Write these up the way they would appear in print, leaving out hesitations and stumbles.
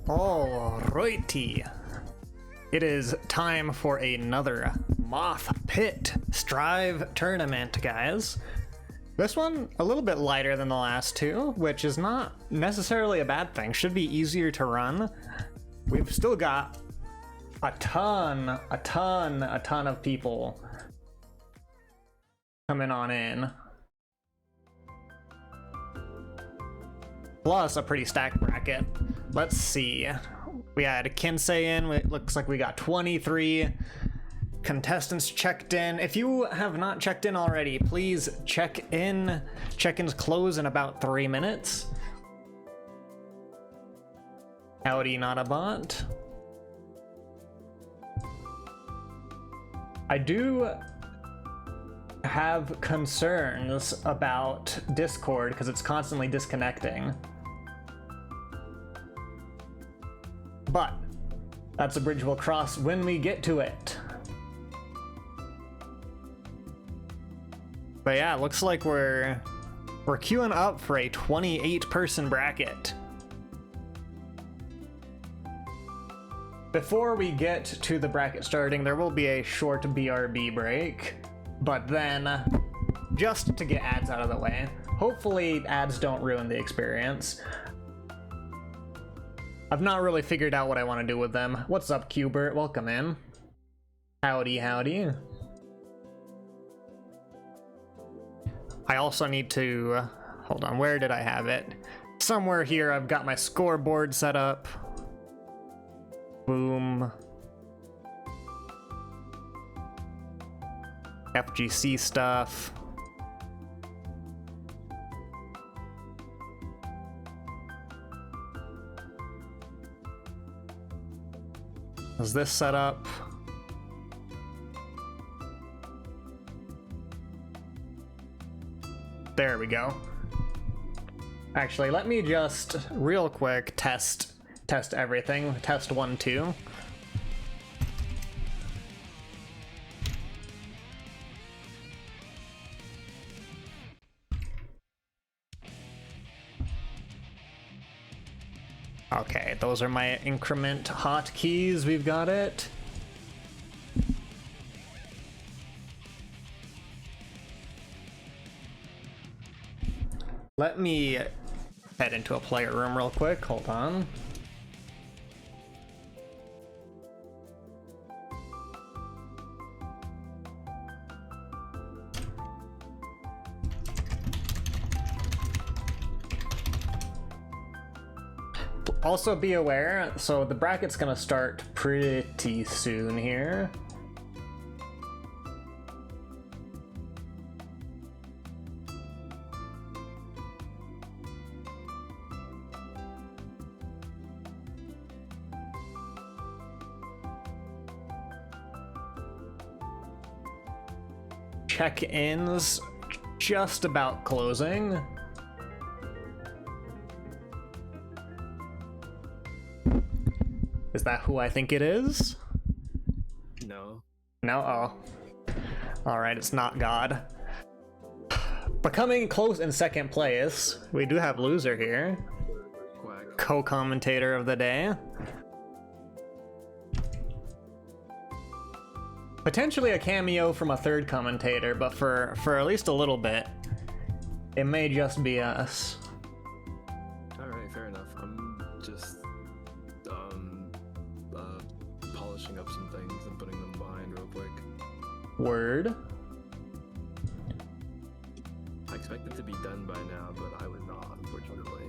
Alrighty. It is time for another Mothpit Strive tournament, guys. This one a little bit lighter than the last two, which is not necessarily a bad thing. Should be easier to run. We've still got a ton of people coming on in. Plus a pretty stacked bracket. Let's see. We had Kinsei in. It looks like we got 23 contestants checked in. If you have not checked in already, please check in. Check-ins close in about 3 minutes. Howdy, not a bot. I do have concerns about Discord because it's constantly disconnecting. But that's a bridge we'll cross when we get to it. But yeah, it looks like we're queuing up for a 28-person bracket. Before we get to the bracket starting, there will be a short BRB break, but then just to get ads out of the way. Hopefully ads don't ruin the experience. I've not really figured out what I want to do with them. What's up, Qbert? Welcome in. Howdy, howdy. I also need to... hold on, where did I have it? Somewhere here I've got my scoreboard set up. Boom. FGC stuff. Is this set up? There we go. Actually, let me just real quick test everything. Test 1, 2. Okay, those are my increment hotkeys. We've got it. Let me head into a player room real quick. Hold on. Also be aware, so the bracket's gonna start pretty soon here. Check-ins just about closing. Is that who I think it is? No. No? Oh. Alright, it's not God. But coming close in second place, we do have loser here. Quack. Co-commentator of the day. Potentially a cameo from a third commentator, but for at least a little bit, it may just be us. Alright, fair enough. I'm just polishing up some things and putting them behind real quick. Word. I expect it to be done by now, but I was not, unfortunately.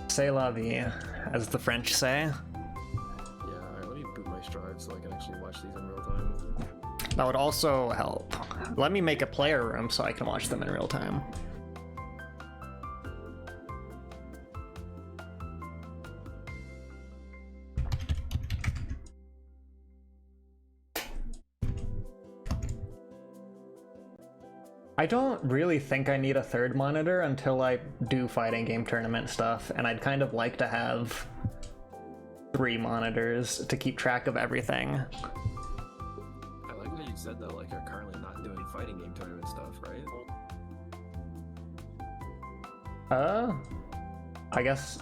C'est la vie, as the French say. Yeah, alright, let me boot my Strive so I can actually watch these in real time. That would also help. Let me make a player room so I can watch them in real time. I don't really think I need a third monitor until I do fighting game tournament stuff, and I'd kind of like to have 3 monitors to keep track of everything. I like that you said that like you're currently not doing fighting game tournament stuff, right? I guess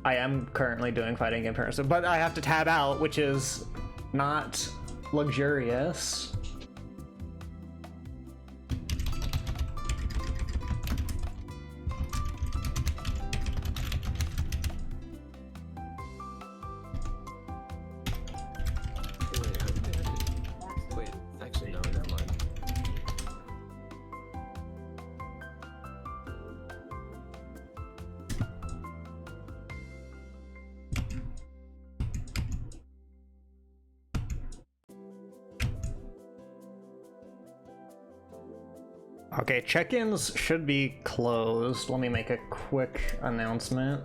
I am currently doing fighting game tournaments, but I have to tab out, which is not luxurious. Wait, actually no, never mind. Okay, check-ins should be closed. Let me make a quick announcement.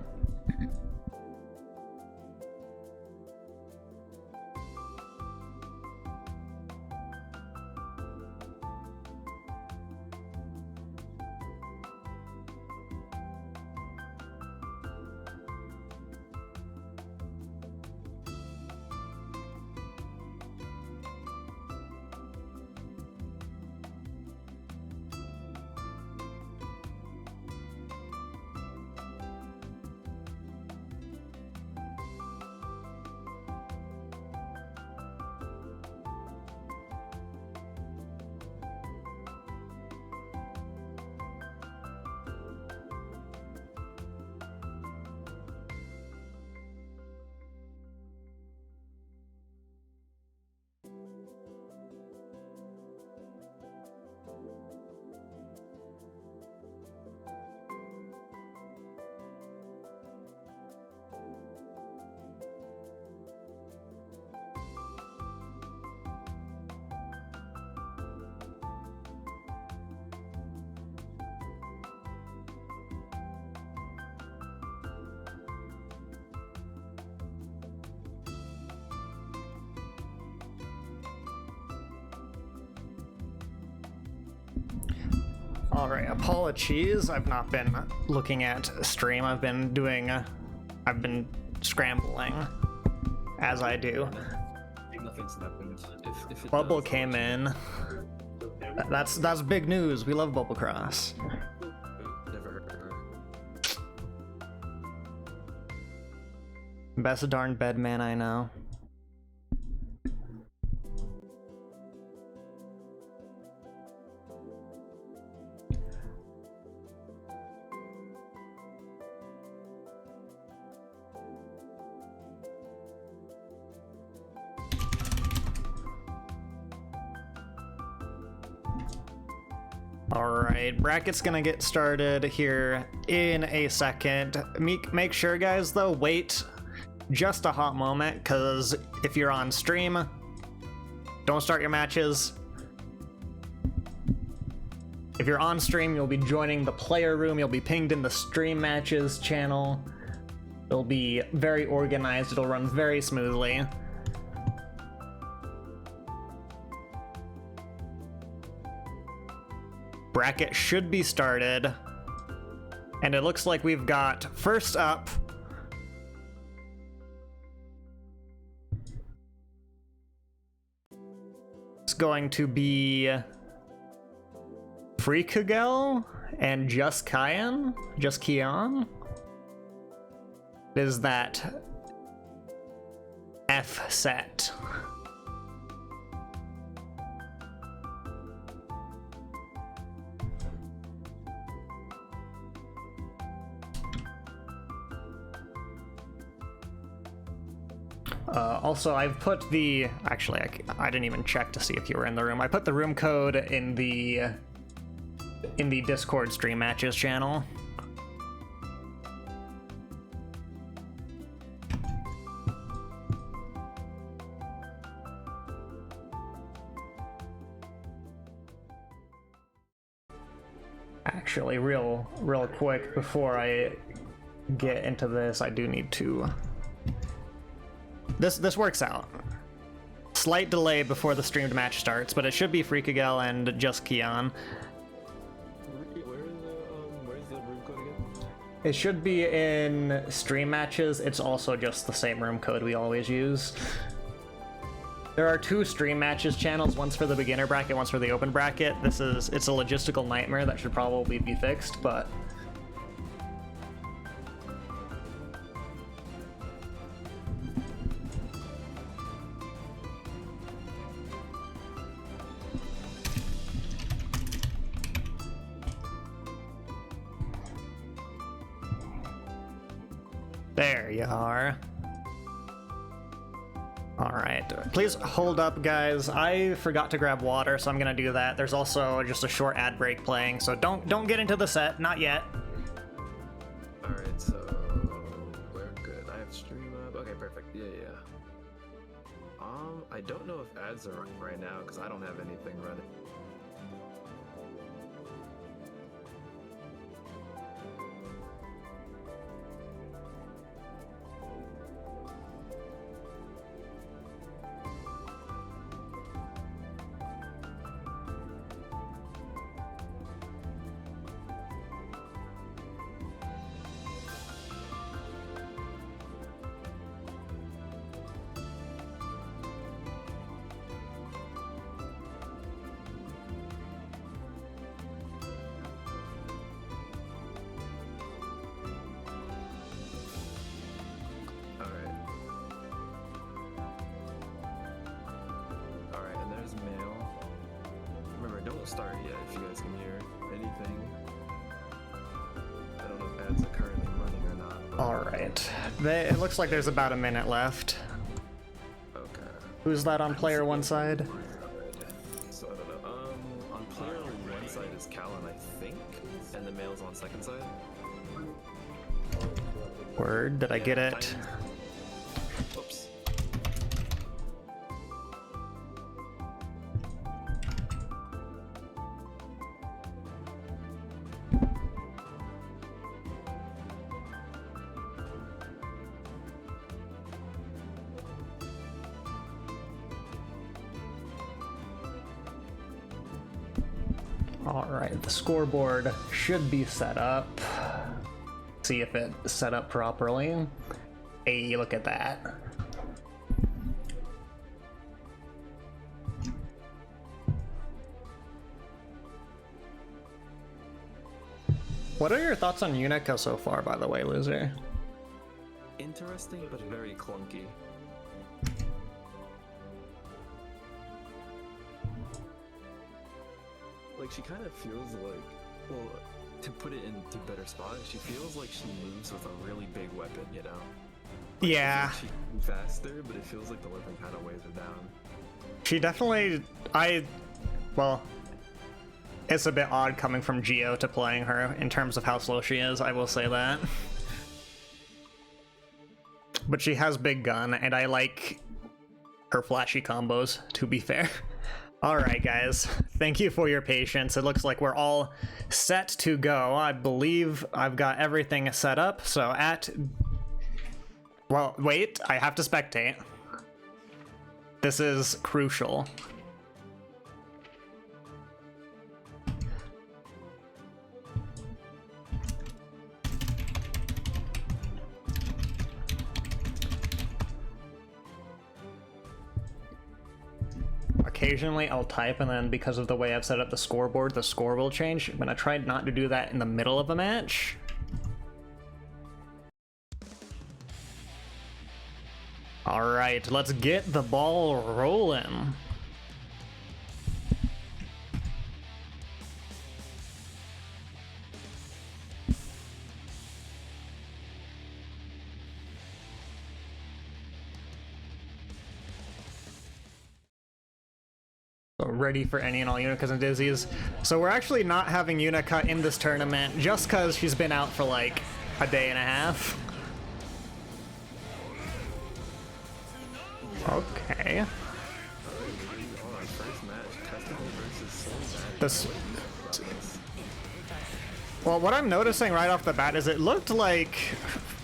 Alright, apologies. I've not been looking at stream. I've been scrambling, as I do. Nothing's happened. If it Bubble does, came in. That's big news. We love Bubble Cross. Never heard of her. Best darn bedman I know. Alright, bracket's gonna get started here in a second. Make sure, guys, though, wait just a hot moment, because if you're on stream, don't start your matches. If you're on stream, you'll be joining the player room, you'll be pinged in the stream matches channel. It'll be very organized, it'll run very smoothly. Bracket should be started. And it looks like we've got first up it's going to be Freakagel and Just Kian. Is that F set? Also, I've put the... Actually, I didn't even check to see if you were in the room. I put the room code in the Discord Stream Matches channel. Actually, real quick, before I get into this, I do need to... This works out. Slight delay before the streamed match starts, but it should be Freakagel and Just Kian. Where's the room code again? It should be in stream matches. It's also just the same room code we always use. There are two stream matches channels, one's for the beginner bracket, one's for the open bracket. It's a logistical nightmare that should probably be fixed, but There you are. Alright, please hold up, guys. I forgot to grab water, so I'm gonna do that. There's also just a short ad break playing, so don't get into the set, not yet. Alright, so we're good. I have stream up. Okay, perfect. Yeah. I don't know if ads are running right now because I don't have anything running. Mail. Remember, don't start yet if you guys can hear anything. I don't know if ads are currently running or not. Alright. It looks like there's about a minute left. Okay. Who's that on player one side? So I don't know. On player one side is Callan, I think, and the mail's on second side. Word, did I get it? Oops. Alright, the scoreboard should be set up. See if it's set up properly. Hey, look at that. What are your thoughts on Unica so far, by the way, Loser? Interesting, but very clunky. Like, she kind of feels like, well, to put it into better spot, she feels like she moves with a really big weapon, you know? Like, Yeah. she can move faster, but it feels like the weapon kind of weighs her down. She definitely, well, it's a bit odd coming from Geo to playing her in terms of how slow she is, I will say that. But she has big gun, and I like her flashy combos, to be fair. Alright guys, thank you for your patience. It looks like we're all set to go. I believe I've got everything set up, so well, wait, I have to spectate. This is crucial. Occasionally I'll type, and then because of the way I've set up the scoreboard, the score will change. I'm gonna try not to do that in the middle of a match. Alright, let's get the ball rolling. Ready for any and all Unicas and Dizzies. So we're actually not having Unica in this tournament just because she's been out for like a day and a half. Okay. Well, what I'm noticing right off the bat is it looked like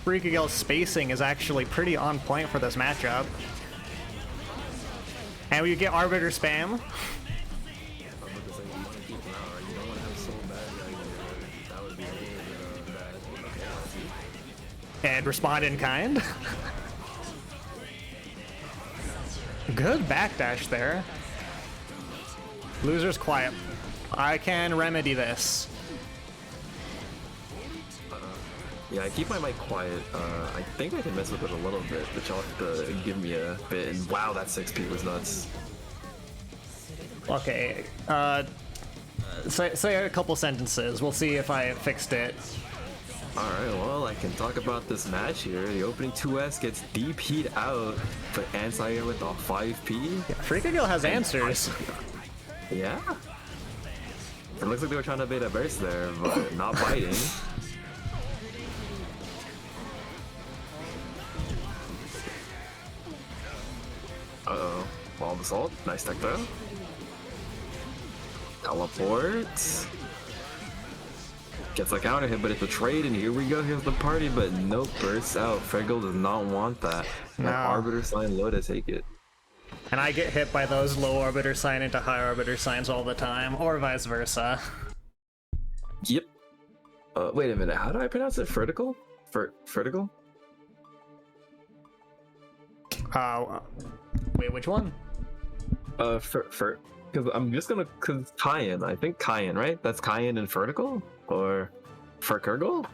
Freakagale's spacing is actually pretty on point for this matchup. And we get Arbiter spam. And respond in kind. Good backdash there. Loser's quiet. I can remedy this. Yeah, I keep my mic quiet. I think I can mess with it a little bit, but y'all have to give me a bit. And wow, that 6P was nuts. Okay, say a couple sentences. We'll see if I fixed it. Alright, well, I can talk about this match here. The opening 2S gets DP'd out, but Anti with a 5P. Freakagill has answers. Yeah. It looks like they were trying to bait a burst there, but not biting. Uh-oh. Wall of Assault. Nice tech though. Teleport. Gets a counter hit, but it's a trade, and here we go. Here's the party, but nope, bursts out. Fregal does not want that. No. And Arbiter Sign low to take it. And I get hit by those low orbiter sign into high orbiter signs all the time, or vice versa. Yep. Wait a minute. How do I pronounce it? Vertical? Vertical? Wait, which one? Because I'm just gonna, cause Cayenne. I think Cayenne, right? That's Cayenne and vertical, or Ferkurgle?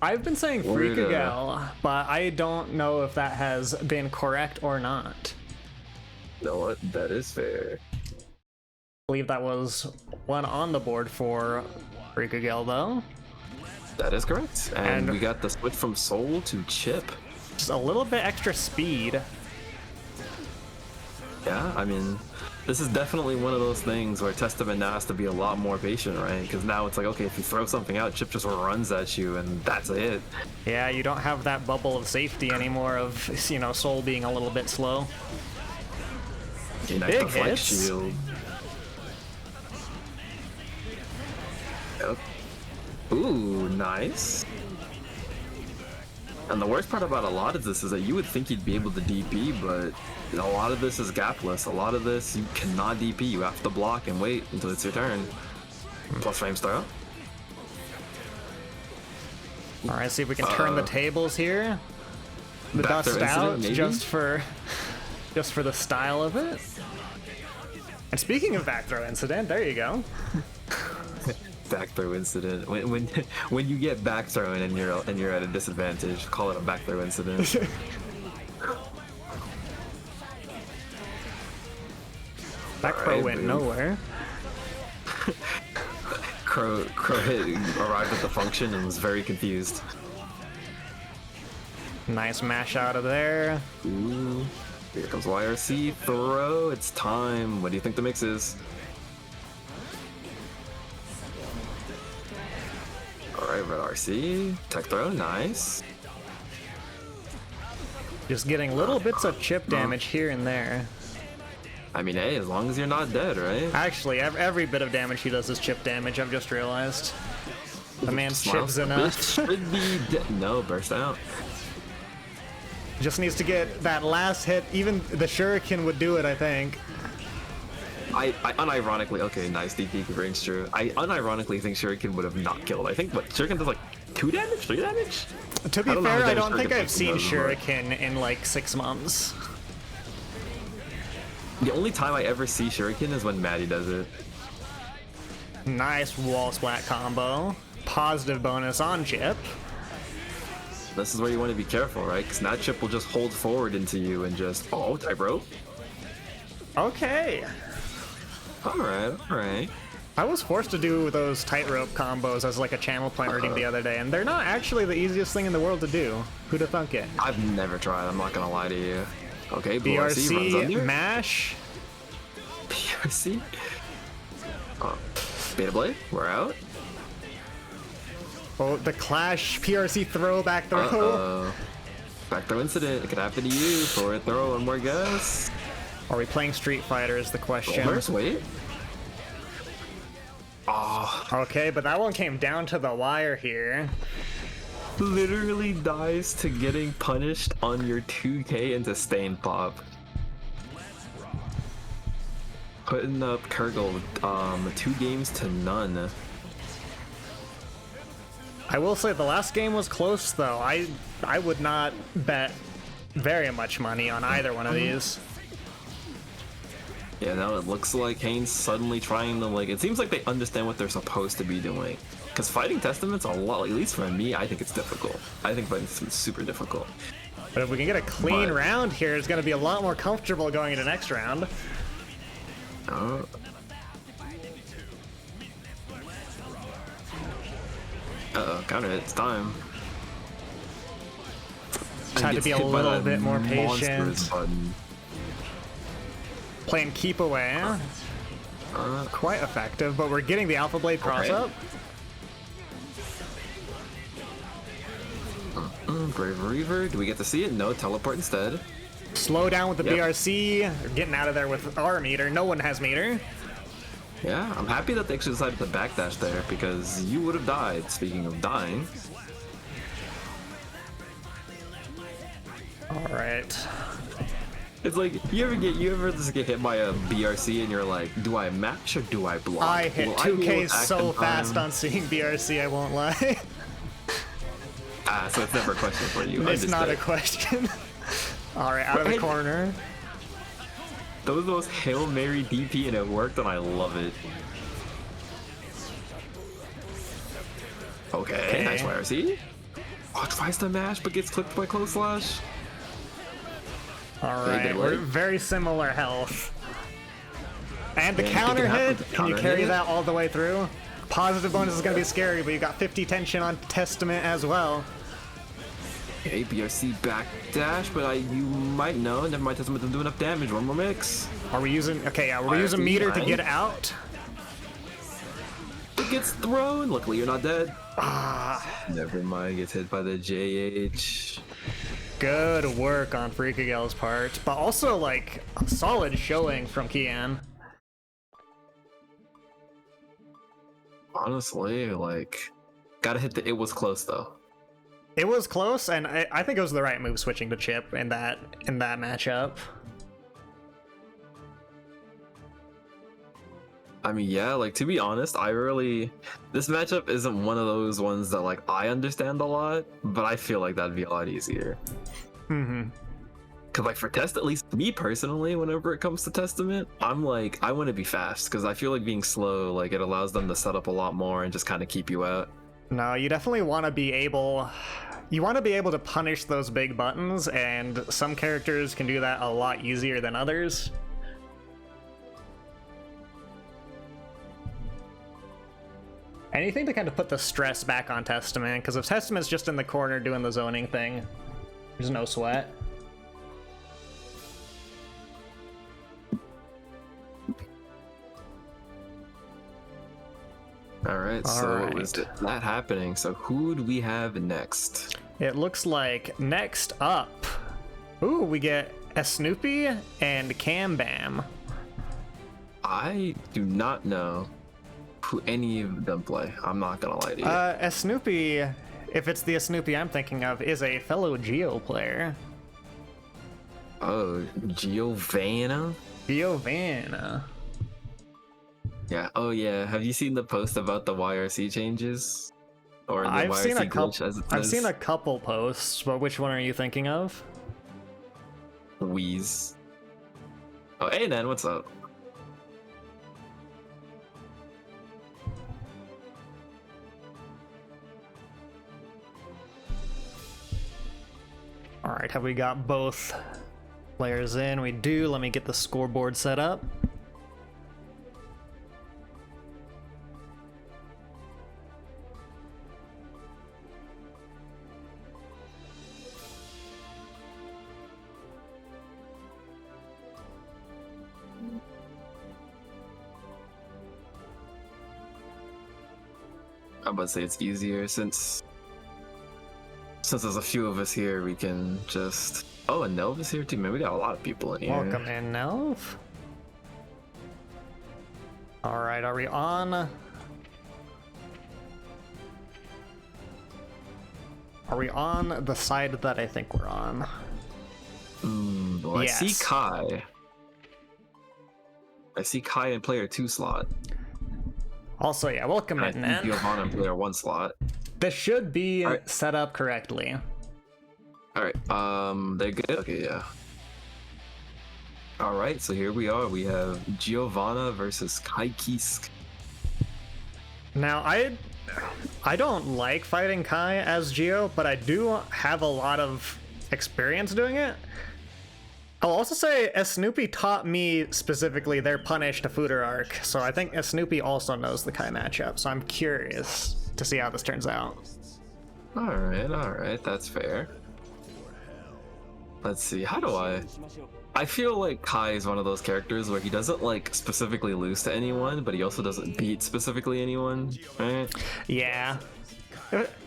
I've been saying Weird, Freakagill, but I don't know if that has been correct or not. You know what? That is fair. I believe that was one on the board for Freakagill, though. That is correct. And we got the switch from Soul to Chip. Just a little bit extra speed. Yeah, I mean, this is definitely one of those things where Testament now has to be a lot more patient, right? Because now it's like, okay, if you throw something out, Chip just runs at you, and that's a hit. Yeah, you don't have that bubble of safety anymore of, you know, Soul being a little bit slow. Okay, nice Big deflect hits. shield. Yep. Ooh, nice. And the worst part about a lot of this is that you would think you'd be able to DP, but a lot of this is gapless. A lot of this you cannot DP. You have to block and wait until it's your turn. Plus frames throw. All right, see if we can turn the tables here. The Back dust throw out incident, maybe? just for the style of it. And speaking of back throw incident, there you go. Back throw incident. When you get back thrown and you're at a disadvantage, call it a back throw incident. That crow went nowhere. Crow arrived at the function and was very confused. Nice mash out of there. Ooh, here comes YRC throw. It's time. What do you think the mix is? Alright, Red RC. Tech throw, nice. Just getting little bits of chip damage here and there. I mean, hey, as long as you're not dead, right? Actually, every bit of damage he does is chip damage, I've just realized. The man's chip's enough. Should be dead. No, burst out. Just needs to get that last hit. Even the Shuriken would do it, I think. I unironically, okay, nice DP rings true. I unironically think Shuriken would have not killed. I think, what, Shuriken does like 2 damage, 3 damage? To be fair, I don't think Shuriken I've seen does, Shuriken in like 6 months. The only time I ever see Shuriken is when Maddie does it. Nice wall splat combo. Positive bonus on Chip. This is where you want to be careful, right? Because now Chip will just hold forward into you and just, oh, type-rope. Okay. Alright. I was forced to do those tightrope combos as like a channel point reading the other day, and they're not actually the easiest thing in the world to do. Who'd have thunk it? I've never tried, I'm not gonna lie to you. Okay, Blue RC runs BRC, under. mash. BRC? Oh, Beta Blade, we're out. Oh, the Clash PRC throw, back throw. Uh-oh. Back throw incident, it could happen to you. Forward throw, one more guess. Are we playing Street Fighter is the question. Where's wait? Oh, Okay, but that one came down to the wire here. literally dies to getting punished on your 2K into Stain Pop. Putting up Kurgle 2 games to none. I will say the last game was close though. I would not bet very much money on either one of these. Yeah, now it looks like Haynes suddenly trying to, like, it seems like they understand what they're supposed to be doing. Because fighting Testament's a lot, at least for me, I think it's difficult. I think fighting Testament's super difficult. But if we can get a clean round here, it's going to be a lot more comfortable going into next round. Uh-oh, counter hit. It's time. Just had to be a little bit more patient. Button. Playing keep away. Quite effective, but we're getting the Alpha Blade cross up. Brave Reaver. Do we get to see it? No, teleport instead. Slow down with the BRC. We're getting out of there with our meter. No one has meter. Yeah, I'm happy that they actually decided to backdash there because you would have died. Speaking of dying. All right. It's like you ever just get hit by a BRC and you're like, do I match or do I block? I hit 2K so fast on seeing BRC, I won't lie. So it's never a question for you. It's not a question. All right, out of the corner. That was the most Hail Mary DP and it worked and I love it. Okay, nice YRC. Oh, tries to mash but gets clipped by close slash. All right, we're very similar health. And the counter hit, can you carry that all the way through? Positive bonus is going to be scary, but you got 50 tension on Testament as well. Okay, BRC backdash, but you might know. Never mind, Testament doesn't do enough damage. One more mix. Are we using? Okay, yeah, we're using meter to get out. It gets thrown. Luckily, you're not dead. Never mind. Gets hit by the JH. Good work on Freakagel's part, but also like a solid showing from Kian. Honestly, like, gotta hit the. It was close though. It was close, and I think it was the right move switching to Chip in that matchup. I mean, yeah, like, to be honest, this matchup isn't one of those ones that, like, I understand a lot, but I feel like that'd be a lot easier. Because, like, for Test, at least me personally, whenever it comes to Testament, I'm like, I want to be fast, because I feel like being slow, like, it allows them to set up a lot more and just kind of keep you out. No, you definitely want to be able... You want to be able to punish those big buttons, and some characters can do that a lot easier than others. Anything to kind of put the stress back on Testament, because if Testament's just in the corner doing the zoning thing, there's no sweat. Alright, so was that happening? So who do we have next? It looks like next up, ooh, we get Snoopy and Cam Bam. I do not know who any of them play. I'm not gonna lie to you. Snoopy, if it's the Snoopy I'm thinking of, is a fellow Geo player. Oh, Giovanna? Giovanna. Yeah. Oh, yeah. Have you seen the post about the YRC changes? Or the I've seen YRC glitch, as it says? I've seen a couple posts, but which one are you thinking of? Wheeze. Oh, hey, Nan, what's up? All right, have we got both players in? We do. Let me get the scoreboard set up. I'm about to say it's easier since there's a few of us here. We can just. Oh, and Nelv is here too. Man, we got a lot of people in here. Welcome in, Nelv. All right, are we on? Are we on the side that I think we're on? Well, Yes. I see Kai. I see Kai in player 2 slot. Also, yeah, welcome And I in, see man. Giovanna in player 1 slot. This should be Alright. set up correctly. Alright, they're good? Okay, yeah. Alright, so here we are. We have Giovanna versus Kai Kisk. Now, I don't like fighting Kai as Geo, but I do have a lot of experience doing it. I'll also say Snoopy taught me specifically their punish to Fooder arc, so I think Snoopy also knows the Kai matchup, so I'm curious to see how this turns out. Alright, that's fair. Let's see, how do I feel like Kai is one of those characters where he doesn't like specifically lose to anyone, but he also doesn't beat specifically anyone, right? Yeah.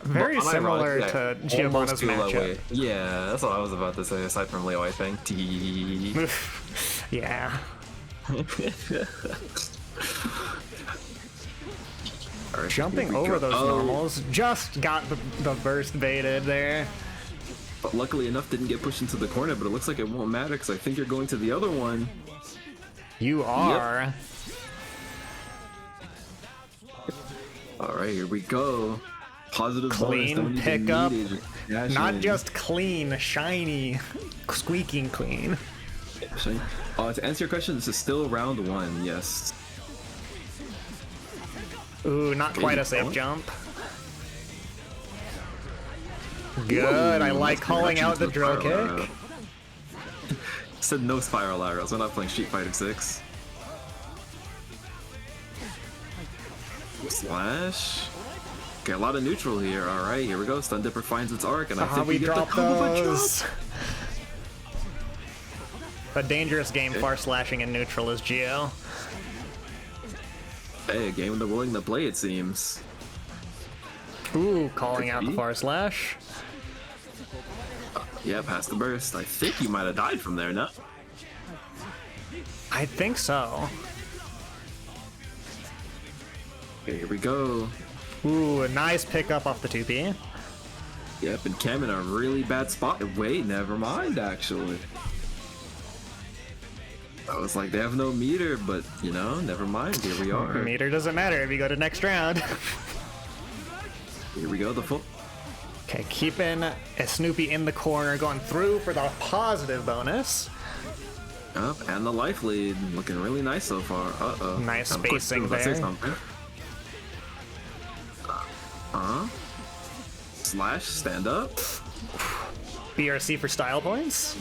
Very similar to Giovanna's matchup. Yeah, that's what I was about to say, aside from Leo, I think. Yeah. Right, jumping over those normals, just got the burst baited there. But luckily enough, didn't get pushed into the corner, but it looks like it won't matter because I think you're going to the other one. You are. Yep. Alright, here we go. Positive clean pickup. Not just clean, shiny, squeaking clean. To answer your question, this is still round 1, yes. Ooh, not quite a safe jump. Good, I like calling out the drill kick. Said no spiral arrows, we're not playing Street Fighter 6. Slash. Okay, a lot of neutral here. Alright, here we go. Stun Dipper finds its arc, and I think we get the combo those. A dangerous game, far slashing in neutral is Geo. Hey, a game they're willing to play, it seems. Ooh, calling out the far slash. Yeah, past the burst. I think you might have died from there, no? I think so. Okay, here we go. Ooh, a nice pickup off the 2P. Yep, and Cam in a really bad spot. Wait, never mind, actually. I was like, they have no meter, but, you know, never mind. Here we are. Meter doesn't matter if you go to next round. Here we go, the full. Okay, keeping a Snoopy in the corner, going through for the positive bonus. Up, and the life lead. Looking really nice so far. Uh-oh. Nice spacing there. Slash, stand up. BRC for style points.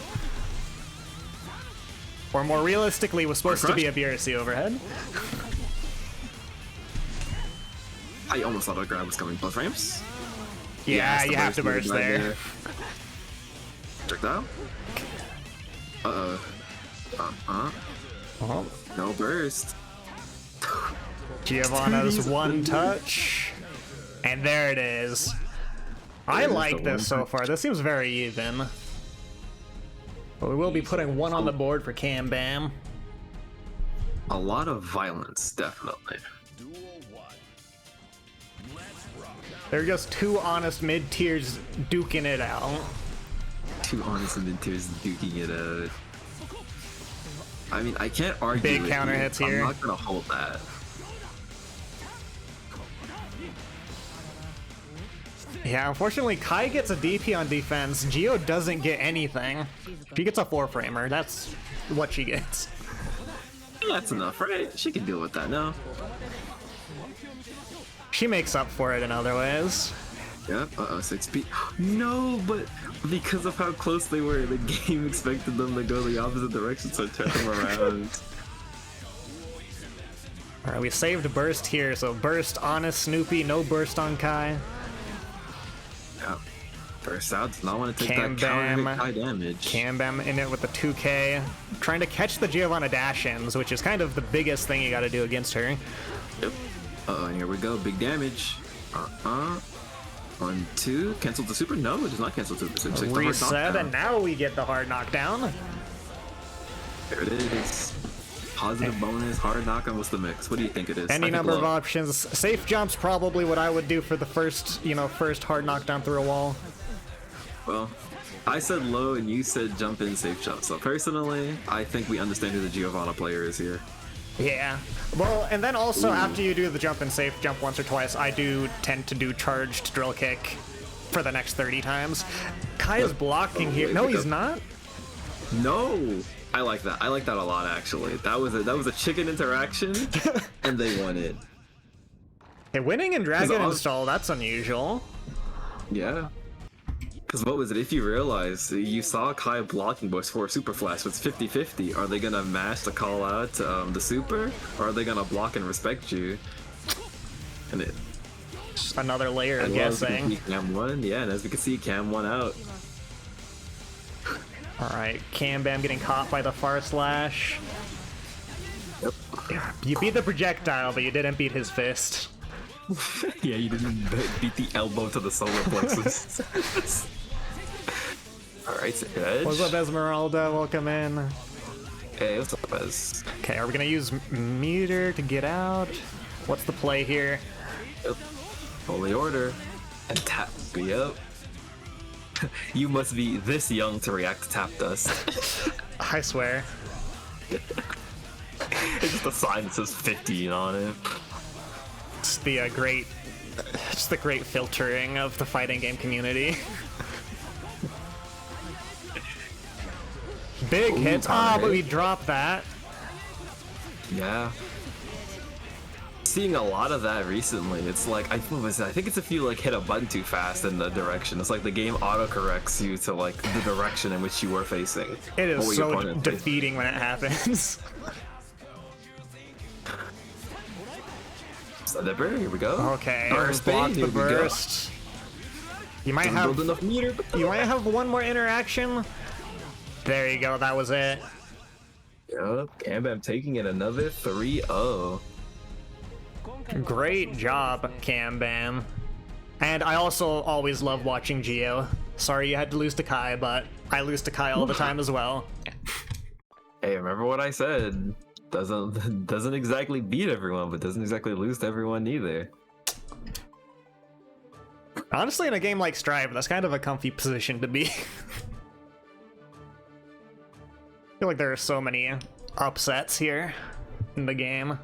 Or more realistically, was supposed to be a BRC overhead. I almost thought a grab was coming. Plus frames. Yeah, you have to burst there. Check that out. Oh. No burst. Giovanna's one touch. And there it is. I like this so far. This seems very even. But we will be putting one on the board for Cam Bam. A lot of violence, definitely. They're just two honest mid-tiers duking it out. Two honest mid-tiers duking it out. I mean, I can't argue. Big counter hits here. I'm not gonna hold that. Yeah, unfortunately, Kai gets a DP on defense. Geo doesn't get anything. She gets a 4-framer. That's what she gets. That's enough, right? She can deal with that now. She makes up for it in other ways. Yep, 6P. No, but because of how close they were, the game expected them to go the opposite direction, so turn them around. Alright, we saved burst here, so burst on a Snoopy, no burst on Kai. Yep. Burst out, does not want to take that counter hit Kai damage. Cam Bam in it with the 2K. Trying to catch the Giovanna dash-ins, which is kind of the biggest thing you gotta do against her. Yep. Here we go, big damage. 1, 2, cancel the super? No, it does not cancel the super. Reset, and now we get the hard knockdown. There it is. Positive bonus, hard knockdown. What's the mix? What do you think it is? Any number of options. Safe jump's probably what I would do for the first, first hard knockdown through a wall. Well, I said low and you said jump in, safe jump. So personally, I think we understand who the Giovanna player is here. Yeah. Well, and then also after you do the jump and safe jump once or twice, I do tend to do charged drill kick for the next 30 times. Kai is blocking here. No, he's not. No. I like that. I like that a lot, actually. That was a chicken interaction, and they won it. Hey, winning in Dragon Install, that's unusual. Yeah. Because what was it? If you realize you saw Kai blocking before Super Flash, so it's 50-50. Are they gonna mash to call out the super, or are they gonna block and respect you? And it. Another layer of guessing. Cam 1, yeah, and as we can see, Cam 1 out. Alright, Cam Bam getting caught by the Far Slash. Yep. You beat the projectile, but you didn't beat his fist. Yeah, you didn't beat the elbow to the solar plexus. Alright, so Edge. What's up, Esmeralda? Welcome in. Hey, what's up, Ez? Okay, are we gonna use meter to get out? What's the play here? Yep. Holy Order. And tap. Yep. You must be this young to react to tap dust. I swear. It's just a sign that says 15 on it. It's the great filtering of the fighting game community. Big hits. Ah, but we dropped that. Yeah. Seeing a lot of that recently. It's like I think it's if you like hit a button too fast in the direction. It's like the game auto-corrects you to like the direction in which you were facing. It is so defeating when it happens. Slipper, here we go. Okay, block the burst. You might have enough meter. You might have one more interaction. There you go. That was it. Yup, Cam Bam taking it another 3-0. Great job, Cam Bam. And I also always love watching Geo. Sorry you had to lose to Kai, but I lose to Kai all the time as well. Hey, remember what I said? Doesn't exactly beat everyone, but doesn't exactly lose to everyone either. Honestly, in a game like Strive, that's kind of a comfy position to be. I feel like there are so many upsets here in the game.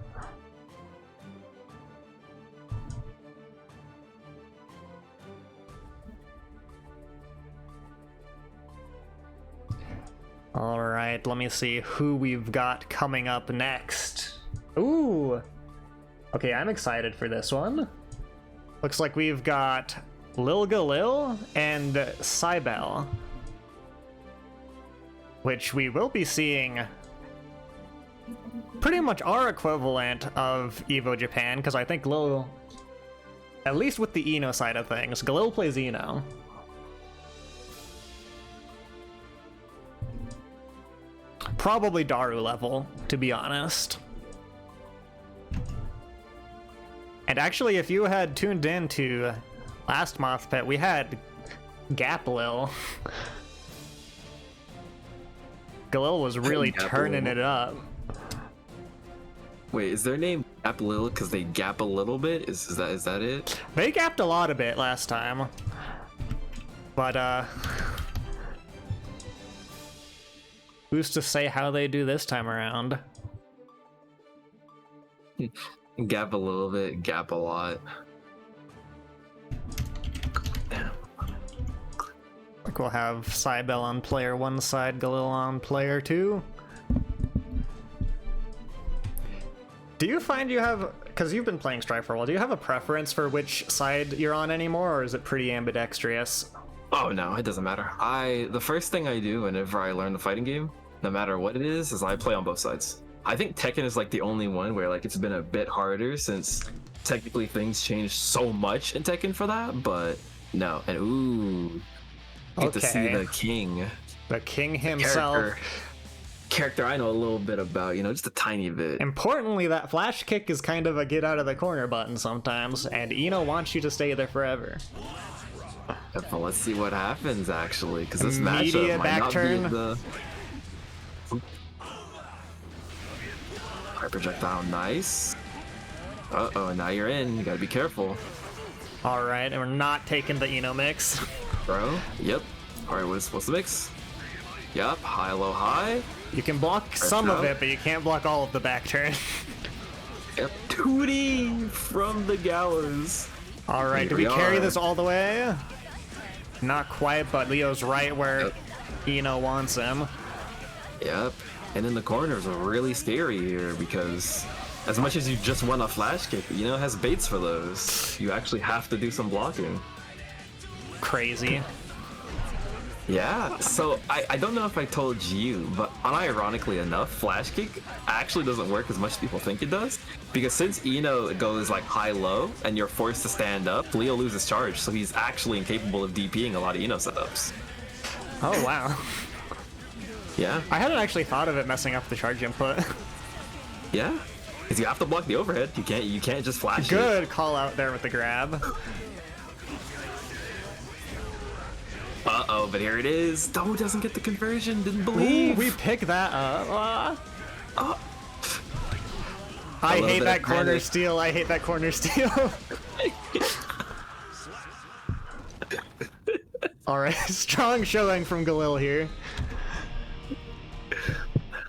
Alright, let me see who we've got coming up next. Ooh! Okay, I'm excited for this one. Looks like we've got Lil Galil and Cybele, which we will be seeing pretty much our equivalent of Evo Japan, because I think Lil, at least with the Ino side of things, Galil plays Ino. Probably Daru level, to be honest. And actually, if you had tuned in to last Mothpit, we had Gap Lil. Galil was really turning it up. Wait, is their name Gap Lil because they gap a little bit? Is that it? They gapped a lot of it last time. But, who's to say how they do this time around? Gap a little bit, gap a lot. Like we'll have Cybele on player 1 side, Galil on player 2. Do you find you have, because you've been playing Strive for a while, do you have a preference for which side you're on anymore, or is it pretty ambidextrous? Oh no, it doesn't matter. The first thing I do whenever I learn the fighting game, no matter what it is I play on both sides. I think Tekken is like the only one where like it's been a bit harder since technically things changed so much in Tekken for that, but no. And ooh, get to see the king. The king himself. Character I know a little bit about, you know, just a tiny bit. Importantly, that flash kick is kind of a get out of the corner button sometimes, and Ino wants you to stay there forever. Well, let's see what happens actually, because this matchup might not be the... High projectile, nice. Uh-oh, now you're in. You gotta be careful. Alright, and we're not taking the Ino mix. Bro, yep. Alright, what's the mix? Yep, high, low, high. You can block some of it, but you can't block all of the back turn. Yep, Tootie from the gallows. Alright, do we carry this all the way? Not quite, but Leo's right where Ino wants him. Yep, and then the corners are really scary here because as much as you just want a flash kick, Ino has baits for those. You actually have to do some blocking. Crazy. Yeah, so I don't know if I told you, but unironically enough, flash kick actually doesn't work as much as people think it does. Because since Eno goes like high-low and you're forced to stand up, Leo loses charge, so he's actually incapable of DPing a lot of Eno setups. Oh, wow. Yeah. I hadn't actually thought of it messing up the charge input. Yeah. Because you have to block the overhead. You can't just flash it. Good call out there with the grab. Uh-oh, but here it is. Domo doesn't get the conversion. Didn't believe. Ooh, we pick that up. Oh. I hate bit that of corner panic. steal. I hate that corner steal. All right, strong showing from Galil here.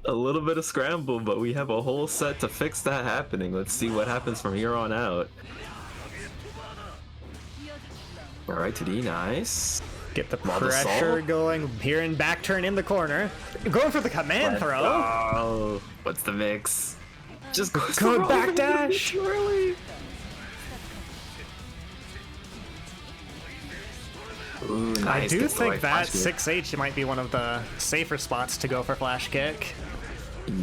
A little bit of scramble, but we have a whole set to fix that happening. Let's see what happens from here on out. All right, 2D, nice. Get the Marble pressure Sol. going. Here in back turn in the corner. Going for the command throw. Oh, what's the mix? Just Going back dash. Too early. Ooh, I nice. do Gets the think right that flash kick. 6H might be one of the safer spots to go for flash kick.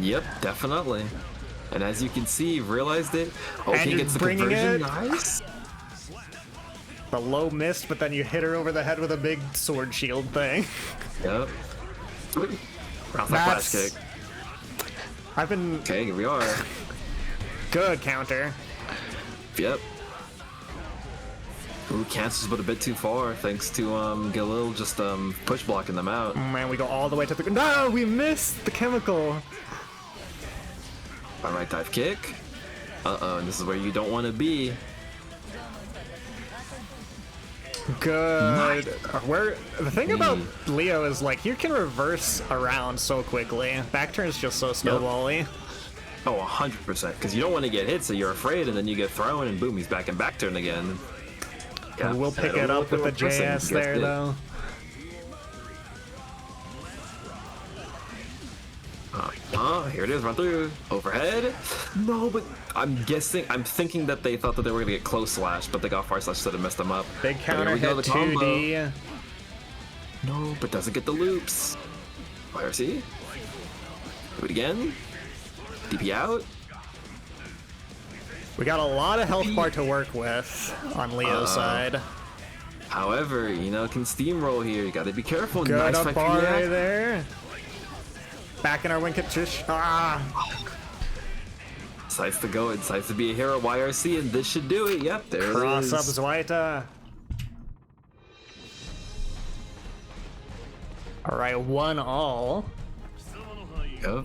Yep, definitely. And as you can see, you've realized it. Oh, And he you're gets the bringing conversion. it. Nice. The low missed, but then you hit her over the head with a big sword shield thing. Yep. Bounce that flash That's- kick. I've been Okay, here we are. good counter. Yep. Ooh, cancels but a bit too far thanks to Galil just push blocking them out. Man, we go all the way to the... No, we missed the chemical. Alright, dive kick. Uh-oh, and this is where you don't want to be. Good. Where the thing about Leo is like you can reverse around so quickly. Back turn is just so snowbally. Oh, 100%. Because you don't want to get hit, so you're afraid, and then you get thrown, and boom, he's back in back turn again. Yeah, We'll pick it up with the JS there though. Here it is, run through. Overhead. No, but I'm thinking that they thought that they were going to get close slash, but they got far slash, so it messed them up. Big But counter here we go, hit the combo. 2D. No, but doesn't get the loops. YRC. Do it again. DP out. We got a lot of health bar to work with on Leo's side. However, can steamroll here. You got to be careful. Good Nice up fight bar for right you. there. Back in our win Trish. Ah. Decides to go. It decides to be a hero. YRC, and this should do it. Yep, there Cross it up is. Zwaita. All right, 1-all. Yep.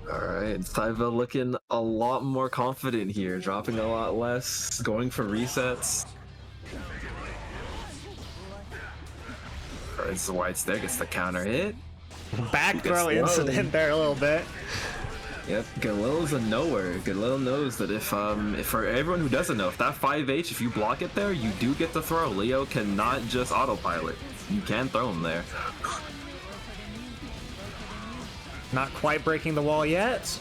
Alright, Cyvel looking a lot more confident here, dropping a lot less, going for resets. Alright, so White's there, gets the counter hit. Back throw Gets low. incident there a little bit. Yep, Galil's a nowhere. Galil knows that if for everyone who doesn't know, if that 5H, if you block it there, you do get the throw. Leo cannot just autopilot. You can throw him there. Not quite breaking the wall yet.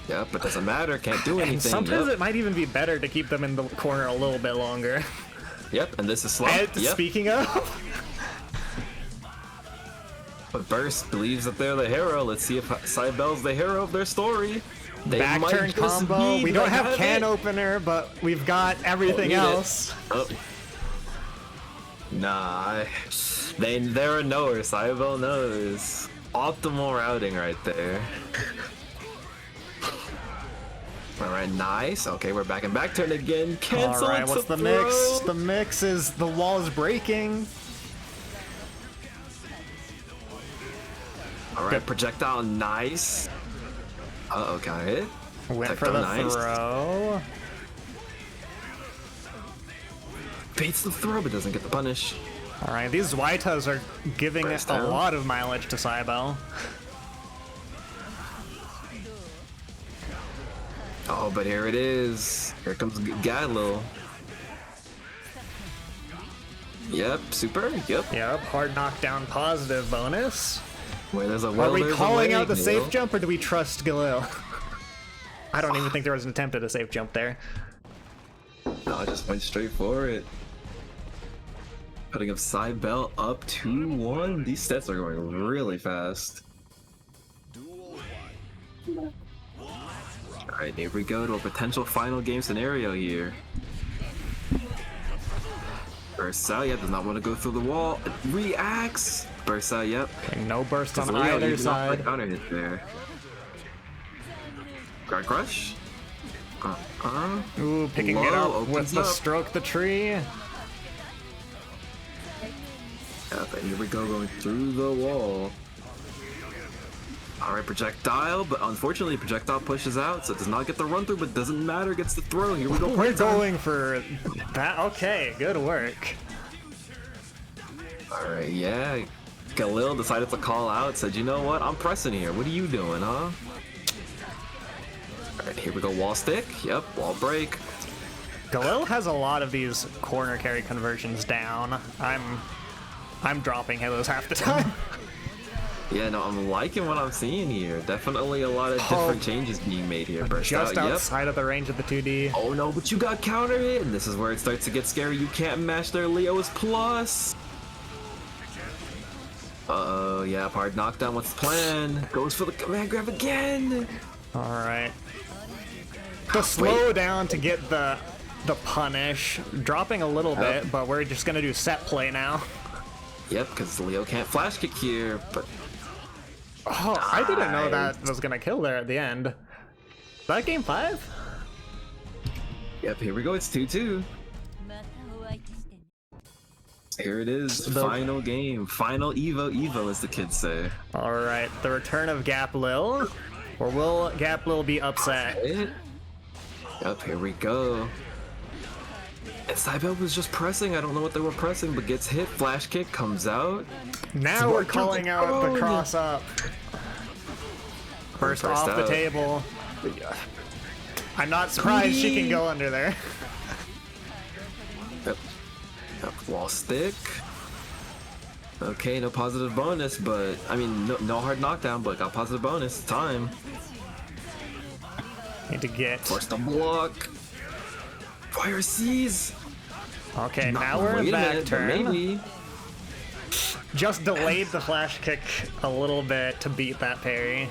Yep, but doesn't matter, can't do anything. And sometimes Yep. it might even be better to keep them in the corner a little bit longer. Yep, and this is slow. And Yep. speaking of, But Burst believes that they're the hero. Let's see if Cybel's the hero of their story. They back might turn just combo. be We don't the have can it. opener, but we've got everything Need it. else. Oh. Nah, they're a knower. Cybel knows. Optimal routing right there. Alright, nice. Okay, we're back in back turn again. Cancel. All right, it what's to the throw. mix? The mix is the wall is breaking. Alright, projectile, nice. Uh-oh, got it. Went Tech for the nice. throw. Baits the throw, but doesn't get the punish. All right, these Zwaitas are giving Burst a down. lot of mileage to Cybel. Oh, but here it is. Here comes Gadlo. Yep, super. Yep. Yep, hard knockdown positive bonus. Where there's a will, Are we there's a calling way, out the safe Galil. jump or do we trust Galil? I don't even think there was an attempt at a safe jump there. No, I just went straight for it. Putting up Cybele up 2-1. These sets are going really fast. Alright, here we go to a potential final game scenario here. Bursts out, yep, does not want to go through the wall. Reacts! Bursts out, yep. Okay, no burst on Leo either even off the side. counter hit there. Guard crush? Ooh, picking Low it up opens with the up. stroke the tree. Yep, and here we go, going through the wall. Alright, projectile, but unfortunately projectile pushes out, so it does not get the run through, but doesn't matter, gets the throw. Here we go. We're going for that. Okay, good work. Alright, yeah. Galil decided to call out, said, you know what, I'm pressing here. What are you doing, huh? Alright, here we go, wall stick. Yep, wall break. Galil has a lot of these corner carry conversions down. I'm dropping Halos half the time. Yeah, no, I'm liking what I'm seeing here. Definitely a lot of different changes being made here. Burst Just out, outside of the range of the 2D. Oh no, but you got counter hit, and this is where it starts to get scary. You can't match their Leo's plus. Uh-oh, yeah, hard knockdown. What's the plan? Goes for the command grab again. All right. The slow down to get the punish, dropping a little bit, but we're just gonna do set play now. Yep, because Leo can't flash kick here, but Oh, I didn't know that was gonna kill there at the end. Is that game 5? yep, here we go. It's 2-2. Here it is, final game, final Evo, as the kids say. All right, the return of Gap Lil, or will Gap Lil be upset? Yep, here we go. And Cybele was just pressing. I don't know what they were pressing, but gets hit. Flash kick comes out. Now we're calling out the cross up. First off the table. I'm not surprised she can go under there. Yep. Yep. Wall stick. Okay, no positive bonus, but I mean, no hard knockdown, but got positive bonus. Time. Need to get. Forced to block. Fire seize. Okay, now we're in back turn. Maybe. Just delayed the flash kick a little bit to beat that parry.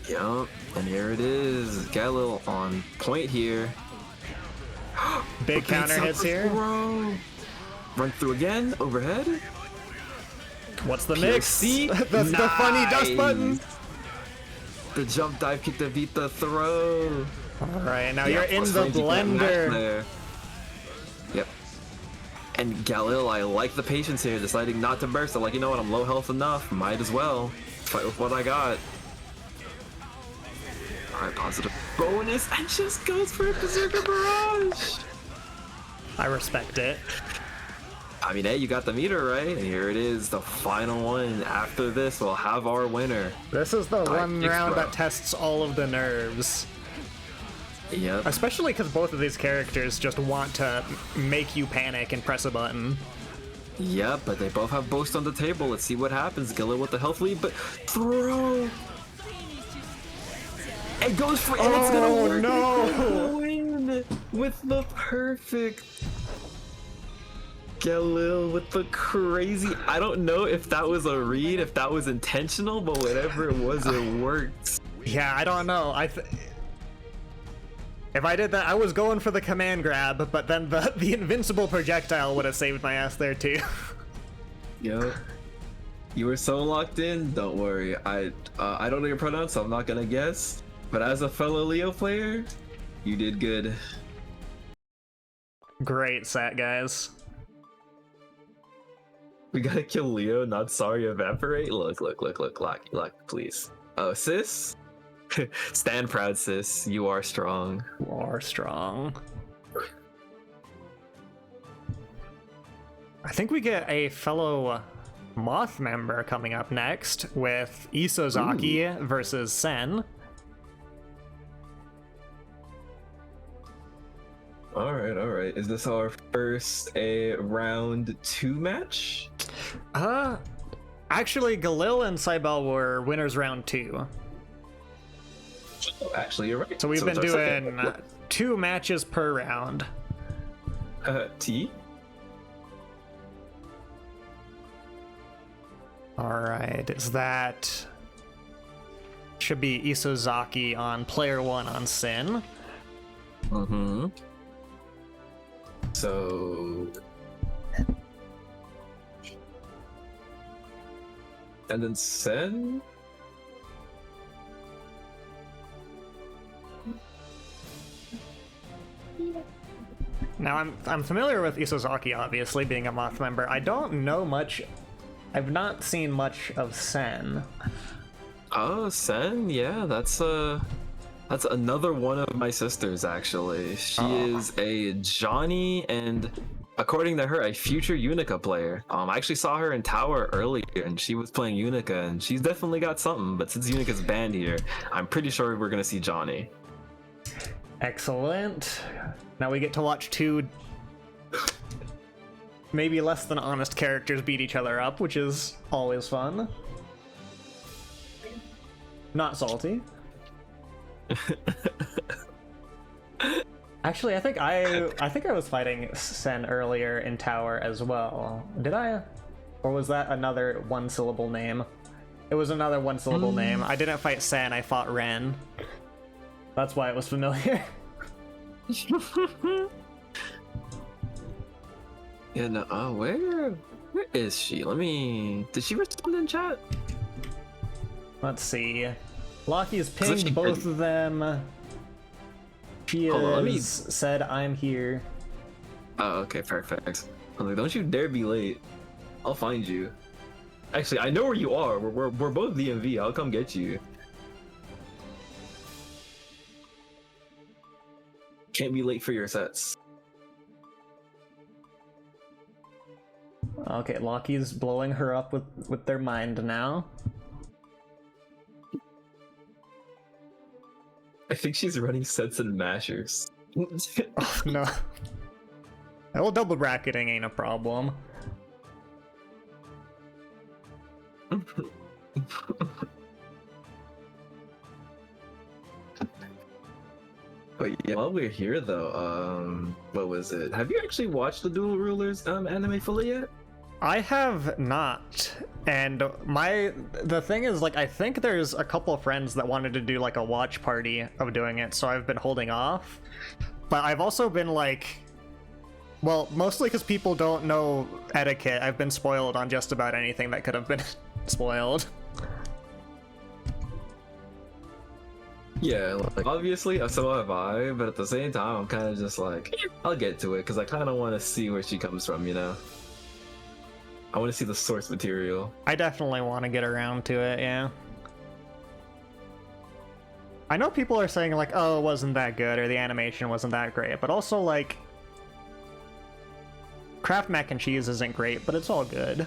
Yup, and here it is. Galil on point here. Big counter hits here. Throw. Run through again, overhead. What's the mix? That's the funny dust button. The jump dive kick to beat the throw. All right, now Yeah, you're in plus the flames you can't match blender. there. Yep. And Galil, I like the patience here, deciding not to burst. I'm like, you know what, I'm low health enough. Might as well fight with what I got. Alright, positive bonus, and just goes for a Berserker Barrage! I respect it. I mean, hey, you got the meter right, and here it is, the final one. After this, we'll have our winner. This is the one Kick round throw. that tests all of the nerves. Yep. Especially because both of these characters just want to make you panic and press a button. Yep, but they both have boast on the table. Let's see what happens. Galil with the health lead, but throw! It goes for, and it's gonna work. No! Win with the perfect. Galil with the crazy. I don't know if that was a read, if that was intentional, but whatever it was, it worked. Yeah, I don't know. If I did that, I was going for the command grab, but then the invincible projectile would have saved my ass there too. Yep. You were so locked in. Don't worry. I don't know your pronouns, so I'm not gonna guess. But as a fellow Leo player, you did good. Great set, guys. We gotta kill Leo, not sorry evaporate. Look, please. Oh, sis? Stand proud, sis. You are strong. You are strong. I think we get a fellow Moth member coming up next with Isozaki versus Sen. All right. Is this our first round 2 match? Actually, Galil and Cybele were winners round 2. Oh, actually, you're right. So we've been it's our doing second. 2 matches per round. T? Alright, is that... Should be Isozaki on player 1 on Sin. Mm-hmm. So... And then Sen? Now, I'm familiar with Isozaki, obviously, being a Moth member. I don't know much... I've not seen much of Sen. Oh, Sen? Yeah, that's another one of my sisters, actually. She is a Johnny and, according to her, a future Unica player. I actually saw her in Tower earlier, and she was playing Unica, and she's definitely got something, but since Unica's banned here, I'm pretty sure we're gonna see Johnny. Excellent. Now we get to watch two maybe less than honest characters beat each other up, which is always fun. Not salty. Actually, I think I was fighting Sen earlier in Tower as well. Did I? Or was that another one-syllable name? It was another one-syllable name. I didn't fight Sen, I fought Ren. That's why it was familiar. Yeah, no, where is she? Did she respond in chat? Let's see. Lockie's pinged both of them. She said, I'm here. Oh, okay, perfect. I'm like, don't you dare be late. I'll find you. Actually, I know where you are. We're both DMV. I'll come get you. Can't be late for your sets. Okay, Lockie's blowing her up with their mind now. I think she's running sets and mashers. Oh, no. Well, double bracketing ain't a problem. But yeah, while we're here though, what was it? Have you actually watched the Dual Rulers anime fully yet? I have not, and the thing is, like, I think there's a couple of friends that wanted to do like a watch party of doing it, so I've been holding off. But I've also been like, well, mostly because people don't know etiquette, I've been spoiled on just about anything that could have been spoiled. Yeah, like obviously so have I, but at the same time I'm kind of just like, I'll get to it because I kind of want to see where she comes from, you know? I want to see the source material. I definitely want to get around to it, yeah. I know people are saying like, oh, it wasn't that good, or the animation wasn't that great, but also like, Kraft mac and cheese isn't great, but it's all good.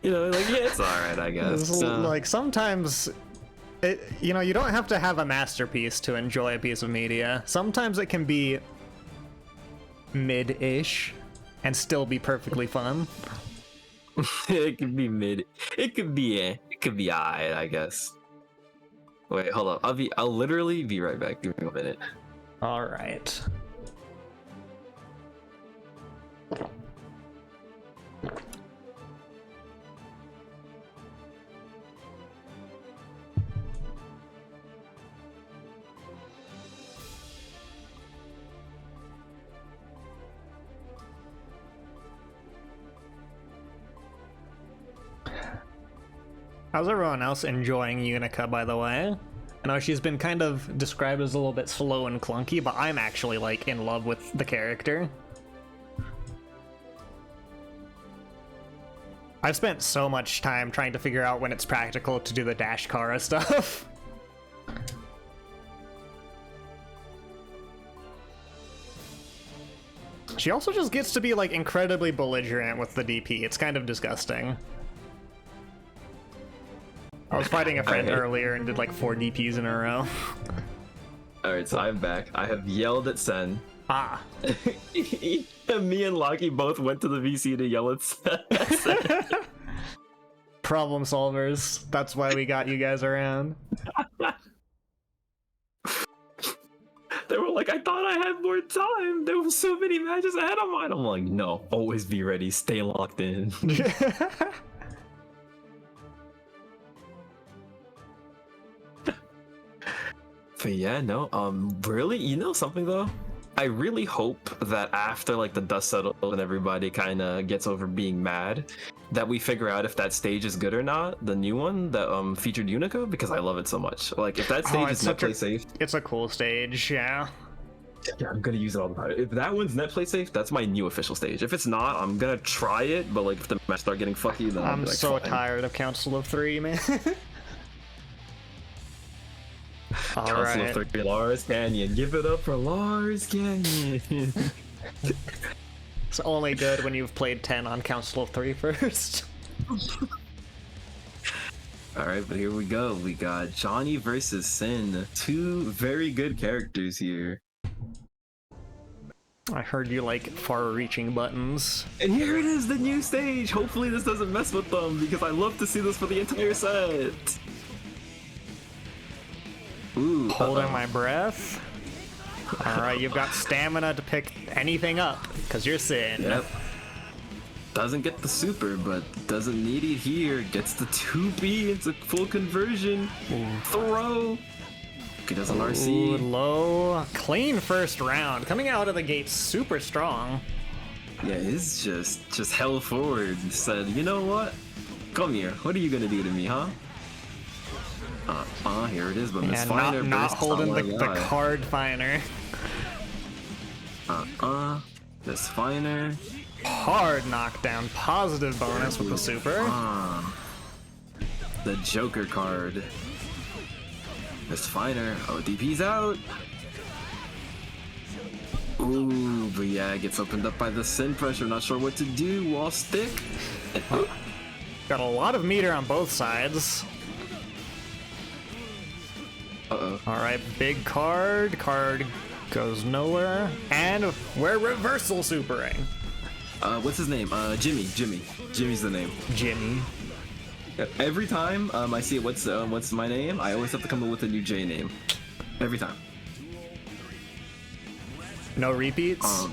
You know, like, yeah, it's alright, I guess. Like, sometimes, you know, you don't have to have a masterpiece to enjoy a piece of media. Sometimes it can be mid-ish and still be perfectly fun. It could be mid. It could be alright, I guess. Wait, hold up. I'll literally be right back. Give me a minute. All right. How's everyone else enjoying Unica, by the way? I know she's been kind of described as a little bit slow and clunky, but I'm actually, like, in love with the character. I've spent so much time trying to figure out when it's practical to do the Dash Kara stuff. She also just gets to be, like, incredibly belligerent with the DP. It's kind of disgusting. I was fighting a friend earlier and did like 4 DPs in a row. Alright, so I'm back. I have yelled at Sen. Ah. Me and Lockie both went to the VC to yell at Sen. Problem solvers. That's why we got you guys around. They were like, I thought I had more time. There were so many matches ahead of mine. I'm like, no, always be ready. Stay locked in. But yeah, no, really, you know something though? I really hope that after like the dust settles and everybody kind of gets over being mad, that we figure out if that stage is good or not, the new one that featured Unico, because I love it so much. Like if that stage is net play safe, it's a cool stage, yeah. Yeah, I'm gonna use it all the time. If that one's net play safe, that's my new official stage. If it's not, I'm gonna try it, but like if the match start getting fucky, then I'm like, so fine. tired of Council of Three, man. Council of Three, Lars Canyon. Give it up for Lars Canyon. It's only good when you've played 10 on Council of Three first. Alright, but here we go. We got Johnny versus Sin. Two very good characters here. I heard you like far-reaching buttons. And here it is, the new stage! Hopefully this doesn't mess with them, because I love to see this for the entire set. Ooh, Holding my breath. Alright, you've got stamina to pick anything up, because you're Sin. Yep. Doesn't get the super, but doesn't need it here. Gets the 2B, it's a full conversion. Throw! Okay, does an Ooh, RC. low. Clean first round. Coming out of the gate super strong. Yeah, he's just held forward and said, you know what? Come here. What are you gonna do to me, huh? Here it is, but Miss Yeah, Finer not holding the guy. card Finer. Miss Finer. Hard knockdown. Positive bonus with the super. The Joker card. Miss Finer. Oh, DP's out. Ooh, but yeah, it gets opened up by the Sin pressure. Not sure what to do. Wall stick. Got a lot of meter on both sides. Uh-oh. Alright, big card. Card goes nowhere. And we're reversal supering. What's his name? Jimmy. Jimmy's the name. Jimmy. Every time I see what's my name, I always have to come up with a new J name. Every time. No repeats?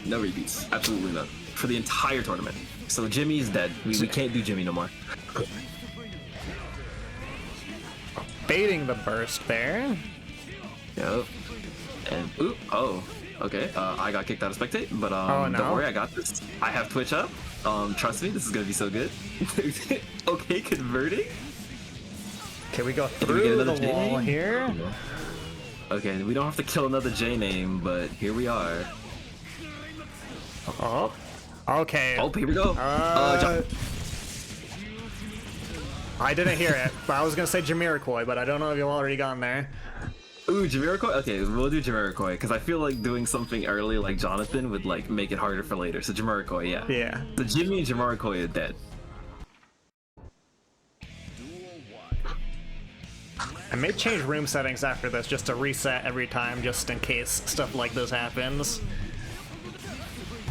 No repeats. Absolutely none. For the entire tournament. So Jimmy's dead. We can't do Jimmy no more. Baiting the burst there. Yep. And ooh, oh, okay. I got kicked out of spectate, but Oh, no. don't worry, I got this. I have Twitch up. Trust me, this is gonna be so good. Okay, converting. Okay, we go we get through another the J wall name? here. Okay, we don't have to kill another J name, but here we are. Oh. Okay. Oh, here we go. I didn't hear it, but I was gonna say Jamiroquai, but I don't know if you've already gone there. Ooh, Jamiroquai? Okay, we'll do Jamiroquai, because I feel like doing something early like Jonathan would like make it harder for later. So Jamiroquai, yeah. Yeah. So Jimmy and Jamiroquai are dead. I may change room settings after this just to reset every time, just in case stuff like this happens.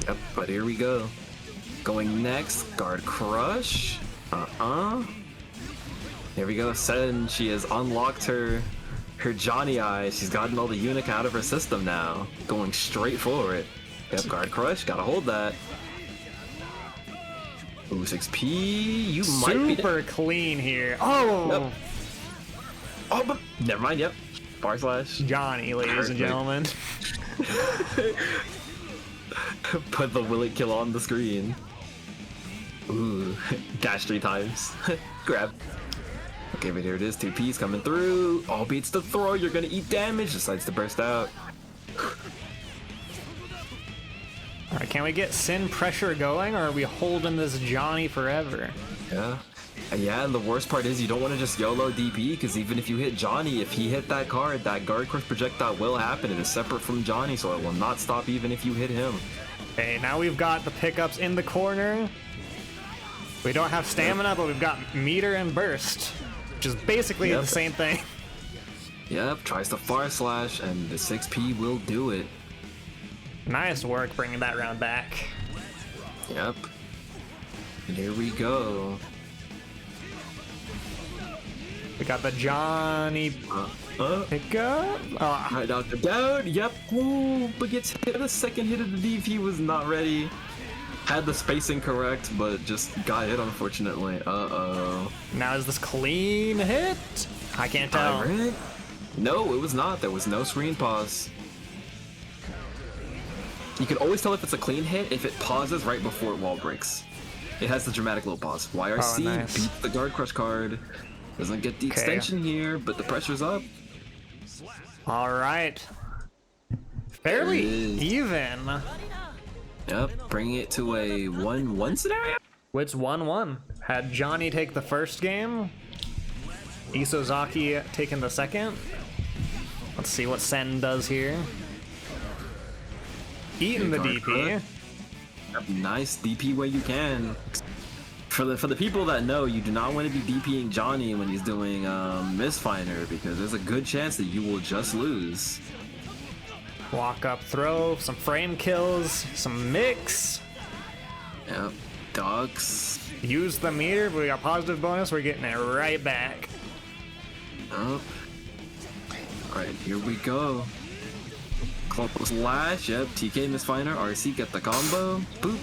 Yep, but here we go. Going next, Guard Crush. Here we go. Sen, she has unlocked her Johnny Eye. She's gotten all the Unic out of her system now. Going straight for it. Yep, Guard Crush. Gotta hold that. Ooh, 6P. You might be Super clean here. Oh! Yep. Oh, but never mind. Yep. Bar slash. Johnny, ladies and gentlemen. Put the will it kill on the screen. Ooh, dash 3 times. Grab. Okay, but here it is. 2P's coming through. All beats the throw. You're gonna eat damage. Decides to burst out. Alright, can we get Sin pressure going, or are we holding this Johnny forever? Yeah. Yeah, and the worst part is you don't want to just YOLO DP, because even if you hit Johnny, if he hit that card, that Guard Crush projectile will happen. It is separate from Johnny, so it will not stop even if you hit him. Okay, now we've got the pickups in the corner. We don't have stamina, but we've got meter and burst, which is basically the same thing. Yep, tries to far slash, and the 6P will do it. Nice work bringing that round back. Yep. And here we go. We got the Johnny pickup. Oh, Right out the down. Yep. Ooh, but gets hit. The second hit of the DP was not ready. Had the spacing correct, but just got hit unfortunately. Uh-oh. now is this clean hit? I can't tell. Alright. No, it was not. There was no screen pause. You can always tell if it's a clean hit if it pauses right before wall breaks. It has the dramatic little pause. YRC nice. beats the guard crush card. Doesn't get the extension here, but the pressure's up. All right. Fairly There it is. even. Yep, bringing it to a 1-1 scenario. It's 1-1. Had Johnny take the first game. Isozaki taking the second. Let's see what Sen does here. Eating the DP. Yep, nice DP where you can. For the people that know, you do not want to be DPing Johnny when he's doing Mistfinder, because there's a good chance that you will just lose. Walk up throw, some frame kills, some mix. Yep, dogs. Use the meter, but we got positive bonus, we're getting it right back. Oh. Alright, here we go. Close lash, yep, TK Mistfinder, RC get the combo. Boop.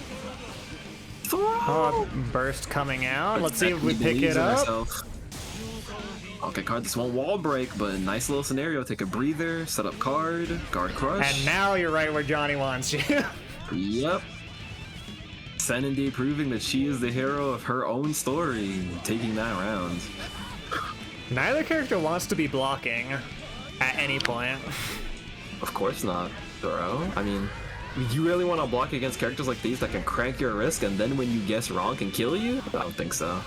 Throw! Oh, burst coming out. Let's see if we pick it up. Okay, card, this won't wall break, but nice little scenario. Take a breather, set up card, guard crush. And now you're right where Johnny wants you. Yep. Sen indeed proving that she is the hero of her own story, taking that round. Neither character wants to be blocking at any point. Of course not, bro. I mean, you really want to block against characters like these that can crank your risk and then when you guess wrong can kill you? I don't think so.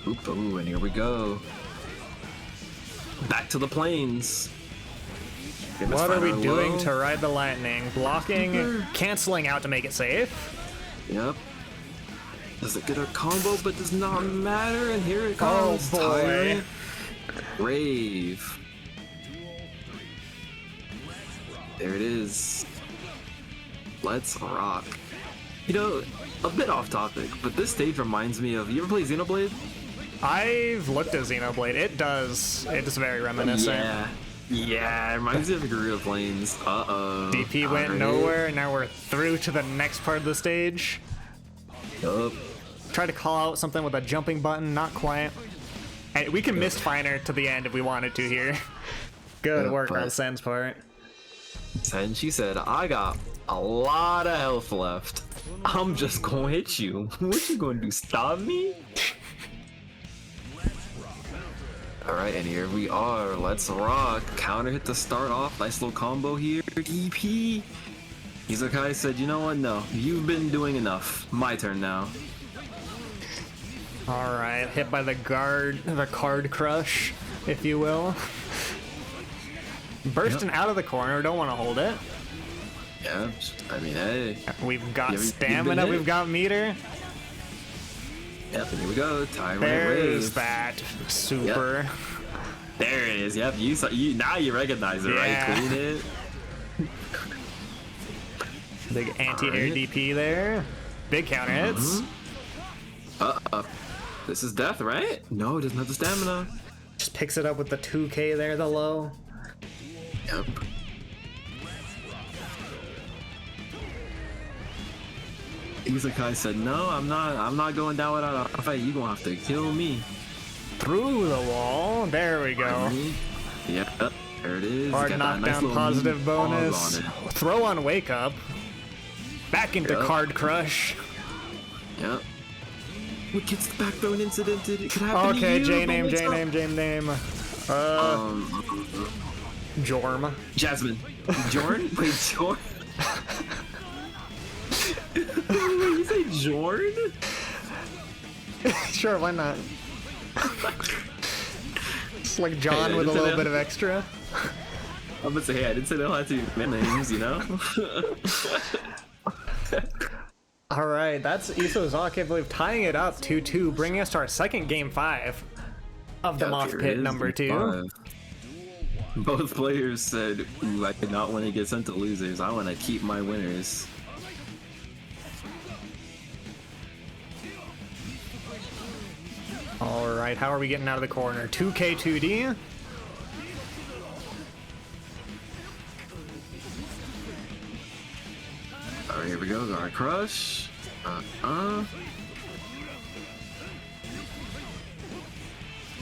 Oop, ooh, and here we go. Back to the plains. What are we doing to ride the lightning? Blocking, canceling out to make it safe. Yep. Does it get a combo, but does not matter, and here it comes. Oh boy. Tyrant. Rave. There it is. Let's rock. You know, a bit off topic, but this stage reminds me of, you ever play Xenoblade? I've looked at Xenoblade. It's very reminiscent. Yeah, it reminds me of Guerrilla Plains. Uh-oh. DP went nowhere, and now we're through to the next part of the stage. Yup. Try to call out something with a jumping button, not quite. And we can Mistfinder to the end if we wanted to here. Good work on Sen's part. And she said, I got a lot of health left. I'm just gonna hit you. What you gonna do, stop me? Alright, and here we are. Let's rock. Counter hit to start off. Nice little combo here. DP. Izakai said, you know what? No, you've been doing enough. My turn now. Alright, hit by the card crush, if you will. Bursting out of the corner, don't want to hold it. Yeah, I mean, hey. We've got You've been stamina, hit. we've got meter. Yep, and here we go. Tyrant There's Rave. that super. There it is. Yep, now you recognize it, Yeah. right? Clean it. Big anti-air DP there. Big counter hits. This is death, right? No, it doesn't have the stamina. Just picks it up with the 2K there, the low. Yep. Izakai said, no, I'm not going down without a fight. You gonna have to kill me. Through the wall. There we go. Yep, there it is. Hard Got that nice knockdown, little positive meat pause bonus. on it. Throw on wake up. Back into Yep. card crush. Yep. What gets the back thrown incident? It could happen Okay, to you, J but name, what's J up? name, J name. Jorm. Jasmine. Jorn? Wait, Jorn? Wait, you say Jorn? Sure, why not? It's like John Hey, with a isn't little it- bit of extra. I'm gonna say, hey, I didn't say they don't have to be names, you know? All right, that's Isozaki, I believe, tying it up 2-2, bringing us to our second game 5 of the Moth Here Pit it is, number 2. 5. Both players said, ooh, I did not want to get sent to losers. I want to keep my winners. All right, how are we getting out of the corner? 2K 2D. All right, here we go. Guard crush.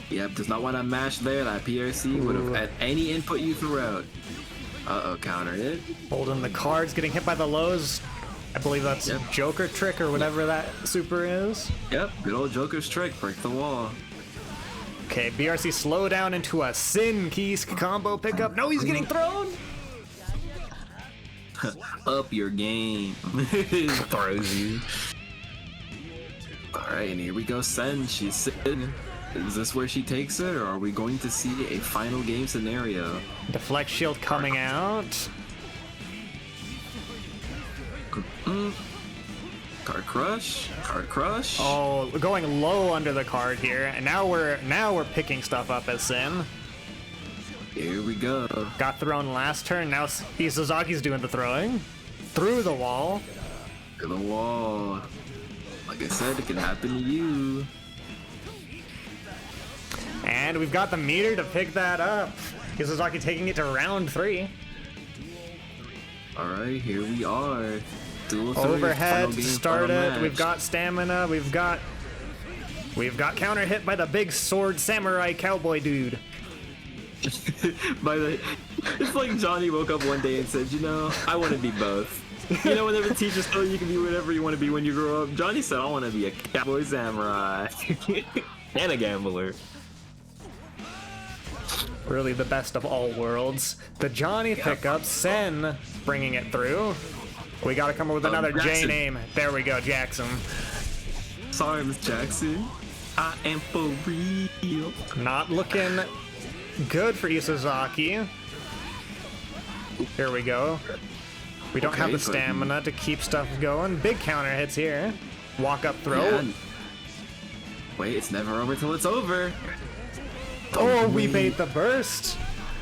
Yep, does not want to mash there. That PRC would have had any input you threw out. Uh-oh, countered it. Holding the cards, getting hit by the lows. I believe that's Joker trick or whatever that super is. Yep, good old Joker's trick. Break the wall. Okay, BRC slow down into a Sin Keys combo pickup. No, he's getting thrown. Up your game. Throws you. Alright, and here we go, Sen. She's sitting. Is this where she takes it, or are we going to see a final game scenario? Deflect shield coming out. Card crush. Card crush. Oh, we're going low under the card here, and now we're picking stuff up as Sin. Here we go. Got thrown last turn. Now Isuzaki's doing the throwing through the wall. To the wall. Like I said, it can happen to you. And we've got the meter to pick that up. Isuzaki taking it to round 3. Alright, here we are. Overhead started. We've got stamina. We've got counter hit by the big sword samurai cowboy dude. It's like Johnny woke up one day and said, you know, I want to be both. You know, whenever teachers tell you can be whatever you want to be when you grow up, Johnny said, I want to be a cowboy samurai and a gambler. Really the best of all worlds. The Johnny pickup, Sen bringing it through. We gotta come up with another J name. There we go, Jackson. Sorry, Miss Jackson. I am for real. Not looking good for Isuzaki. Here we go. We don't have the stamina to keep stuff going. Big counter hits here. Walk up throw. Yeah. Wait, it's never over till it's over. Oh, we bait the burst.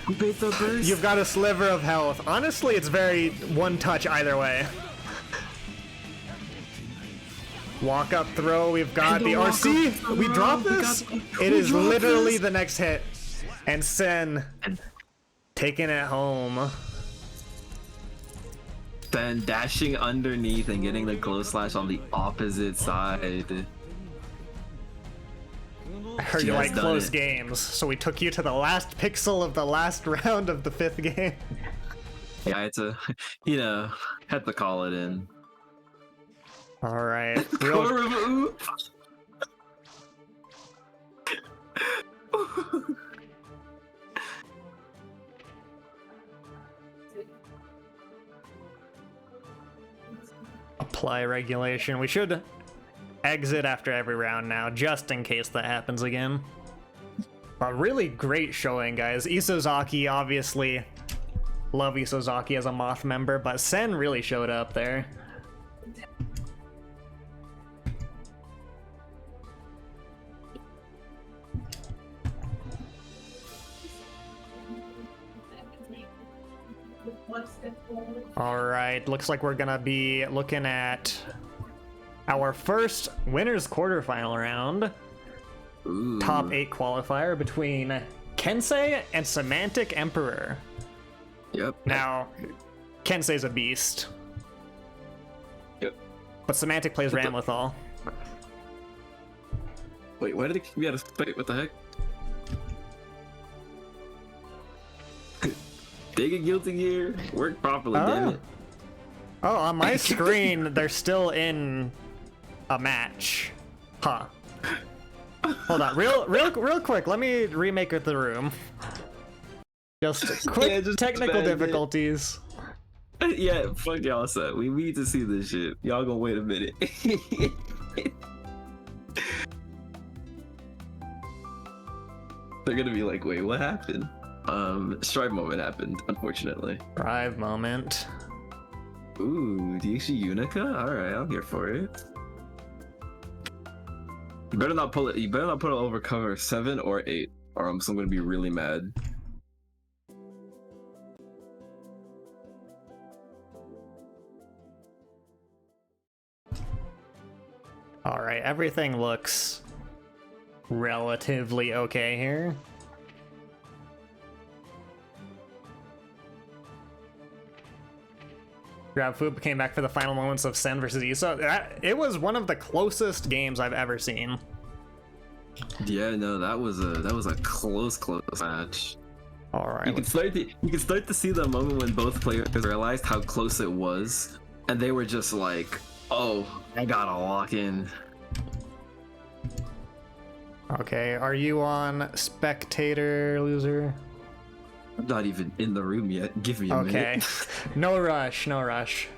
We bait the burst. You've got a sliver of health. Honestly, it's very one touch either way. Walk up throw. We've got the RC. We drop this. It is literally the next hit. And Sen taking it home. Then dashing underneath and getting the glow slash on the opposite side. I heard you like close games, so we took you to the last pixel of the last round of the 5th game. Yeah, I had to, you know, had to call it in. All right. Apply regulation. We should exit after every round now, just in case that happens again. A really great showing, guys. Isuzaki, obviously, love Isuzaki as a Moth member, but Sen really showed up there. All right, looks like we're gonna be looking at our first winners quarterfinal round. Ooh. Top 8 qualifier between Kensei and Semantic Emperor. Yep. Now, Kensei's a beast. Yep. But Semantic plays Ramlethal. Wait, why did it kick me out of fight? What the heck? Take a guilty gear. Work properly, damn it. Oh, on my screen, they're still in a match. Huh. Hold on, real quick. Let me remake the room. Just quick technical difficulties. Yeah, fuck y'all, son. We need to see this shit. Y'all gonna wait a minute. They're gonna be like, wait, what happened? Strive moment happened, unfortunately. Strive moment. Ooh, Diishi Unica? Alright, I'm here for it. You better not pull it. You better not put it over cover 7 or 8, or I'm gonna be really mad. All right, everything looks relatively okay here. Grab Food came back for the final moments of Sen versus Issa. It was one of the closest games I've ever seen. Yeah, no, that was a close match. All right. You can start to see the moment when both players realized how close it was, and they were just like, "Oh, I gotta lock in." Okay, are you on spectator, loser? I'm not even in the room yet. Give me a minute. Okay. No rush, no rush.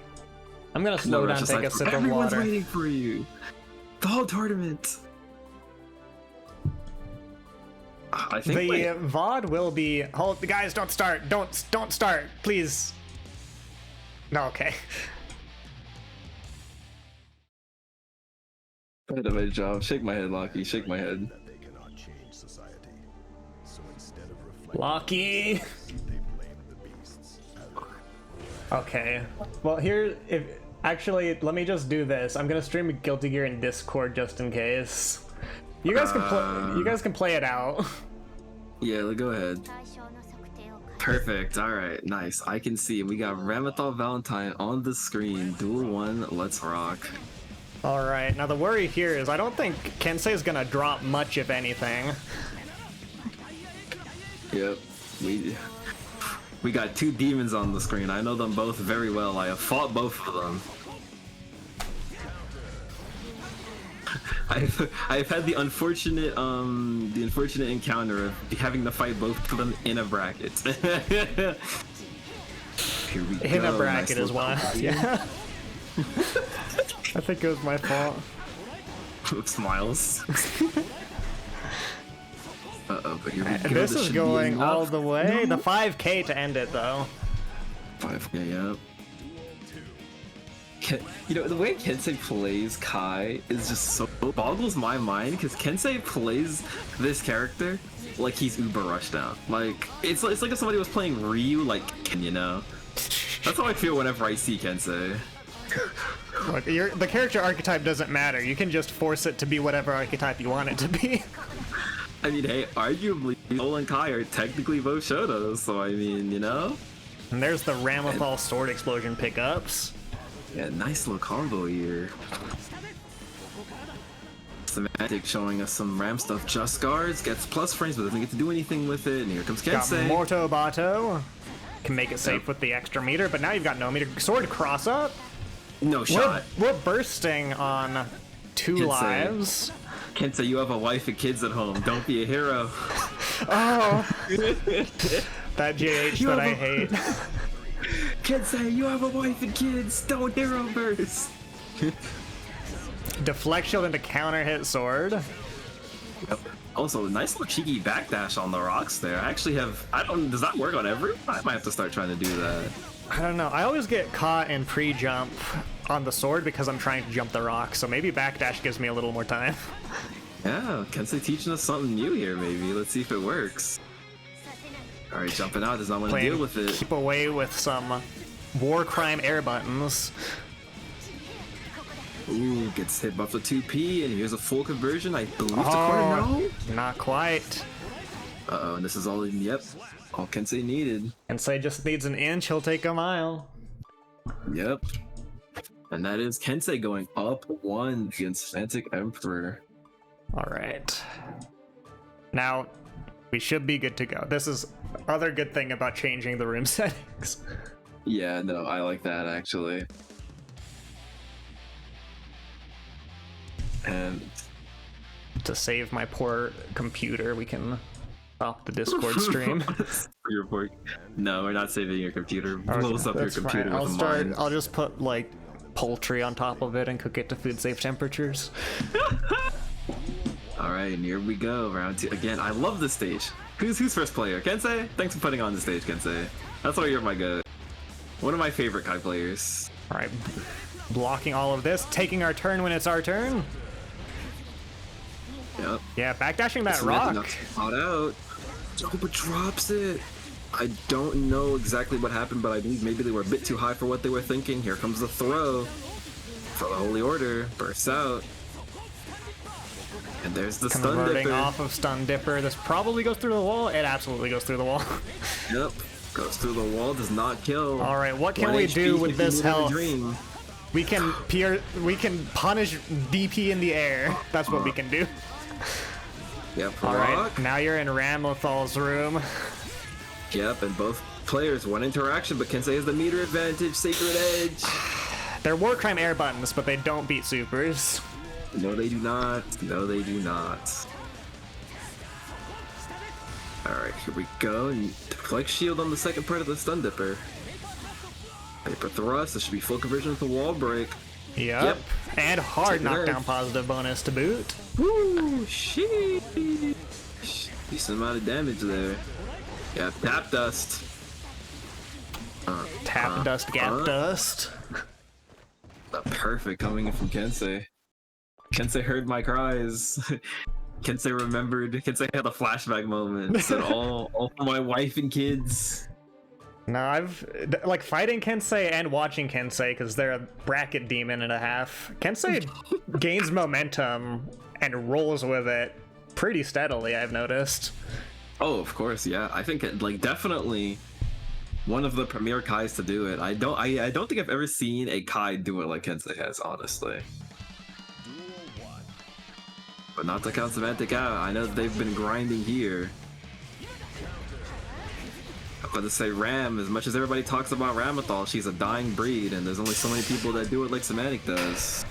I'm gonna slow down, take a sip of Everyone's water. waiting for you. The whole tournament. I think The VOD will be. Hold, guys, don't start. Don't start, please. No, okay. I did my job. Shake my head, Lockie. Shake my head. Locky. Okay. Well, actually, let me just do this. I'm gonna stream Guilty Gear in Discord just in case. You guys can play. You guys can play it out. Yeah, go ahead. Perfect. All right, nice. I can see we got Ramathal Valentine on the screen. Duel 1. Let's rock. All right. Now the worry here is I don't think Kensei is gonna drop much, if anything. Yep. We got two demons on the screen. I know them both very well. I have fought both of them. I've had the unfortunate encounter of having to fight both of them in a bracket. Here we go. In a bracket nice as well. Yeah. I think it was my fault. Smiles. But here we go. This is going all the way. No. The 5K to end it, though. 5K, yeah. You know, the way Kensei plays Kai is just so boggles my mind, because Kensei plays this character like he's uber rushed down. Like it's like if somebody was playing Ryu, like, you know. That's how I feel whenever I see Kensei. Look, the character archetype doesn't matter. You can just force it to be whatever archetype you want it to be. I mean, hey, arguably, Sol and Kai are technically both Shotos, so I mean, you know? And there's the Ramathal Sword Explosion pickups. Yeah, nice little combo here. Semantic showing us some Ram stuff. Just guards, gets plus frames, but doesn't get to do anything with it. And here comes Kensei. Got Morto Bato. Can make it safe with the extra meter, but now you've got no meter. Sword cross up. No shot. We're bursting on 2 lives. Kensei, you have a wife and kids at home. Don't be a hero. Oh. That JH that I hate. Kensei, you have a wife and kids. Don't hero burst. Deflect shield into counter hit sword. Yep. Also, nice little cheeky backdash on the rocks there. I actually have. Does that work on every? I might have to start trying to do that. I don't know. I always get caught in pre-jump on the sword because I'm trying to jump the rock. So maybe backdash gives me a little more time. Yeah, Kensei teaching us something new here. Maybe let's see if it works. All right, jumping out does not want to deal with it. Keep away with some war crime air buttons. Ooh, gets hit buff with 2P, and here's a full conversion. I believe to corner. No, not quite. Uh-oh, and this is all. Yep, all Kensei needed. Kensei just needs an inch. He'll take a mile. Yep. And that is Kensei going up 1 against Fantic Emperor. All right. Now, we should be good to go. This is other good thing about changing the room settings. Yeah, no, I like that actually. And to save my poor computer, we can stop the Discord stream. No, we're not saving your computer. Blows up your computer with mine. I'll just put like poultry on top of it and cook it to food safe temperatures. All right, and here we go. Round 2 again. I love this stage. Who's first player? Kensei? Thanks for putting on the stage, Kensei. That's why you're my goat. One of my favorite Kai players. All right, blocking all of this, taking our turn when it's our turn. Yep. Yeah, backdashing that rock. Out. Oh, but drops it. I don't know exactly what happened, but I believe maybe they were a bit too high for what they were thinking. Here comes the throw for the Holy Order. Bursts out. And there's the stun Converting dipper. off of stun dipper. This probably goes through the wall. It absolutely goes through the wall. Yep. Goes through the wall, does not kill. All right, what can 1 we HP do with if you this live a health? dream. We can punish DP in the air. That's what we can do. Yep, All rock. right, now you're in Ramlethal's room. Yep, and both players, one interaction, but Kensei has the meter advantage, Sacred Edge. They're war crime air buttons, but they don't beat supers. No, they do not. No, they do not. Alright, here we go. And deflect shield on the second part of the stun dipper. Paper thrust, this should be full conversion with the wall break. Yep. And hard Take it knockdown out. positive bonus to boot. Woo! Sheesh. Decent amount of damage there. Yeah, tap dust. Tap dust, gap dust. Perfect coming in from Kensei. Kensei heard my cries. Kensei remembered. Kensei had a flashback moment. Said all for my wife and kids. No, I've like fighting Kensei and watching Kensei because they're a bracket demon and a half. Kensei gains momentum and rolls with it pretty steadily, I've noticed. Oh, of course, yeah. I think like definitely one of the premier Kais to do it. I don't think I've ever seen a Kai do it like Kensei has, honestly. But not to count Semantic out. I know that they've been grinding here. I'm about to say Ram, as much as everybody talks about Ramlethal, she's a dying breed, and there's only so many people that do it like Semantic does.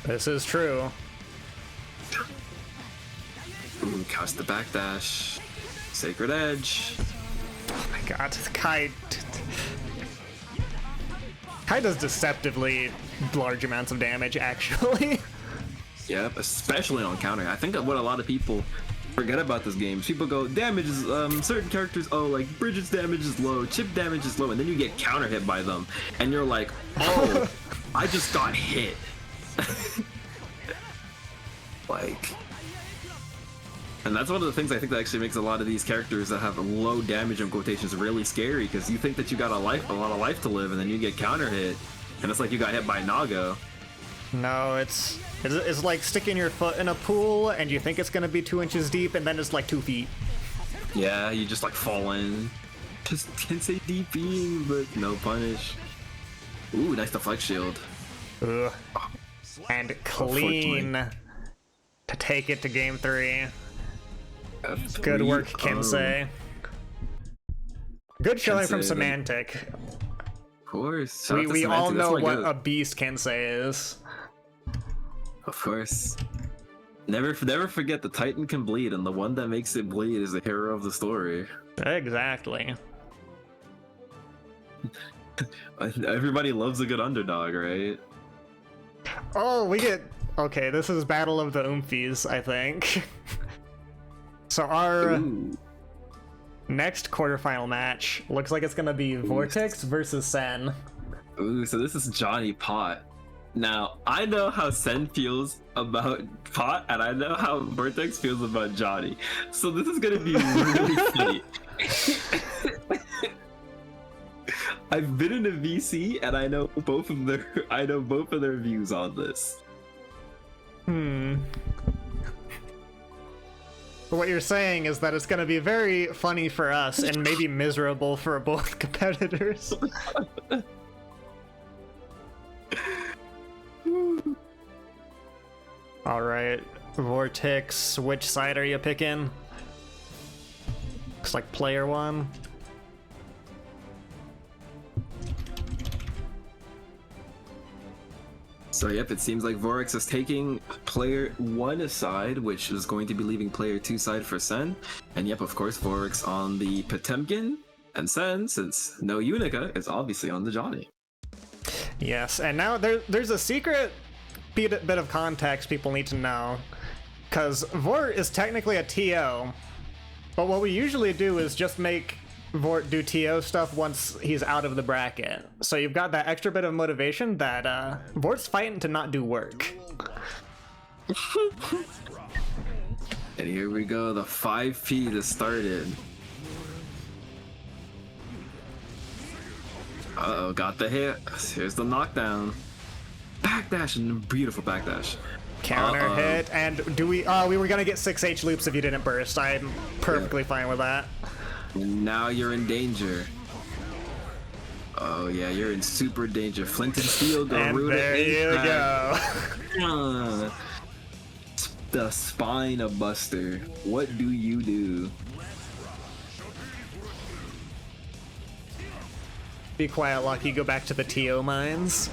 This is true. Ooh, cast the backdash. Sacred Edge. Oh my god, Kai does deceptively large amounts of damage, actually. Yep, especially on counter. I think what a lot of people forget about this game is people go, damage is, certain characters, oh, like Bridget's damage is low, Chip damage is low, and then you get counter hit by them, and you're like, oh, I just got hit. Like, and that's one of the things I think that actually makes a lot of these characters that have low damage in quotations really scary, because you think that you got a lot of life to live, and then you get counter hit, and it's like you got hit by Nago. No, it's like sticking your foot in a pool and you think it's gonna be 2 inches deep and then it's like 2 feet. Yeah, you just like fall in. Just can't say DPing, but no punish. Ooh, nice deflect shield. Ugh. And clean to take it to game 3. Good work, Kensei. Good showing from Kensei, Semantic. Of course. We all know what a beast Kensei is. Of course. Never forget the Titan can bleed, and the one that makes it bleed is the hero of the story. Exactly. Everybody loves a good underdog, right? Oh, we get... Okay, this is Battle of the Oomfies, I think. So our Ooh. next quarterfinal match looks like it's gonna be Vortex versus Sen. Ooh, so this is Johnny Pot. Now, I know how Sen feels about Pot, and I know how Vortex feels about Johnny. So this is gonna be really funny. I've been in a VC, and I know both of their views on this. What you're saying is that it's gonna be very funny for us and maybe miserable for both competitors. Alright, Vortex, which side are you picking? Looks like player 1. So yep, it seems like Vorex is taking player 1 aside, which is going to be leaving player 2 side for Sen. And yep, of course, Vorex on the Potemkin, and Sen, since no Unica, is obviously on the Johnny. Yes, and now there's a secret bit of context people need to know. Because Vort is technically a TO, but what we usually do is just make Vort do TO stuff once he's out of the bracket. So you've got that extra bit of motivation that Vort's fighting to not do work. And here we go, the 5P that started. Uh-oh, got the hit. Here's the knockdown. Backdash, and beautiful backdash. Counter hit, and do we were gonna get 6H loops if you didn't burst. I'm perfectly fine with that. Now you're in danger. Oh yeah, you're in super danger. Flint and Steel, Garuda. And there you go. The Spine Buster. What do you do? Be quiet, Lucky. Go back to the TO mines.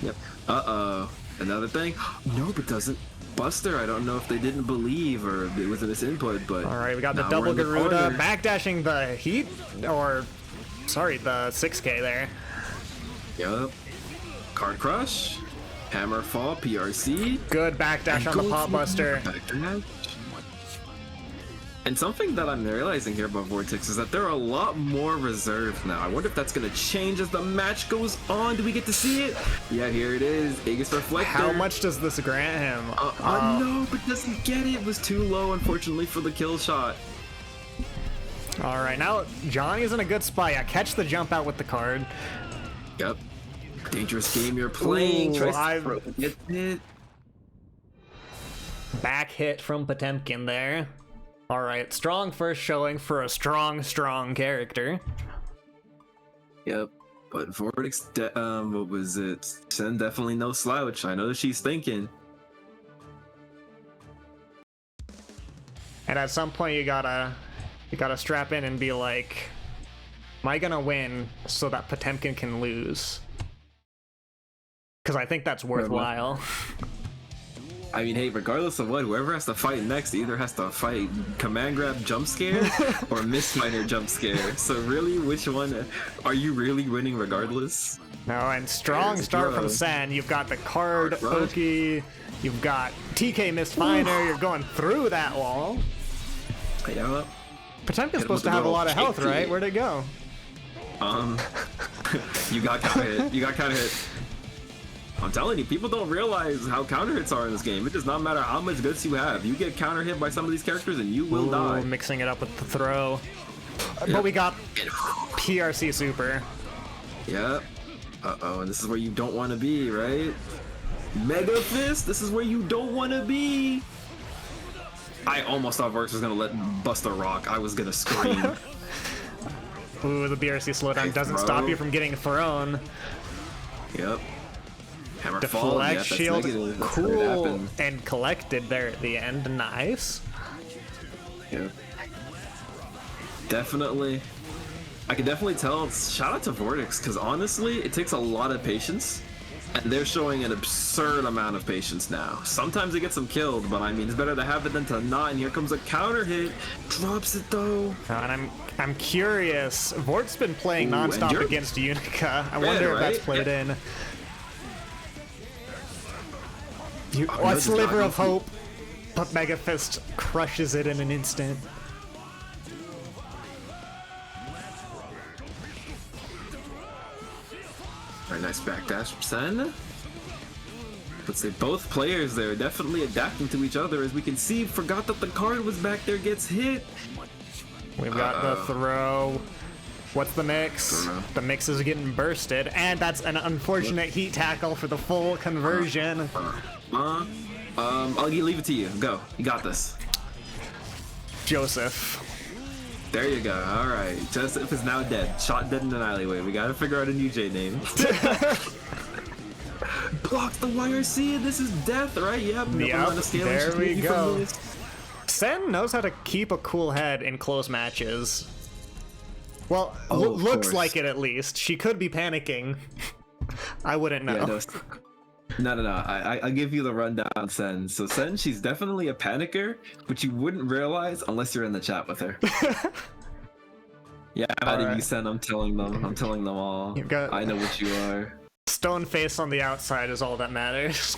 Yep. Uh-oh. Another thing? Nope, it doesn't. Buster, I don't know if they didn't believe or it was a misinput, but... Alright, we got the double Garuda, backdashing the heat, or... Sorry, the 6K there. Yep. Card Crush. Hammer Fall, PRC. Good backdash on the Pop Buster. And something that I'm realizing here about Vortex is that there are a lot more reserved now. I wonder if that's going to change as the match goes on. Do we get to see it? Yeah, here it is. Aegis Reflector. How much does this grant him? No, but doesn't get it. It was too low, unfortunately, for the kill shot. All right, now Johnny's in a good spot. Yeah, catch the jump out with the card. Yep. Dangerous game you're playing. Get it. Back hit from Potemkin there. All right, strong first showing for a strong character. Yep, but Vortex, what was it? Sen definitely no slouch. I know that she's thinking. And at some point, you gotta strap in and be like, "Am I gonna win so that Potemkin can lose?" Because I think that's worthwhile. I mean, hey, regardless of what, whoever has to fight next either has to fight command grab jump scare or miss minor jump scare. So really, which one are you really winning regardless? No, and strong start from Sen. You've got the card Oki, you've got TK missed minor, you're going through that wall. Yeah. Potemkin's supposed to have a lot of health, right? Where'd it go? You got counter hit. You got counter hit. I'm telling you, people don't realize how counter hits are in this game. It does not matter how much goods you have. You get counter hit by some of these characters and you will die. Mixing it up with the throw. Yep. But we got PRC super. Yep. Uh-oh, and this is where you don't want to be, right? Mega Fist, this is where you don't want to be. I almost thought Vortex was going to let Buster rock. I was going to scream. Ooh, the BRC slowdown doesn't stop you from getting thrown. Yep. Hammer Deflect fall. shield, yeah, cool and collected there at the end. Nice. Yeah. Definitely. I can definitely tell. Shout out to Vortex, because honestly, it takes a lot of patience, and they're showing an absurd amount of patience now. Sometimes it gets them killed, but I mean, it's better to have it than to not. And here comes a counter hit, drops it though. And I'm curious. Vort's been playing nonstop against Unica. I wonder if that's played in. A sliver of hope, but Mega Fist crushes it in an instant. Very nice backdash from Sen. Let's say both players there definitely adapting to each other. As we can see, forgot that the card was back there, gets hit. We've got the throw. What's the mix? The mix is getting bursted, and that's an unfortunate heat tackle for the full conversion. I'll leave it to you. Go. You got this. Joseph. There you go. All right. Joseph is now dead. Shot dead in an alleyway. We gotta figure out a new J name. Blocks the YRC, and this is death, right? Yep. There we go. Sen knows how to keep a cool head in close matches. Well, looks like it at least. She could be panicking. I wouldn't know. Yeah, no. I'll give you the rundown, Sen. So Sen, she's definitely a panicker, but you wouldn't realize unless you're in the chat with her. Yeah, how do you, Sen? I'm telling them all. I know what you are. Stone face on the outside is all that matters.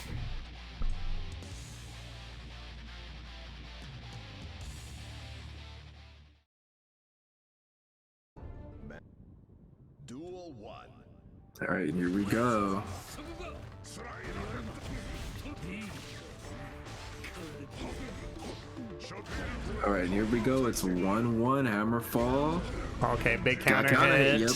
Duel 1. All right, here we go. All right, here we go. It's 1-1 hammer fall. Okay, big counter hit. Yep.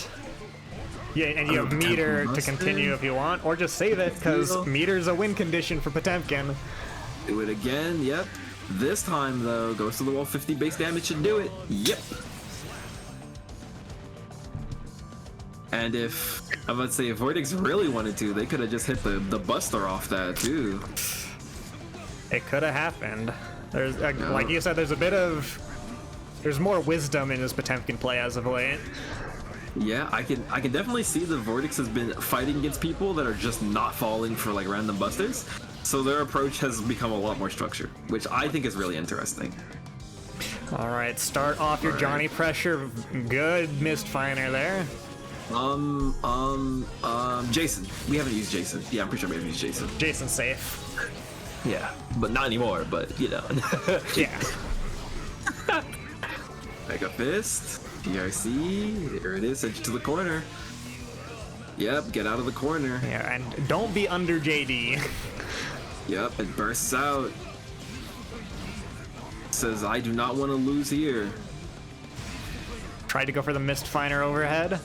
Yeah, and you have meter to continue if you want, or just save it, because meter's a win condition for Potemkin. Do it again, yep. This time, though, goes to the wall, 50 base damage should do it. Yep. And if, I'm about to say, if Vortex really wanted to, they could have just hit the Buster off that, too. It could have happened. There's, like you said, there's more wisdom in his Potemkin play as of late. Yeah, I can definitely see the Vortex has been fighting against people that are just not falling for like random busters. So their approach has become a lot more structured, which I think is really interesting. All right, start off your Johnny pressure. Good missed finer there. Jason. We haven't used Jason. Yeah, I'm pretty sure we haven't used Jason. Jason's safe. Yeah, but not anymore, but you know. Yeah. Mega Fist. PRC. There it is. Send you to the corner. Yep, get out of the corner. Yeah, and don't be under JD. Yep, it bursts out. Says, I do not want to lose here. Tried to go for the missed finer overhead.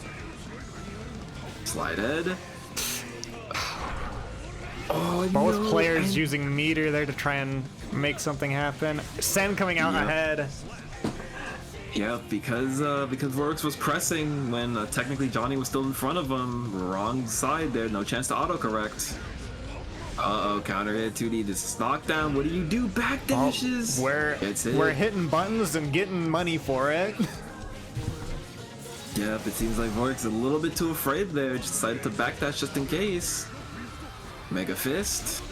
Slide head. Oh, Both no, players using meter there to try and make something happen. Sen coming out ahead. Yeah, because Vortex was pressing when technically Johnny was still in front of him. Wrong side there, no chance to autocorrect. Uh-oh, counter hit 2D, this is knockdown. What do you do? Back dashes. We're hitting buttons and getting money for it. Yep, it seems like Vortex is a little bit too afraid there. Just decided to backdash just in case. Mega Fist.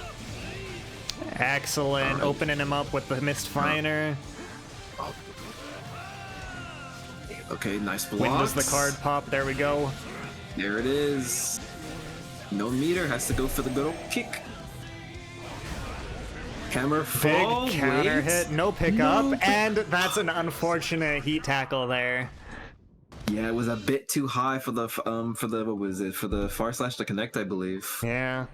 Excellent, right. Opening him up with the missed finer. Okay, nice block. Windows the card pop, there we go. There it is. No meter, has to go for the good old kick. Hammer fall. Big counter hit, no pickup, and that's an unfortunate heat tackle there. Yeah, it was a bit too high for the what was it? For the far slash to connect, I believe. Yeah.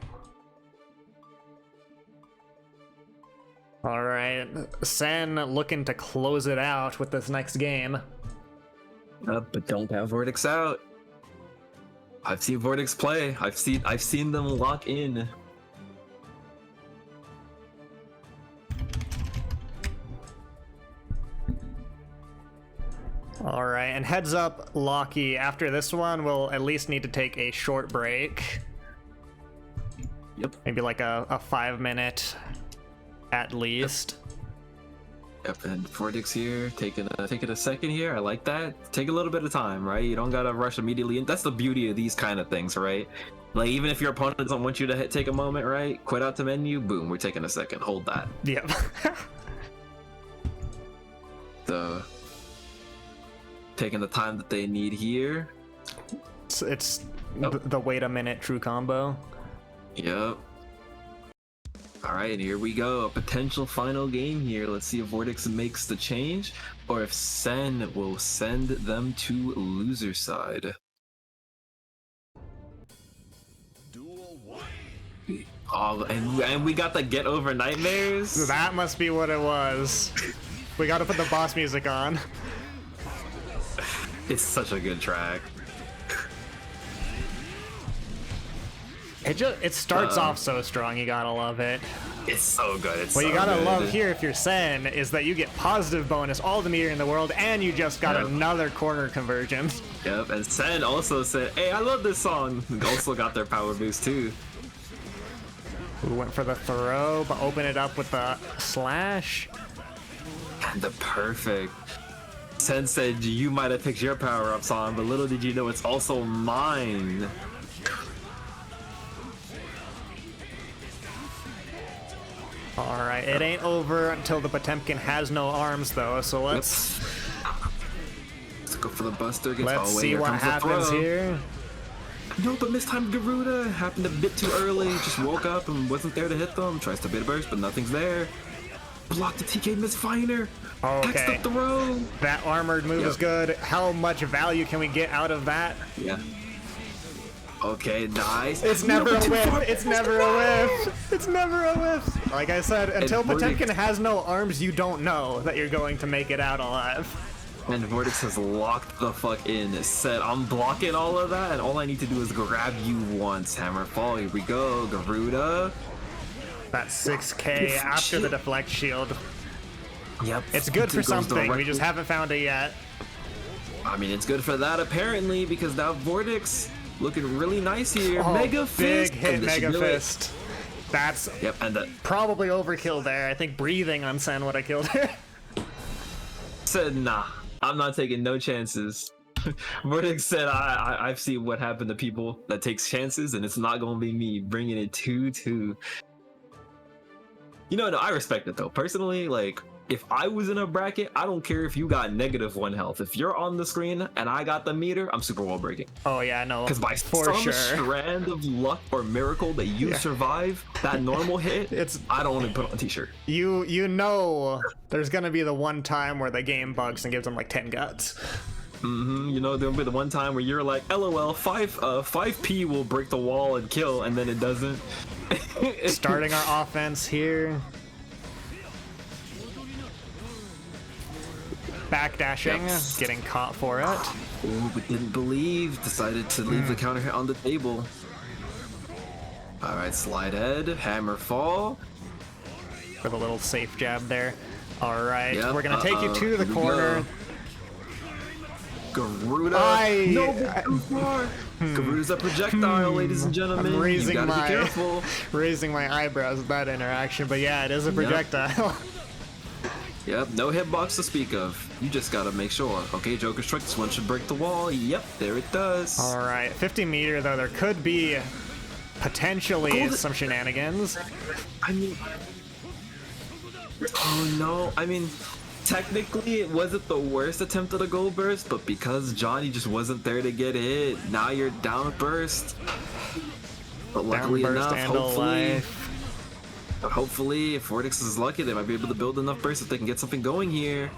All right, Sen looking to close it out with this next game. But don't have Vortex out. I've seen Vortex play. I've seen them lock in. All right, and heads up, Lockie, after this one, we'll at least need to take a short break. Yep. Maybe like a 5-minute at least. Yep, and Vortex here, taking a second here. I like that. Take a little bit of time, right? You don't gotta rush immediately. And that's the beauty of these kind of things, right? Like, even if your opponent doesn't want you to take a moment, right? Quit out the menu, boom, we're taking a second. Hold that. Yep. So, taking the time that they need here. It's the wait a minute true combo. Yep. Alright, and here we go. A potential final game here. Let's see if Vortex makes the change, or if Sen will send them to loser side. Oh, and we got the Get Over Nightmares? That must be what it was. We gotta put the boss music on. It's such a good track. It starts off so strong, you gotta love it. It's so good. It's what so you gotta good. love here if you're Sen is that you get positive bonus, all the meter in the world, and you just got another corner conversion. Yep, and Sen also said, hey, I love this song. Also got their power boost too. We went for the throw, but open it up with the slash. And the perfect. Sen said you might have picked your power-ups on, but little did you know it's also mine. Alright, it ain't over until the Potemkin has no arms though, so let's go for the buster. Let's see what happens here. No, but mistimed Garuda happened a bit too early. Just woke up and wasn't there to hit them. Tries to bit burst, but nothing's there. Block the TK misfiner. Okay. The throw. That armored move is good. How much value can we get out of that? Yeah. Okay, nice. It's never a whiff. It's never a whiff. It's never a whiff. Like I said, until Potemkin has no arms, you don't know that you're going to make it out alive. And Vortex has locked the fuck in. It said, I'm blocking all of that, and all I need to do is grab you once. Hammerfall, here we go. Garuda. That's 6k after the deflect shield. Yep. It's good for Goes something, we directly- just haven't found it yet. I mean, it's good for that apparently, because now Vortex looking really nice here. Oh, Mega Fist. big hit, and this should Mega do it. Fist. That's Yep, and that probably overkill there. I think breathing on Sen would have killed her. said, nah, I'm not taking no chances. Vortex said, I've seen what happened to people that takes chances, and it's not going to be me bringing it 2-2. You know, no, I respect it though. Personally, like, if I was in a bracket, I don't care if you got -1 health. If you're on the screen and I got the meter, I'm super wall breaking. Oh yeah, no, Because by for some sure. strand of luck or miracle that you survive that normal hit, I don't want to put on a t-shirt. You know there's gonna be the one time where the game bugs and gives them like 10 guts. You know, there'll be the one time where you're like, LOL, 5p will break the wall and kill, and then it doesn't. Starting our offense here. Backdashing, Yep. getting caught for it. Ooh, but didn't believe. Decided to leave the counter hit on the table. All right, slide head, hammer fall. With a little safe jab there. All right, Yep, we're gonna take you to the here we corner. go. Garuda. No, but too far. Garuda's a projectile, ladies and gentlemen. I'm raising you gotta my be careful. raising my eyebrows at that interaction, but yeah, it is a projectile. Yep, no hitbox to speak of. You just gotta make sure. Okay, Joker's trick. This one should break the wall. Yep, there it does. All right, 50 meter though, there could be potentially some shenanigans. I mean, oh no. I mean, technically it wasn't the worst attempt at a gold burst, but because Johnny just wasn't there to get hit, now you're down burst. But luckily Down burst enough, and a life. hopefully, if Vortex is lucky, they might be able to build enough burst if they can get something going here.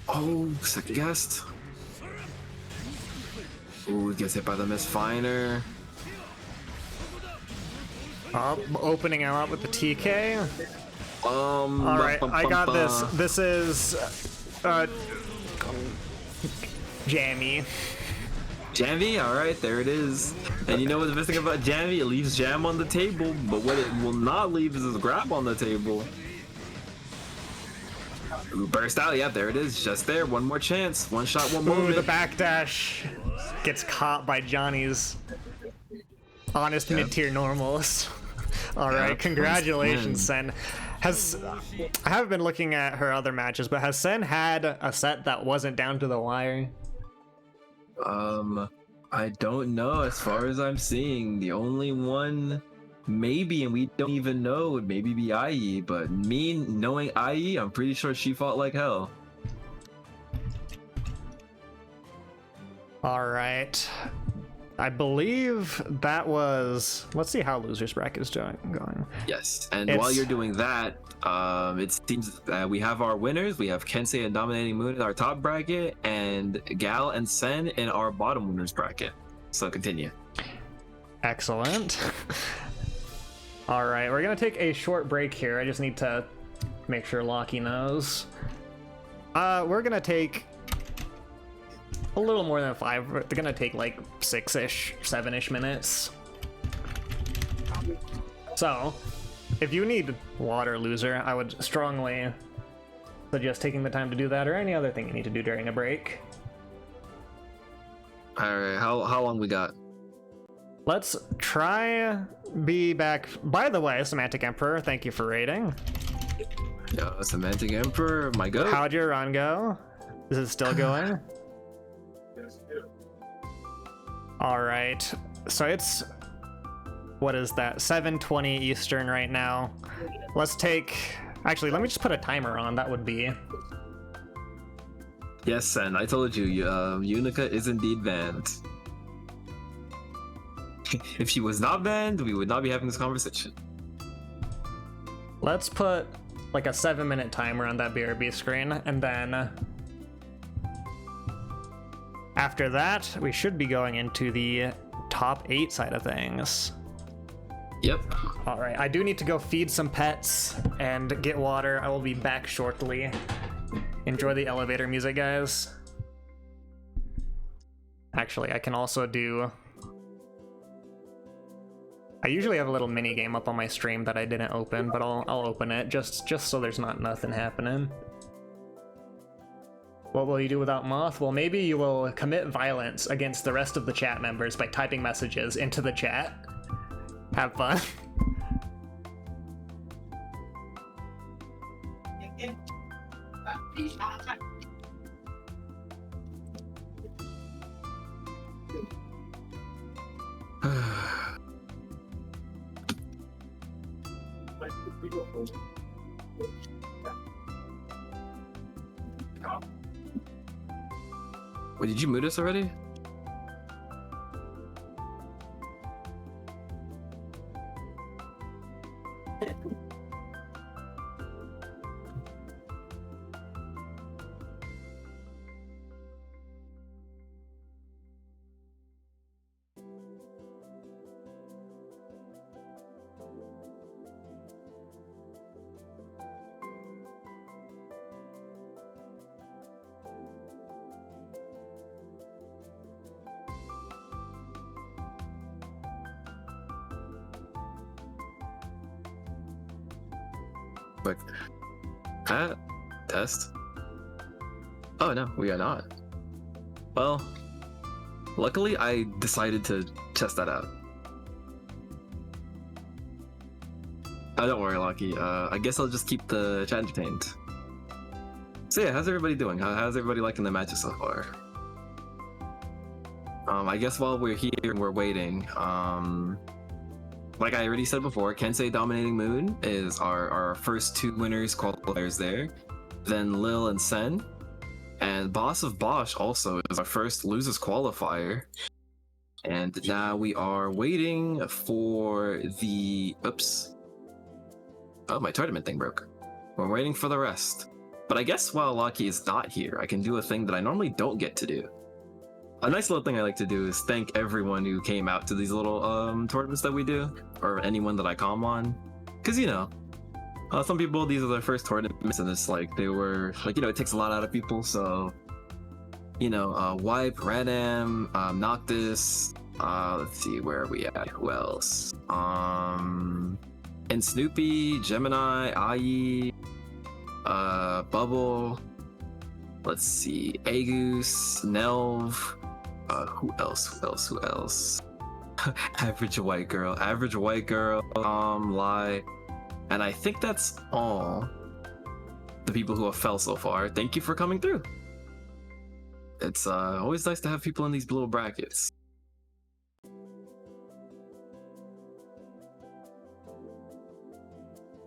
Oh, second guessed. Ooh, gets hit by the misfiner. Oh, opening him up with the TK. All All right, I got this. This is jammy. Jammy, all right, there it is. And you know what the best thing about Jammy? It leaves jam on the table, but what it will not leave is his grab on the table. Ooh, burst out, yeah, there it is, just there. One more chance, one shot, one Ooh, moment. the backdash gets caught by Johnny's honest mid-tier normals. All right, congratulations, Sen. I haven't been looking at her other matches, but has Sen had a set that wasn't down to the wire? I don't know. As far as I'm seeing, the only one maybe, and we don't even know, would maybe be IE, but me knowing IE, I'm pretty sure she fought like hell. All right. I believe that was. Let's see how losers bracket is going. Yes, and It's- while you're doing that, it seems that we have our winners. We have Kensei and Dominating Moon in our top bracket, and Gal and Sen in our bottom winners bracket. So continue. Excellent. All right, we're gonna take a short break here. I just need to make sure Lockie knows. We're gonna take a little more than 5. They're gonna take like 6-ish, 7-ish minutes. So, if you need water, loser, I would strongly suggest taking the time to do that, or any other thing you need to do during a break. All right, how long we got? Let's try be back. By the way, Semantic Emperor, thank you for raiding. Yo, Semantic Emperor, my goat. How'd your run go? Is it still going? All right, so it's, what is that, 7:20 Eastern right now. Let's take, actually, let me just put a timer on. That would be. Yes, Sen, I told you, Unica is indeed banned. If she was not banned, we would not be having this conversation. Let's put like a 7-minute timer on that BRB screen, and then after that, we should be going into the top 8 side of things. Yep. All right, I do need to go feed some pets and get water. I will be back shortly. Enjoy the elevator music, guys. Actually, I can also do... I usually have a little mini game up on my stream that I didn't open, but I'll open it just so there's not nothing happening. What will you do without Moth? Well, maybe you will commit violence against the rest of the chat members by typing messages into the chat. Have fun. Wait, did you mute us already? Quick. Test. Oh no, we are not. Well, luckily I decided to test that out. Oh, don't worry, Lucky. I guess I'll just keep the chat entertained. So yeah, how's everybody doing? How's everybody liking the matches so far? I guess while we're here and we're waiting, like I already said before, Kensei Dominating Moon is our first two winners qualifiers there. Then Lil and Sen. And Boss of Bosch also is our first losers qualifier. And now we are waiting for the... Oops. Oh, my tournament thing broke. We're waiting for the rest. But I guess while Lucky is not here, I can do a thing that I normally don't get to do. A nice little thing I like to do is thank everyone who came out to these little tournaments that we do, or anyone that I comm on. Because, you know, some people, these are their first tournaments, and it's like, they were, like, you know, it takes a lot out of people, so, you know, Wipe, Radam, Noctis, let's see, where are we at? Who else? And Snoopy, Gemini, Ai, Bubble, let's see, Agus, Nelv, who else? Average white girl, Lie, and I think that's all the people who have fell so far. Thank you for coming through. It's always nice to have people in these little brackets.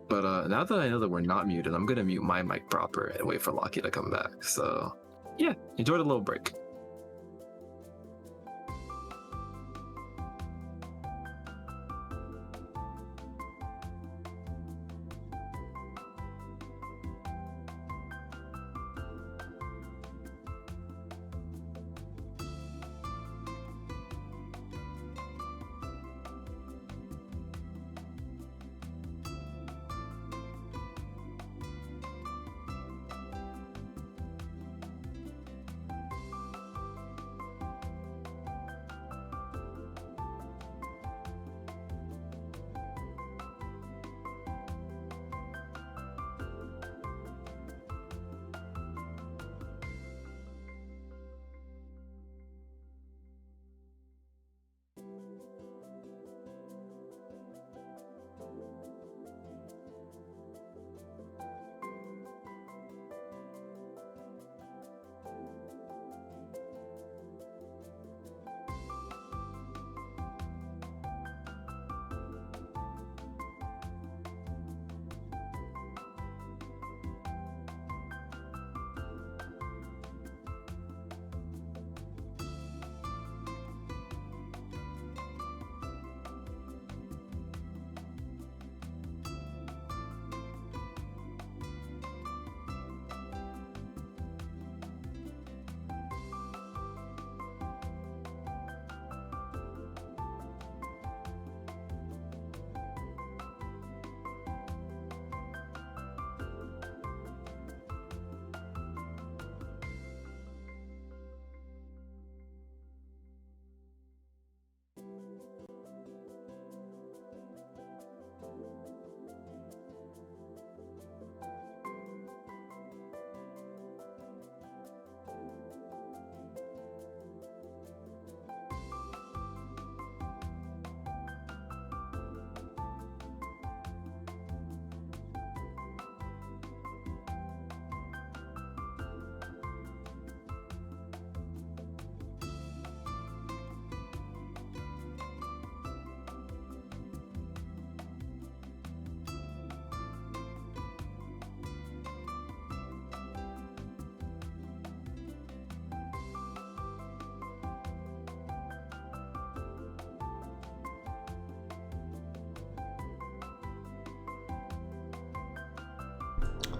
But now that I know that we're not muted, I'm gonna mute my mic proper and wait for Lucky to come back. So yeah, enjoy the little break.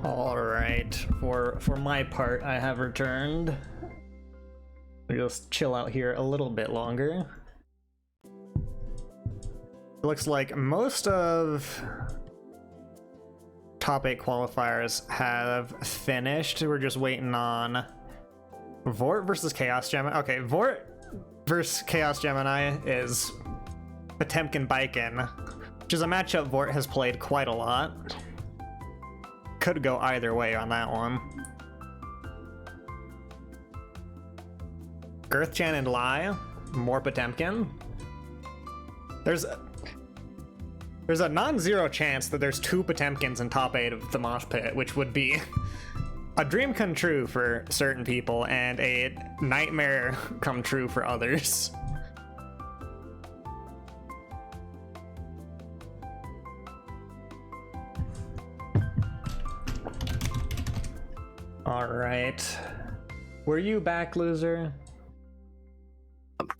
All right, for my part, I have returned. We'll just chill out here a little bit longer. It looks like most of top 8 qualifiers have finished. We're just waiting on Vort versus Chaos Gemini. Okay, Vort versus Chaos Gemini is Potemkin Baiken, which is a matchup Vort has played quite a lot. Could go either way on that one. Girthchan and Lai, more Potemkin. There's a non-zero chance that there's 2 Potemkins in top 8 of the Mothpit, which would be a dream come true for certain people and a nightmare come true for others. All right. Were you back, loser?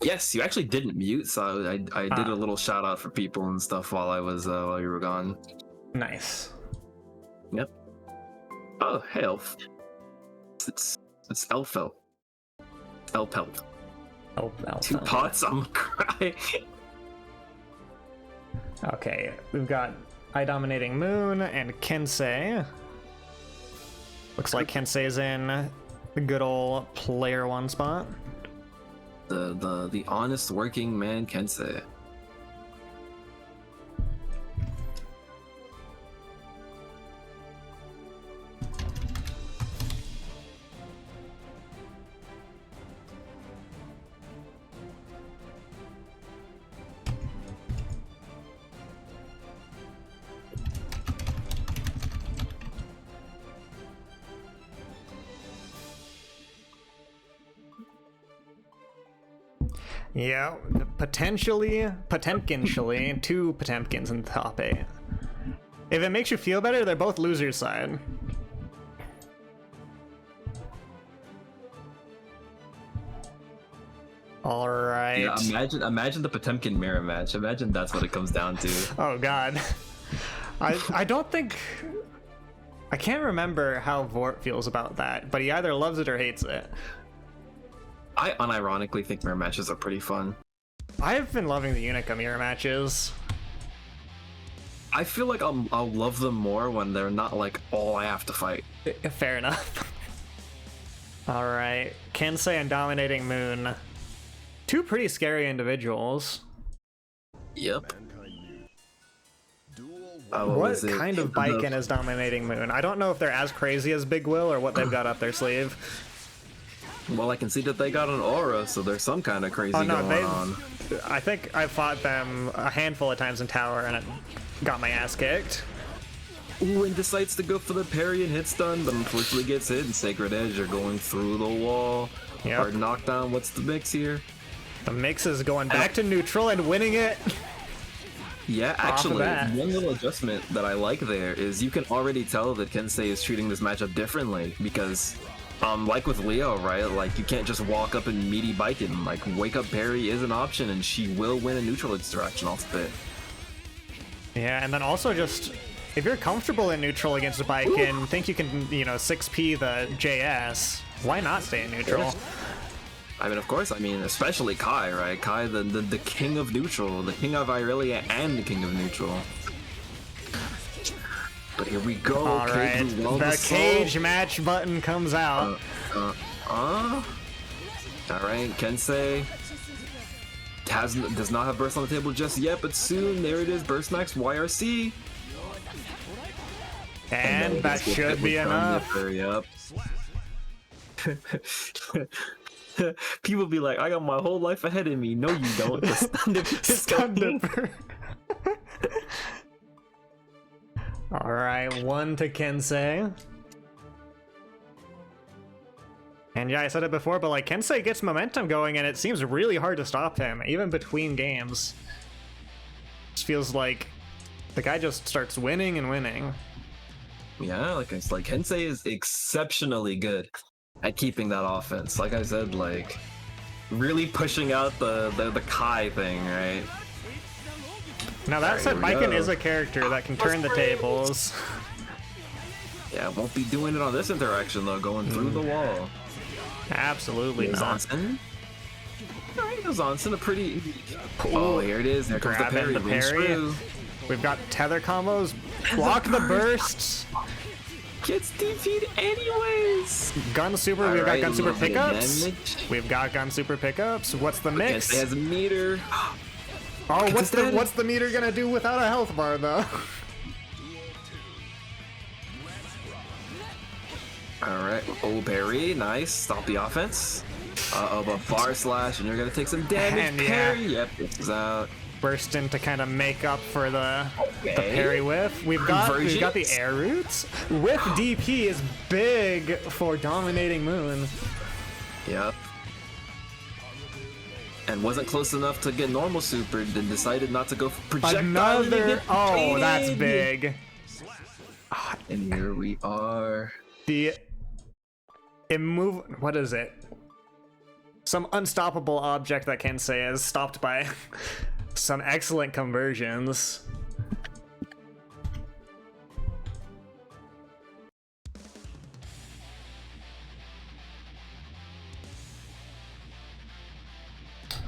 Yes, you actually didn't mute, so I did a little shout out for people and stuff while I was while you were gone. Nice. Yep. Oh, hey, Elf. It's Elfel. Elpelt. Elf. 2 pots, I'm crying. Okay, we've got Eye Dominating Moon and Kensei. Looks like Kensei's in the good old player 1 spot. The honest working man Kensei. Yeah, potentially 2 Potemkins in the top 8. If it makes you feel better, they're both losers' side. All right. Yeah, imagine the Potemkin mirror match. Imagine that's what it comes down to. Oh god. I don't think, I can't remember how Vort feels about that, but he either loves it or hates it. I unironically think mirror matches are pretty fun. I've been loving the Unica mirror matches. I feel like I'll love them more when they're not like all I have to fight. Fair enough. All right, Kensei and Dominating Moon. 2 pretty scary individuals. Yep. What kind of Baiken is Dominating Moon? I don't know if they're as crazy as Big Will or what they've got up their sleeve. Well, I can see that they got an aura, so there's some kind of crazy going on. I think I fought them a handful of times in tower and it got my ass kicked. Ooh, and decides to go for the parry and hit stun, but unfortunately gets hit, and Sacred Edge are going through the wall. Yep. Hard knockdown. What's the mix here? The mix is going back to neutral and winning it. Yeah, actually, one little adjustment that I like there is you can already tell that Kensei is treating this matchup differently because, like with Leo, right? Like, you can't just walk up and meaty Baiken. Like, wake up parry is an option, and she will win a neutral interaction off the bit. Yeah, and then also just, if you're comfortable in neutral against a Baiken, think you can, 6P the JS, why not stay in neutral? Yeah. I mean, of course, especially Kai, right? Kai, the king of neutral, the king of Irelia, and the king of neutral. But here we go. All right, the cage match button comes out. All right, Kensei does not have burst on the table just yet, but soon, there it is, burst max YRC. And that should be enough. Yep. People be like, I got my whole life ahead of me. No, you don't. All right, 1 to Kensei. And yeah, I said it before, but like Kensei gets momentum going and it seems really hard to stop him, even between games. It feels like the guy just starts winning and winning. Yeah, like it's like Kensei is exceptionally good at keeping that offense. Like I said, like really pushing out the Kai thing, right? Now that said, Baiken is a character that can turn the tables. Yeah, won't be doing it on this interaction though, going through the wall. Absolutely not. Zonson. Alright, Zonson, a pretty... Oh, here it is. There comes the parry. Grabbing the parry. We've got tether combos. Block the bursts. Gets DP'd anyways. Gun super. We've got gun super pickups. We've got gun super pickups. What's the mix? It has a meter. Oh, what's the meter gonna do without a health bar though? Alright, oh parry, nice. Stop the offense. But bar slash, and you're gonna take some damage. And parry, yep, this is out. Burst in to kind of make up for the parry whiff. We've got the air roots. Whiff DP is big for dominating Moon. Yep. And wasn't close enough to get normal super, then decided not to go for projectile. Oh, that's big. And here we are. What is it? Some unstoppable object that Kensei is stopped by some excellent conversions.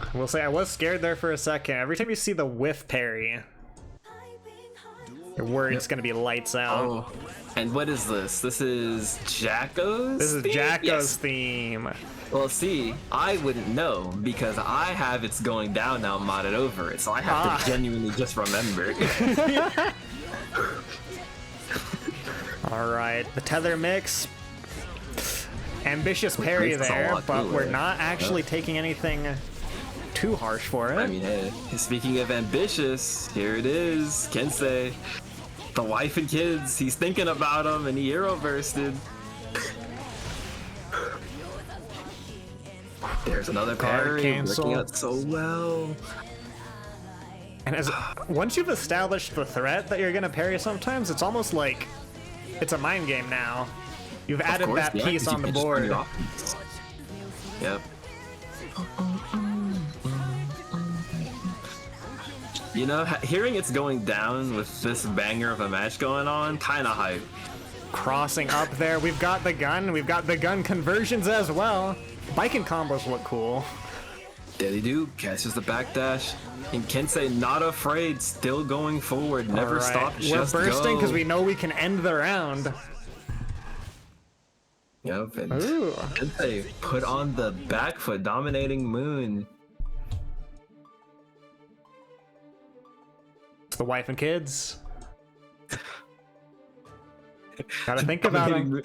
I will say I was scared there for a second. Every time you see the whiff parry, your word's gonna be lights out. Oh, and what is this? This is Jacko's This is theme? Jacko's theme. Well, see, I wouldn't know because I have It's Going Down now modded over it, so I have to genuinely just remember. Alright, the tether mix. Ambitious parry there, but we're not actually taking anything too harsh for it. I mean, hey, speaking of ambitious, here it is. Kensei, the wife and kids, he's thinking about them and he hero bursted. There's another parry, working out so well. And once you've established the threat that you're gonna parry sometimes, it's almost like it's a mind game now. You've added that piece on the board. Yep. You know, hearing It's Going Down with this banger of a match going on, kinda hype. Crossing up there, we've got the gun conversions as well. Biking combos look cool. There they do, catches the backdash. And Kensei not afraid, still going forward, never stop, just We're bursting because go. we know we can end the round. Yep, and Kensei put on the back foot, dominating Moon. It's the wife and kids. Gotta think about them.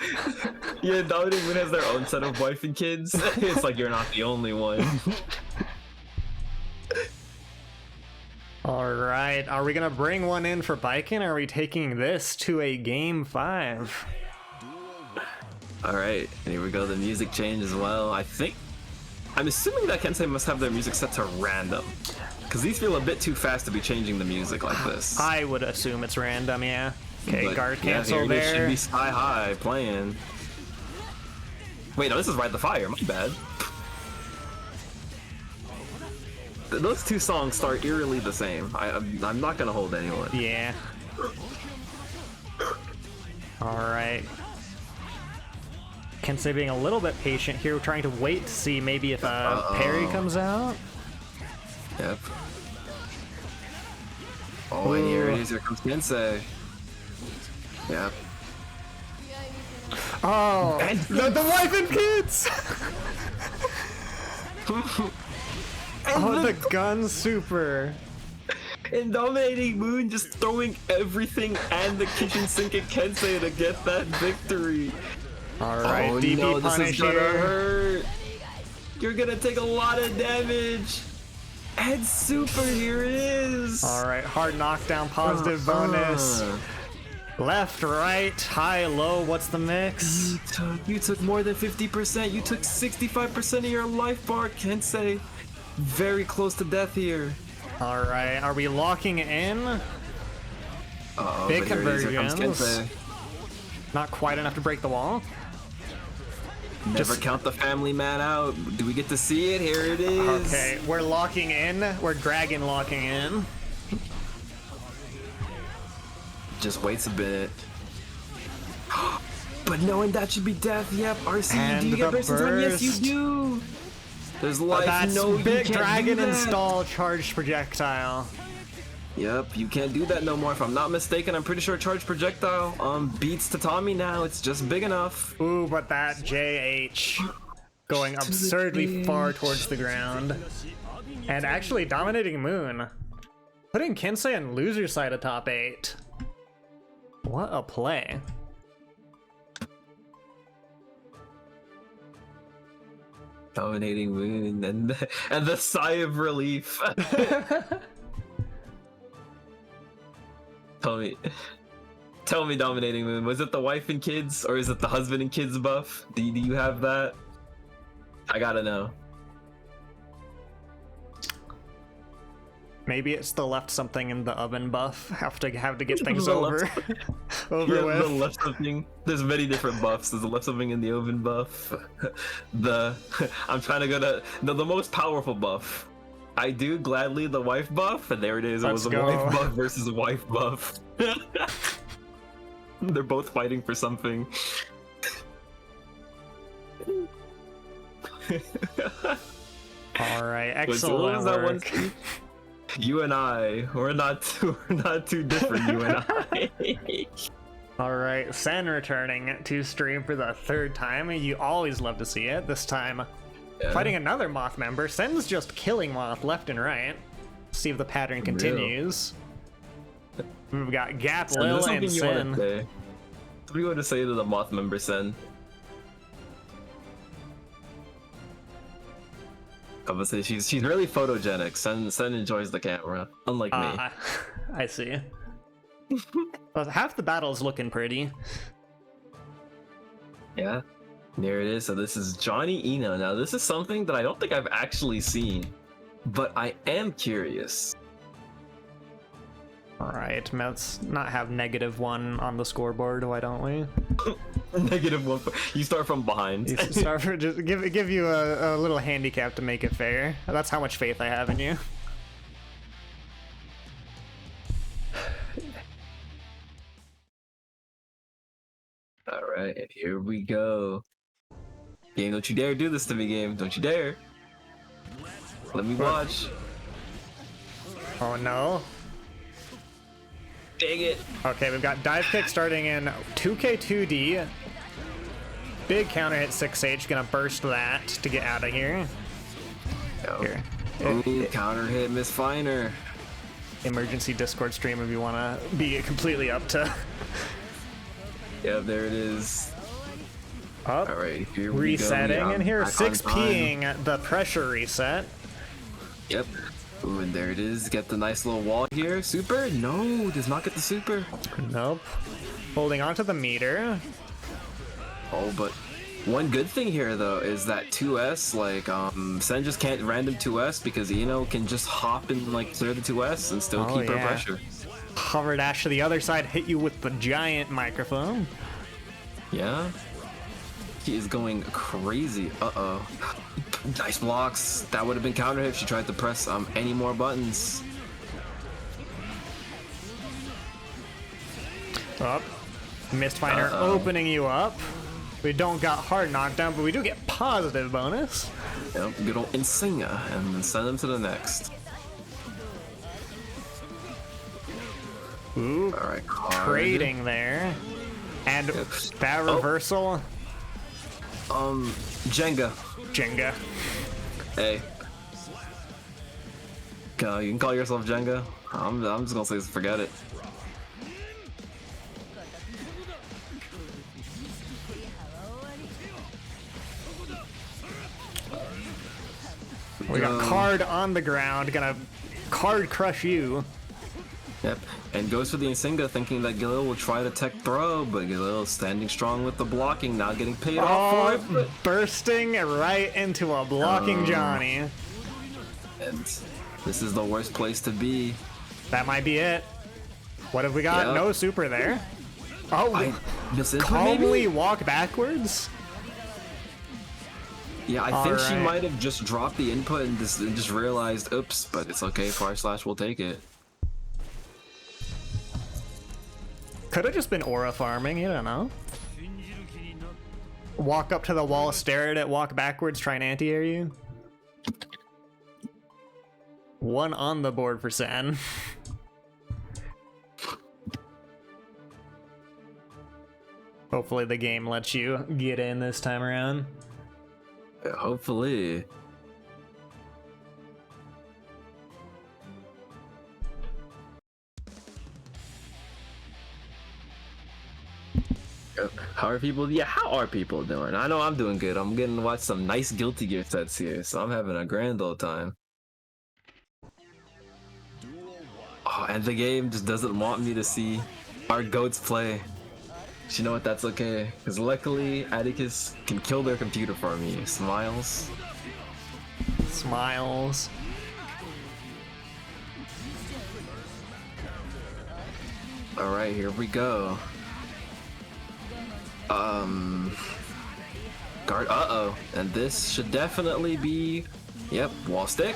Yeah, dominating Moon has their own set of wife and kids. It's like you're not the only one. Alright, are we gonna bring one in for Biken, or are we taking this to a game 5? Alright, and here we go, the music change as well. I'm assuming that Kensei must have their music set to random, because these feel a bit too fast to be changing the music like this. I would assume it's random, yeah. Okay, But, guard cancel here there. It should be Sky High playing. Wait, no, this is Ride the Fire, my bad. Those two songs start eerily the same. I'm not gonna hold anyone. Yeah. Alright. Kensei being a little bit patient here, trying to wait to see maybe if a parry comes out. Yep. Oh, and here it is. Here comes Kensei. Yep. Oh, the wife and kids! Oh, the gun super. And dominating Moon just throwing everything and the kitchen sink at Kensei to get that victory. Alright, oh, DP no, punish this is gonna here. hurt. You're gonna take a lot of damage. And super, here it is. Alright, hard knockdown, positive bonus. Left, right, high, low, what's the mix? You took more than 50%. You took 65% of your life bar, Kensei. Very close to death here. Alright, are we locking in? Big conversions. Not quite enough to break the wall. Never count the family man out. Do we get to see it? Here it is. Okay, we're locking in. We're dragon locking in. Just waits a bit. But knowing that should be death. Yep. RC, And do you get the burst this one? Yes, you burst. do. There's life. That's No, you Big can't Dragon do that. install charged projectile. Yep, you can't do that no more. If I'm not mistaken, I'm pretty sure charge projectile beats Tatami now. It's just big enough. Ooh, but that JH going absurdly far towards the ground. And actually dominating Moon. Putting Kinsei and loser side of top 8. What a play. Dominating Moon and the sigh of relief. Tell me, Dominating Moon, was it the wife and kids or is it the husband and kids buff? Do you have that? I gotta know. Maybe it's the left something in the oven buff. Have to get things The over left- over Yeah, with. the left something. There's many different buffs. There's the left something in the oven buff. I'm trying to go to the most powerful buff. I do gladly the wife buff, and there it is. It was a wife buff versus a wife buff. They're both fighting for something. All right, Wait, so what excellent was that one work. thing? You and I, we're not too different. You and I. All right, Sen returning to stream for the 3rd time. You always love to see it. This time, fighting another Moth member. Sen's just killing Moth left and right. See if the pattern continues. We've got Gap, Sen, Lil, there's and something you want Sen. to say. What do you want to say to the Moth member, Sen? I would say she's really photogenic. Sen enjoys the camera, unlike me. I see. Well, half the battle's looking pretty. Yeah, there it is. So this is Johnny Eno. Now this is something that I don't think I've actually seen, but I am curious. All right, let's not have -1 on the scoreboard. Why don't we? -1. You start from behind. You start for just give you a little handicap to make it fair. That's how much faith I have in you. All right, here we go. Game, don't you dare do this to me, game. Don't you dare. Let me watch. Oh no. Dang it. Okay, we've got dive kick starting in 2K2D. Big counter hit 6H, gonna burst that to get out of here. Oh. Here. Ooh, counter hit, Miss Finer. Emergency Discord stream if you wanna be completely up to. Yep, there it is. Up. All right, here we Resetting, go. and here Back on 6Ping the pressure reset. Yep. Ooh, and there it is. Get the nice little wall here. Super? No, does not get the super. Nope. Holding on to the meter. Oh, but one good thing here though is that 2S, like, Sen just can't random 2S because Eno can just hop and like clear the 2S and still keep her pressure. Hover dash to the other side, hit you with the giant microphone. Yeah. He is going crazy. Uh-oh. Nice blocks. That would have been counter hit if she tried to press any more buttons. Up. Mistfinder opening you up. We don't got hard knockdown, but we do get positive bonus. Yep, good old Insinga, and then send them to the next. Ooh, all right, trading there. And that reversal. Jenga. Jenga. Hey. You can call yourself Jenga. I'm just gonna say forget it. We got card on the ground, gonna card crush you. Yep, and goes for the Insinga thinking that Galil will try to tech throw, but Galil standing strong with the blocking, not getting paid off for it. Bursting right into a blocking Johnny. And this is the worst place to be. That might be it. What have we got? Yep. No super there. Oh, calmly walk backwards. Yeah, I think she might have just dropped the input and just realized, oops, but it's okay, / will take it. Could have just been aura farming, you don't know. walk up to the wall, stare at it, walk backwards, try and anti-air you. One on the board for Sen. Hopefully the game lets you get in this time around. Yeah, hopefully. How are people? Yeah, how are people doing? I know I'm doing good. I'm getting to watch some nice Guilty Gear sets here, so I'm having a grand old time. Oh, and the game just doesn't want me to see our goats play. But you know what? That's okay, because luckily Atticus can kill their computer for me. Smiles. Smiles. All right, here we go. Guard. And this should definitely be, yep, wall stick,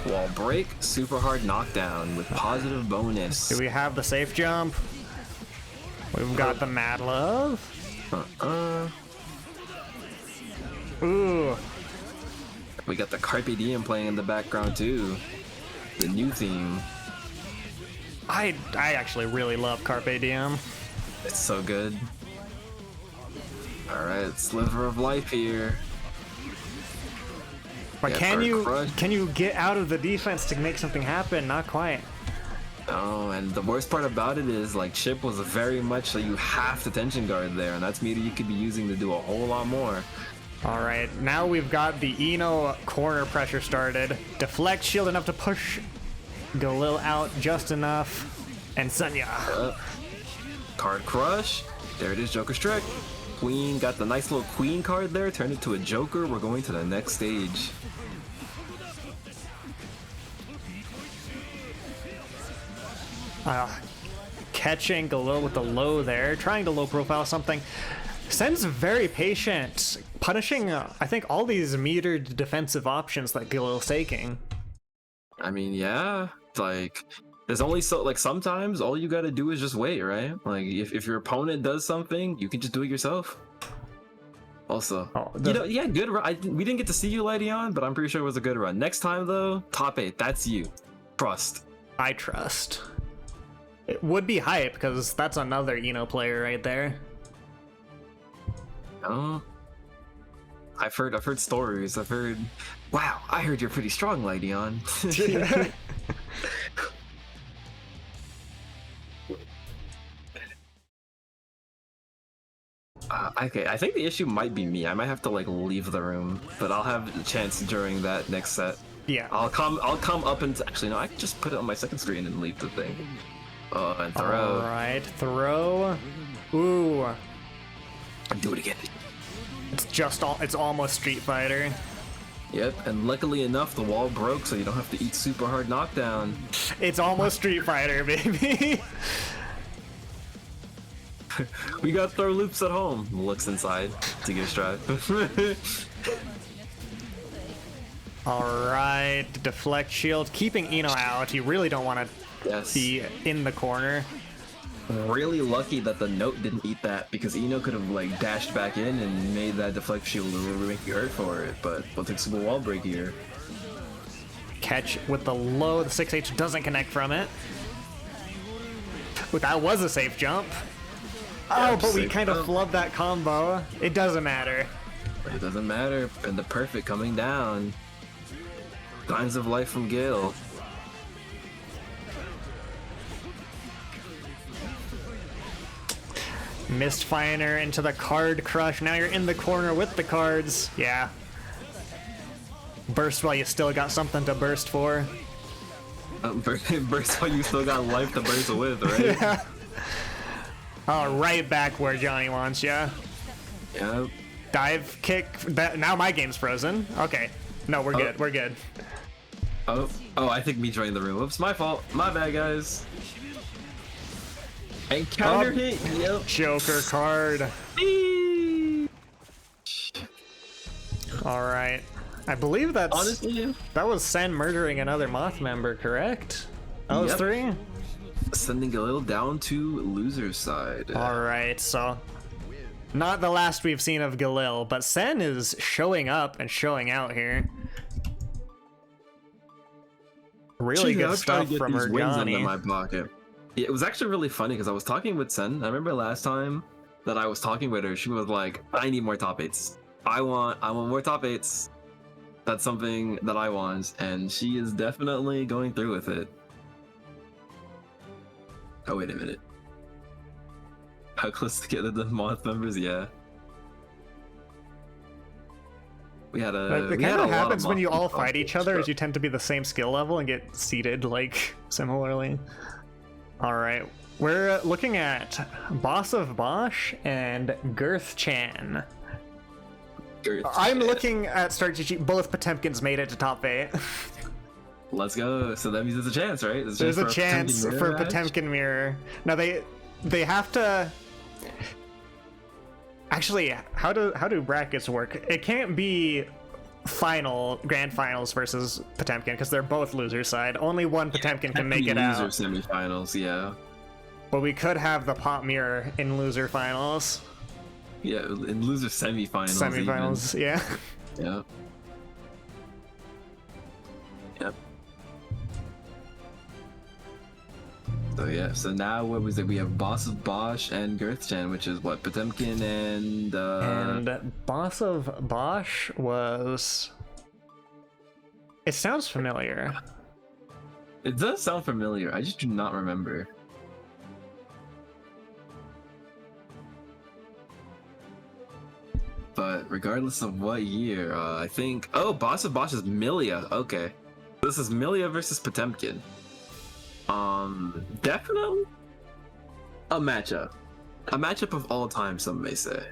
wall break, super hard knockdown with positive bonus. Do we have the safe jump? We've got the Mad Love. Ooh. We got the Carpe Diem playing in the background too. The new theme. I actually really love Carpe Diem. It's so good. All right, sliver of life here. But Yeah, can you get out of the defense to make something happen? Not quite. Oh, and the worst part about it is, like, Chip was very much so you have to tension guard there, and that's meter you could be using to do a whole lot more. All right, now we've got the Eno corner pressure started. Deflect shield enough to push Galil out just enough. And Sunya. Card crush. There it is, Joker Strike. Queen got the nice little Queen card there, turned it to a Joker. We're going to the next stage. Catching Galil with the low there, trying to low profile something. Sen's very patient, punishing, I think, all these metered defensive options that Galil's taking. I mean, yeah, like, there's only so, like, sometimes all you gotta do is just wait, right? Like, if your opponent does something, you can just do it yourself. Also, you know, yeah, good run. We didn't get to see you, Ledyon, but I'm pretty sure it was a good run. Next time, though, top 8, that's you. Trust. I trust. It would be hype, because that's another Eno player right there. Oh, I've heard stories. Wow, I heard you're pretty strong, Ledyon. Okay, I think the issue might be me. I might have to, like, leave the room, but I'll have a chance during that next set. Yeah. I'll come up and actually no, I can just put it on my second screen and leave the thing. Oh, and throw. All right, throw. Ooh. Do it again. It's almost Street Fighter. Yep, and luckily enough, the wall broke, so you don't have to eat super hard knockdown. It's almost Street Fighter, baby. We got throw loops at home. Looks inside to get a stride. All right, deflect shield, keeping Eno out. You really don't want to be in the corner. Really lucky that the note didn't eat that, because Eno could have, like, dashed back in and made that deflect shield really make you hurt for it. But we'll take super wall break here. Catch with the low. The 6H doesn't connect from it. But that was a safe jump. Oh, but we kind of flubbed that combo. It doesn't matter. It doesn't matter. And the perfect coming down. Signs of life from Gale. Mist Finer into the card crush. Now you're in the corner with the cards. Yeah. Burst while you still got something to burst for. Burst while you still got life to burst with, right? Yeah. Oh, right back where Johnny wants ya. Yeah. Dive kick. Now my game's frozen. Okay. No, we're good. We're good. Oh, I think me joined the room. Oops, my fault. My bad, guys. And counter hit. Yep. Joker card. All right. I believe that's honestly that was Sen murdering another Moth member, correct? That was 3. Sending a little down to loser's side. All right, so Not the last we've seen of Galil, but Sen is showing up and showing out here. Really good stuff from Ergani. In my pocket. Yeah, it was actually really funny because I was talking with Sen. I remember last time that I was talking with her, she was like, "I need more top 8s. I want more top 8s. That's something that I want," and she is definitely going through with it. Oh wait a minute. How close to getting the Moth members? Yeah. We had a. It kind of happens when you all fight each other, is you tend to be the same skill level and get seated like similarly. All right, we're looking at Boss of Bosch and Girth Chan. I'm looking at start sheet. Both Potemkins made it to top 8. Let's go. So that means there's a chance, right? There's a chance for Potemkin Mirror. Now they have to. Actually, how do brackets work? It can't be grand finals versus Potemkin because they're both loser side. Only one Potemkin can make it out. Loser semifinals, yeah. But we could have the Pop Mirror in loser finals. Yeah, in loser semifinals. Semifinals, even. Yeah. Yeah. Yep. So yeah, so now what was it? We have Boss of Bosch and Girthchan, which is what, Potemkin and Boss of Bosch was. It sounds familiar. It does sound familiar. I just do not remember. But regardless of what year, I think. Oh, Boss of Bosch is Milia. Okay, this is Milia versus Potemkin. Definitely a matchup of all time, some may say.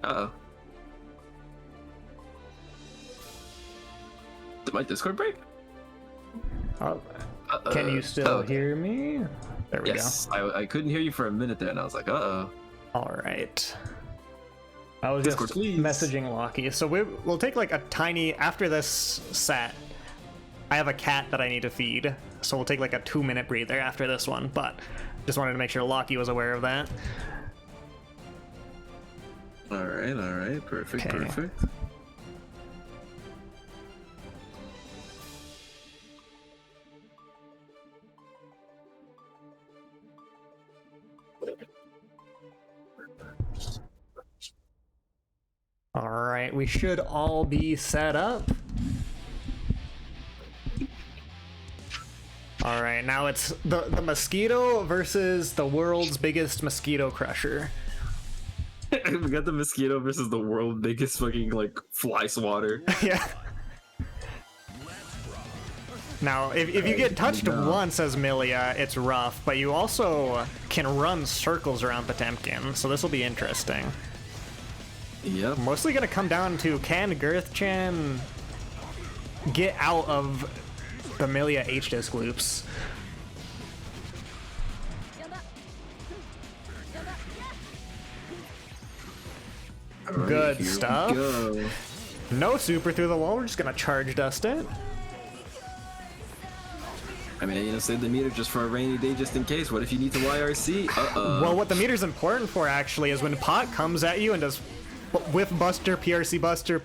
Uh-oh. Did my Discord break? Can you still hear me? There we go. Yes, I couldn't hear you for a minute there, and I was like, uh-oh. All right. I was Discord, just please. messaging Lockie. So we'll take like a tiny, after this set, I have a cat that I need to feed. So we'll take like a 2-minute breather after this one, but just wanted to make sure Lockie was aware of that. All right, perfect, Okay. perfect. All right, we should all be set up. All right, now it's the mosquito versus the world's biggest mosquito crusher. We got the mosquito versus the world's biggest fucking like fly swatter. Yeah. Now, if you get touched once as Milia, it's rough, but you also can run circles around Potemkin, so this will be interesting. Yep. Mostly gonna come down to, can Girthchan get out of the Milia H-Disc loops? Good stuff. No super through the wall, we're just gonna charge dust it. I mean, save the meter just for a rainy day, just in case. What if you need to YRC? Well, what the meter's important for, actually, is when Pot comes at you and does Whiff Buster, PRC Buster,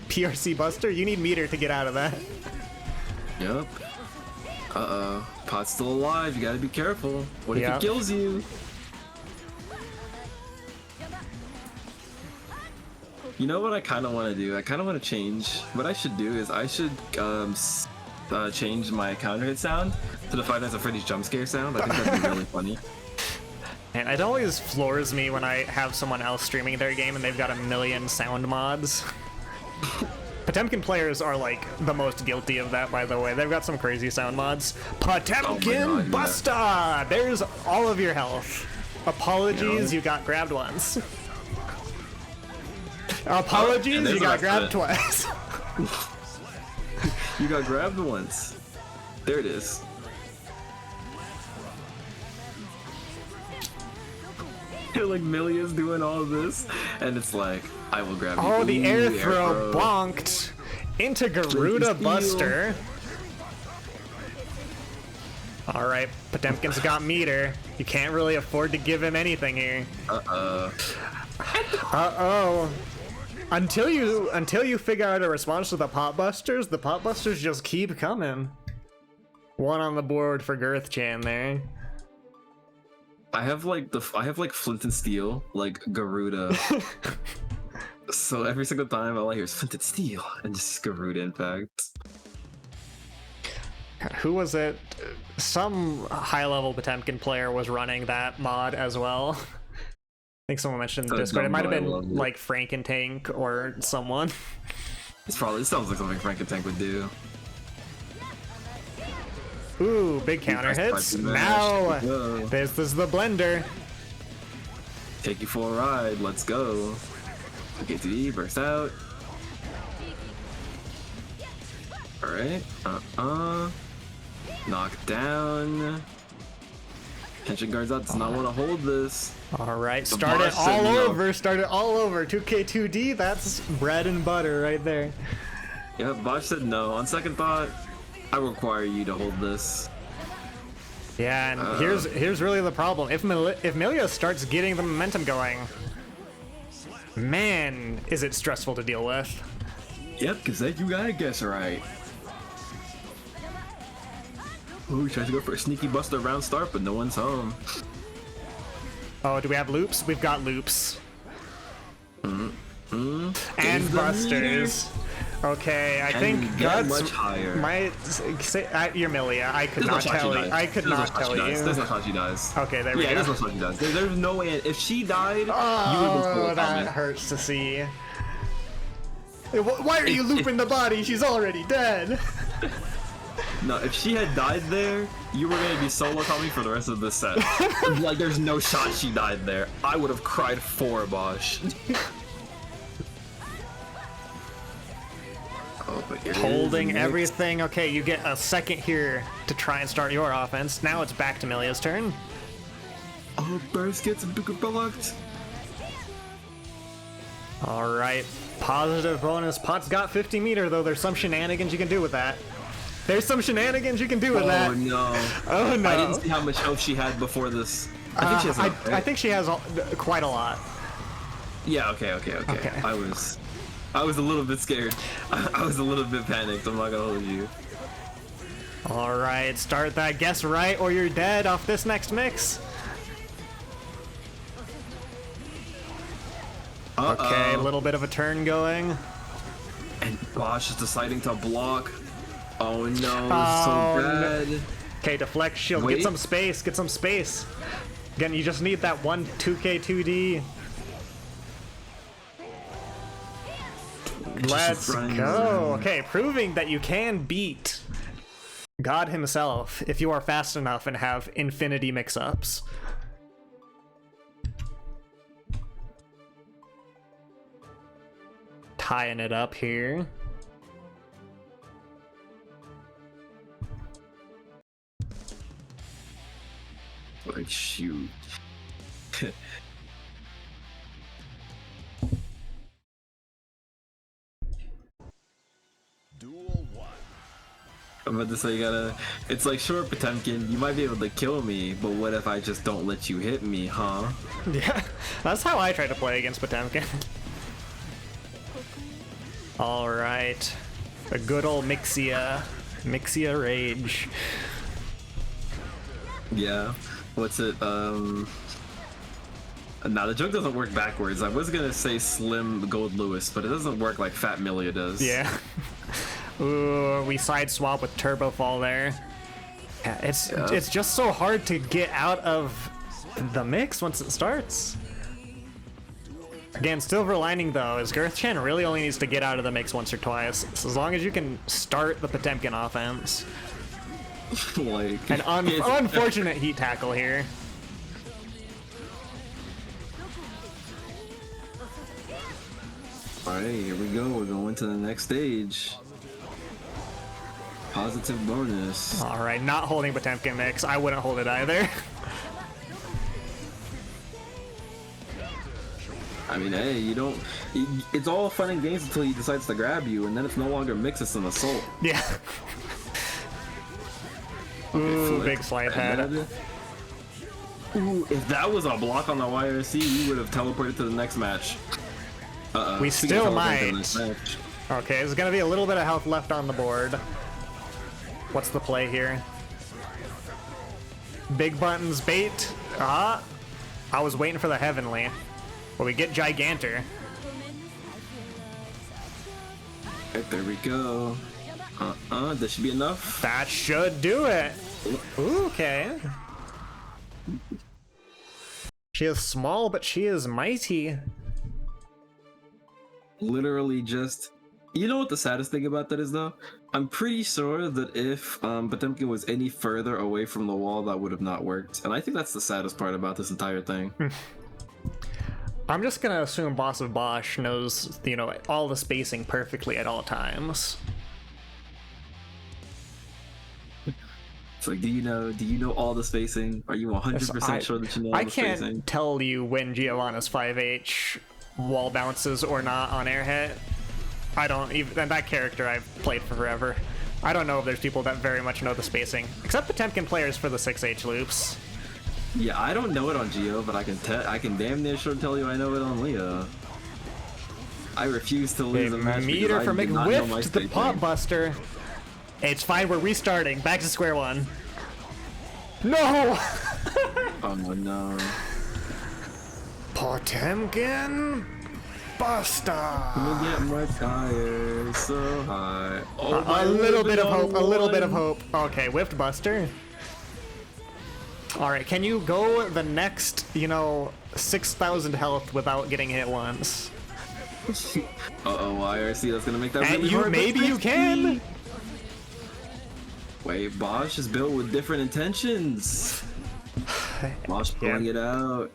PRC Buster, you need meter to get out of that. Yep. Pot's still alive, you gotta be careful. What if it kills you? You know what I kind of want to do? I kind of want to change. What I should do is I should change my counter hit sound to the Five Nights at Freddy's jump scare sound. I think that'd be really funny. And it always floors me when I have someone else streaming their game and they've got a million sound mods. Potemkin players are like the most guilty of that, by the way. They've got some crazy sound mods. Potemkin Buster! There's all of your health. Apologies, you got grabbed once. Apologies, you got grabbed twice. You got grabbed once. There it is. Like Milia's doing all of this, and it's like, I will grab you. Oh, the air throw bonked into Garuda Buster. All right, Potemkin's got meter. You can't really afford to give him anything here. Uh-oh. Until you figure out a response to the pot busters just keep coming. One on the board for Girth Chan there. I have like Flint and Steel, like Garuda. So every single time all I hear is Flint and Steel and just Garuda impact. Who was it? Some high-level Potemkin player was running that mod as well. I think someone mentioned in the Discord. It might have been like Frankentank or someone. It sounds like something Frankentank would do. Ooh, big counter hits. Now, this is the blender. Take you for a ride. Let's go. Okay, 2D, burst out. Alright. Knock down. Tension guards out. Does not want to hold this. Alright, start it all over. Start it all over. 2K2D, that's bread and butter right there. Yep, Bosch said no. On second thought, I require you to hold this. Yeah, and here's really the problem. If Milia starts getting the momentum going, man, is it stressful to deal with. Yep, because then you gotta guess right. Ooh, he tries to go for a sneaky buster around start, but no one's home. Oh, do we have loops? We've got loops. And busters. Okay, I think Guts much higher. might say you're Milia. I could not tell you. I could not tell you. There's no shot she dies. Okay, there we go. Yeah, there's no shot she dies. There's no way. If she died, oh, you would that hurts to see. Why are you looping the body? She's already dead. No, if she had died there, you were gonna be solo coming for the rest of the set. Like, there's no shot she died there. I would have cried for Bosch. Oh, holding everything. Okay, you get a second here to try and start your offense. Now it's back to Milia's turn. Oh, Burst gets blocked. All right, positive bonus. Pot's got 50 meter though. There's some shenanigans you can do with that. There's some shenanigans you can do with that. Oh no. Oh no. I didn't see how much health she had before this. I think she has enough, right? I think she has quite a lot. Yeah, okay. I was a little bit scared. I was a little bit panicked, I'm not gonna hold you. Alright, start that guess right or you're dead off this next mix. Okay, a little bit of a turn going. And Bosch is deciding to block. Oh no, this is so bad. Okay, deflect shield. Wait. Get some space, get some space. Again, you just need that one 2K2D. Let's go. Okay, proving that you can beat God himself if you are fast enough and have infinity mix-ups. Tying it up here. Like, shoot. I'm about to say, it's like, sure, Potemkin, you might be able to kill me, but what if I just don't let you hit me, huh? Yeah, that's how I try to play against Potemkin. Alright. The good old Mixia Rage. Yeah. What's it, Nah, the joke doesn't work backwards. I was gonna say Slim Gold Lewis, but it doesn't work like Fat Milia does. Yeah. Ooh, we side swap with Turbo Fall there. Yeah, it's just so hard to get out of the mix once it starts. Again, silver lining though is Girth Chan really only needs to get out of the mix once or twice. So as long as you can start the Potemkin offense. Like an unfortunate heat tackle here. Alright, here we go. We're going to the next stage. Positive bonus. Alright, not holding Potemkin mix. I wouldn't hold it either. I mean, hey, you don't... It's all fun and games until he decides to grab you, and then it's no longer mix, it's an assault. Yeah. Ooh, big slide head. Ooh, if that was a block on the YRC, we would have teleported to the next match. We still might. Okay, there's gonna be a little bit of health left on the board. What's the play here? Big buttons bait. I was waiting for the heavenly. Well, we get Gigantor. Right, there we go. This should be enough. That should do it. Ooh, okay. She is small, but she is mighty. Literally just... You know what the saddest thing about that is, though? I'm pretty sure that if Potemkin was any further away from the wall, that would have not worked. And I think that's the saddest part about this entire thing. I'm just gonna assume Boss of Bosch knows, you know, all the spacing perfectly at all times. It's like, do you know all the spacing? Are you 100% sure that you know all the spacing? I can't tell you when Giovanna's 5H wall bounces or not on airhit. I don't even, and that character I've played for forever. I don't know if there's people that very much know the spacing, except Potemkin players for the 6H loops. Yeah, I don't know it on Geo, but I can damn near sure tell you I know it on Leo. I refuse to lose a match meter because for I do not know my McWhiffed, the spacing. Pop Buster. It's fine, we're restarting. Back to square one. No! Oh no. Potemkin Buster! Let me get my tires so high. Oh, A little bit of hope, a little bit of hope. Okay, whiffed Buster. Alright, can you go the next, 6,000 health without getting hit once? Uh-oh, YRC, that's gonna make that And really hard. maybe you can! Wait, Bosch is built with different intentions. Bosch pulling it out.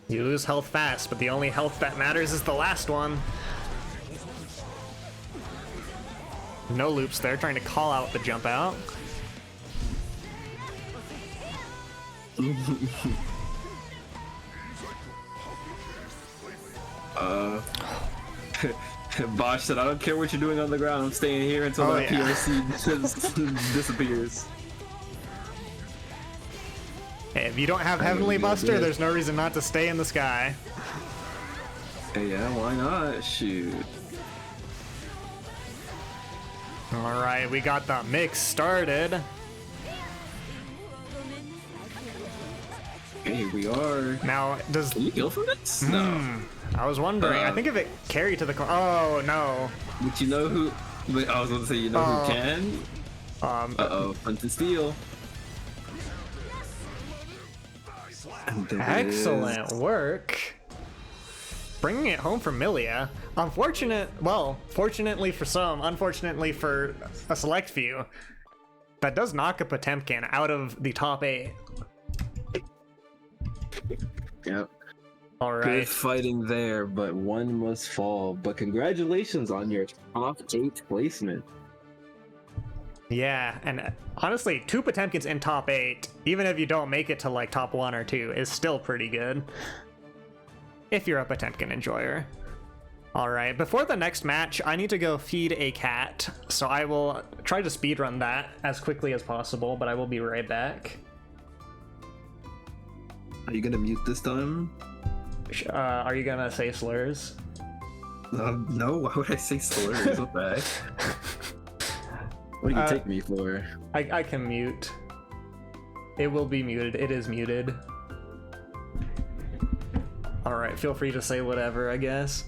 You lose health fast, but the only health that matters is the last one. No loops there, trying to call out the jump out. Bosch said, I don't care what you're doing on the ground, I'm staying here until that PRC disappears. Hey, if you don't have Heavenly Buster, there's no reason not to stay in the sky. Hey, yeah, why not? Shoot. Alright, we got the mix started. Okay, here we are. Now, does... Can you kill from this? No. I was wondering. I think if it carried to the... Oh, no. But you know who... Wait, I was going to say, you know who can? Uh-oh, Hunt and Steal. Excellent work. Bringing it home for Milia. Fortunately for some, unfortunately for a select few, that does knock a Potemkin out of the top 8. Yep. All right. Good fighting there, but one must fall. But congratulations on your top 8 placement. Yeah, and honestly, 2 Potemkins in top 8, even if you don't make it to like top 1 or 2, is still pretty good. If you're a Potemkin enjoyer. Alright, before the next match, I need to go feed a cat, so I will try to speedrun that as quickly as possible, but I will be right back. Are you gonna mute this time? Are you gonna say slurs? No, why would I say slurs? What the heck? What do you take me for? I can mute. It will be muted. It is muted. Alright, feel free to say whatever, I guess.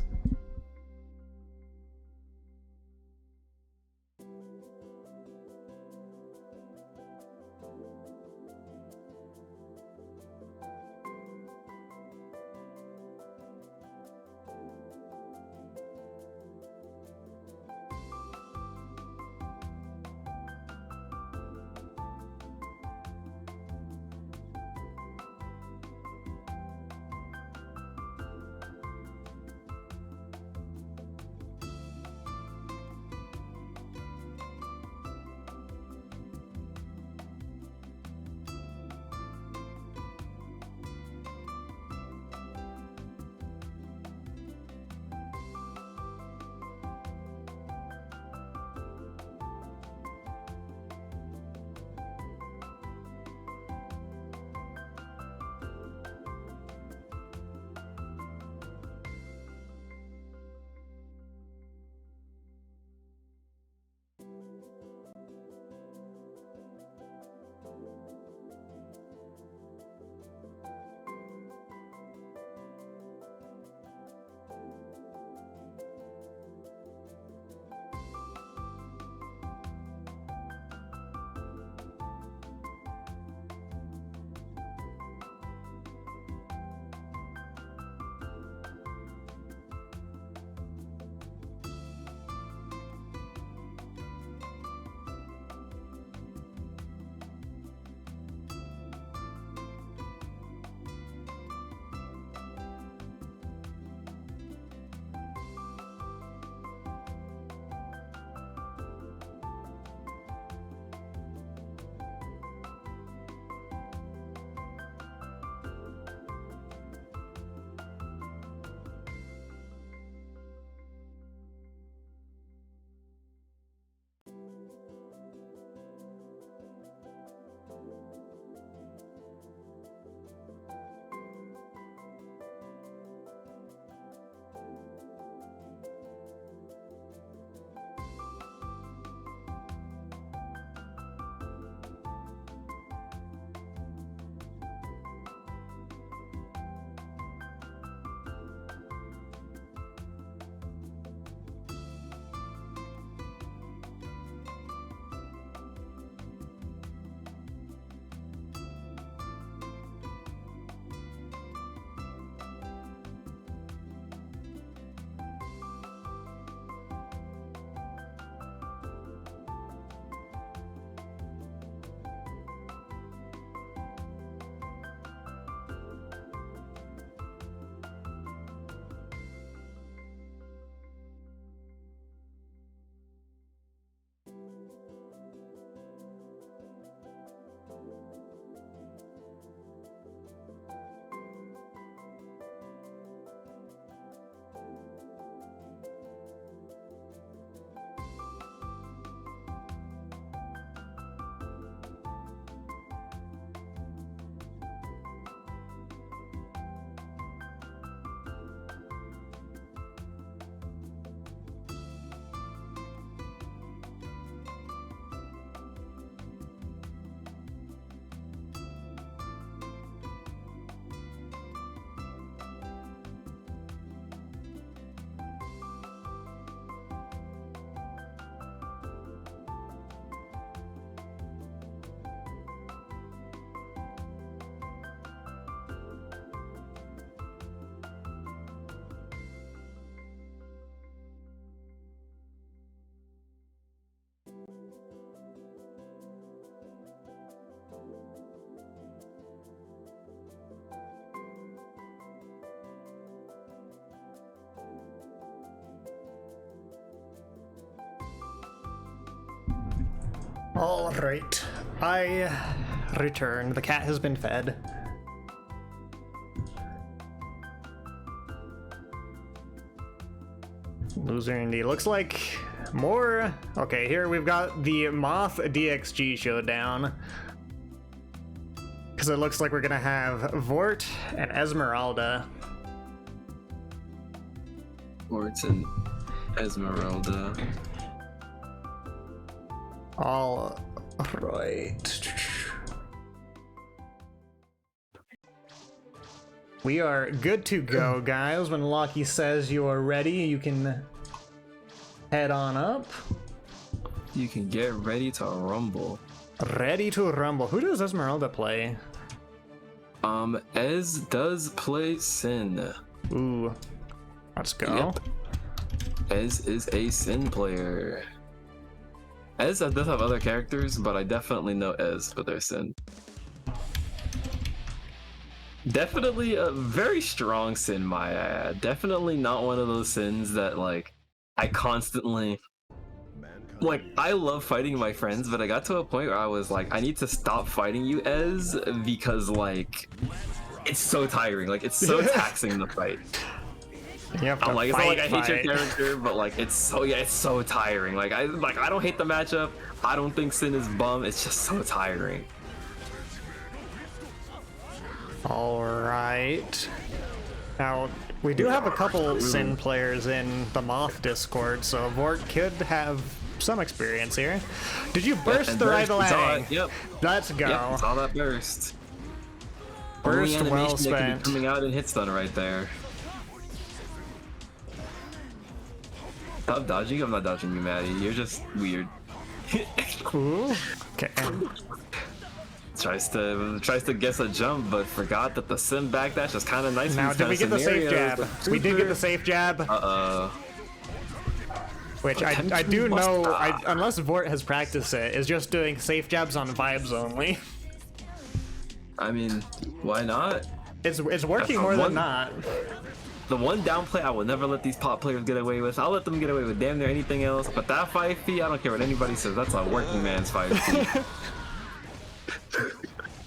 All right, I returned. The cat has been fed. Loser indeed. Looks like more. Okay, here we've got the Moth DXG showdown. Because it looks like we're gonna have Vort and Esmeralda. Vort and Esmeralda. All right. We are good to go, guys. When Lockie says you are ready, you can head on up. You can get ready to rumble. Ready to rumble. Who does Esmeralda play? Ez does play Sin. Ooh. Let's go. Yep. Ez is a Sin player. Ez does have other characters, but I definitely know Ez, but they're Sin. Definitely a very strong Sin, my ad. Definitely not one of those Sins that, like, I constantly... Like, I love fighting my friends, but I got to a point where I was like, I need to stop fighting you, Ez, because, like, it's so tiring. Like, it's so taxing to fight. You have to I'm like, it's fight, not like I hate your character, but, like, it's so tiring. Like, I don't hate the matchup. I don't think Sin is bum. It's just so tiring. All right. Now, we do have a couple Sin players in the Moth Discord, so Vort could have some experience here. Did you burst the right leg? Yep. Let's go. Yep, saw that burst. Burst Only well animation that could spent. be coming out in hit stun right there. Stop dodging. I'm not dodging you, Maddie. You're just weird. Ooh. Okay. Tries to guess a jump, but forgot that the Sin backdash is kind of nice. Now, did we get the safe jab? We did get the safe jab. Which I do know, unless Vort has practiced it, is just doing safe jabs on vibes only. I mean, why not? It's working more than not. The one downplay I will never let these pop players get away with. I'll let them get away with damn near anything else, but that 5P, I don't care what anybody says. That's a working man's 5P.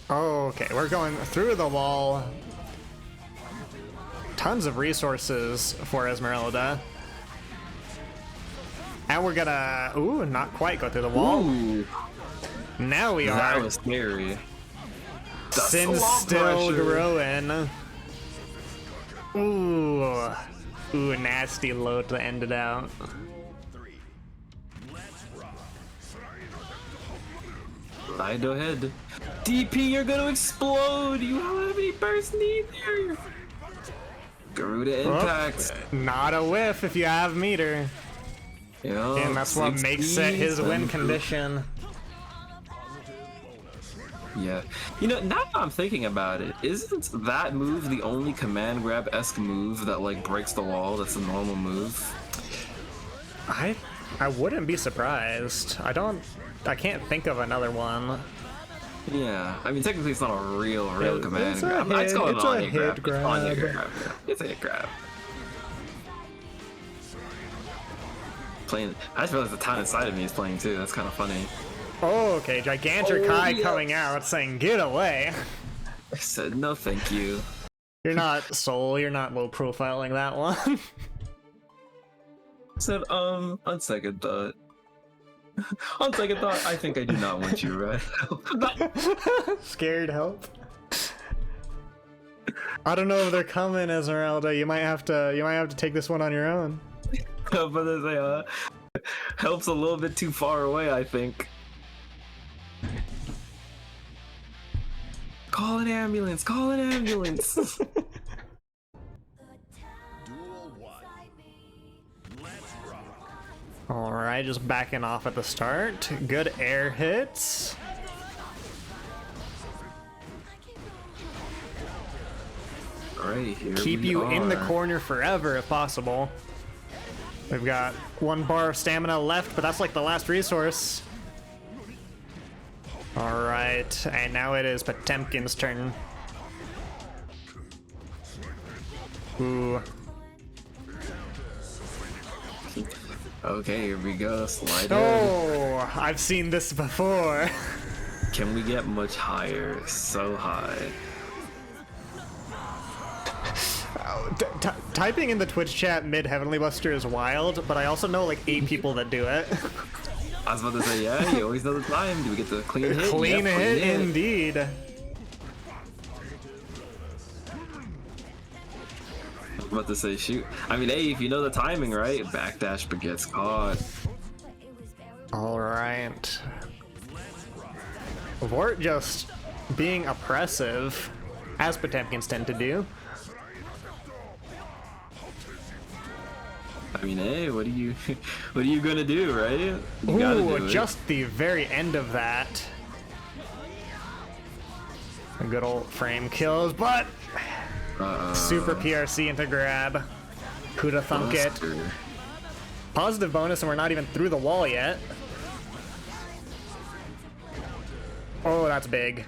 Okay, we're going through the wall. Tons of resources for Esmeralda. And we're gonna, ooh, not quite go through the wall. Ooh, Now we are. that was scary. Sin's still growing. Ooh. Ooh, nasty low to end it out. Lido head. DP, you're gonna explode! You don't have any burst neither! Garuda impact. Not a whiff if you have meter. Yeah, And that's what makes it his win condition. Yeah. You know, now that I'm thinking about it, isn't that move the only command grab-esque move that, like, breaks the wall? That's a normal move? I wouldn't be surprised. I can't think of another one. Yeah. I mean, technically it's not a real command It's a grab. hit- It's called it's an a on-hit hit grab. It's on-hit grab. grab. It's a hit grab. Playing. I just realized the town inside of me is playing too. That's kind of funny. Oh, okay. Gigantic Oh, Kai yeah. coming out saying, get away. I said, no thank you. You're not Soul. You're not low profiling that one. I said, on second thought. On second thought, I think I do not want you, right? Scared help. I don't know if they're coming, Esmeralda. You might have to take this one on your own. But they help's a little bit too far away, I think. Call an ambulance! Call an ambulance! Alright, just backing off at the start. Good air hits. Alright, here Keep we you in the are. corner forever if possible. We've got 1 bar of stamina left, but that's like the last resource. Alright, and now it is Potemkin's turn. Ooh. Okay, here we go. Slide in. Oh, I've seen this before. Can we get much higher? So high. Typing in the Twitch chat mid Heavenly Buster is wild, but I also know like 8 people that do it. I was about to say, yeah, you always know the time. Do we get the clean hit? Clean Yep, hit clean hit. indeed. I was about to say, shoot. I mean, hey, if you know the timing, right? Backdash but gets caught. All right. Vort just being oppressive, as Potemkins tend to do. I mean, hey, what are you gonna do, right? You gotta do it. Just the very end of that. A good old frame kills, but super PRC into grab. Who'da thunk it? Positive bonus, and we're not even through the wall yet. Oh, that's big.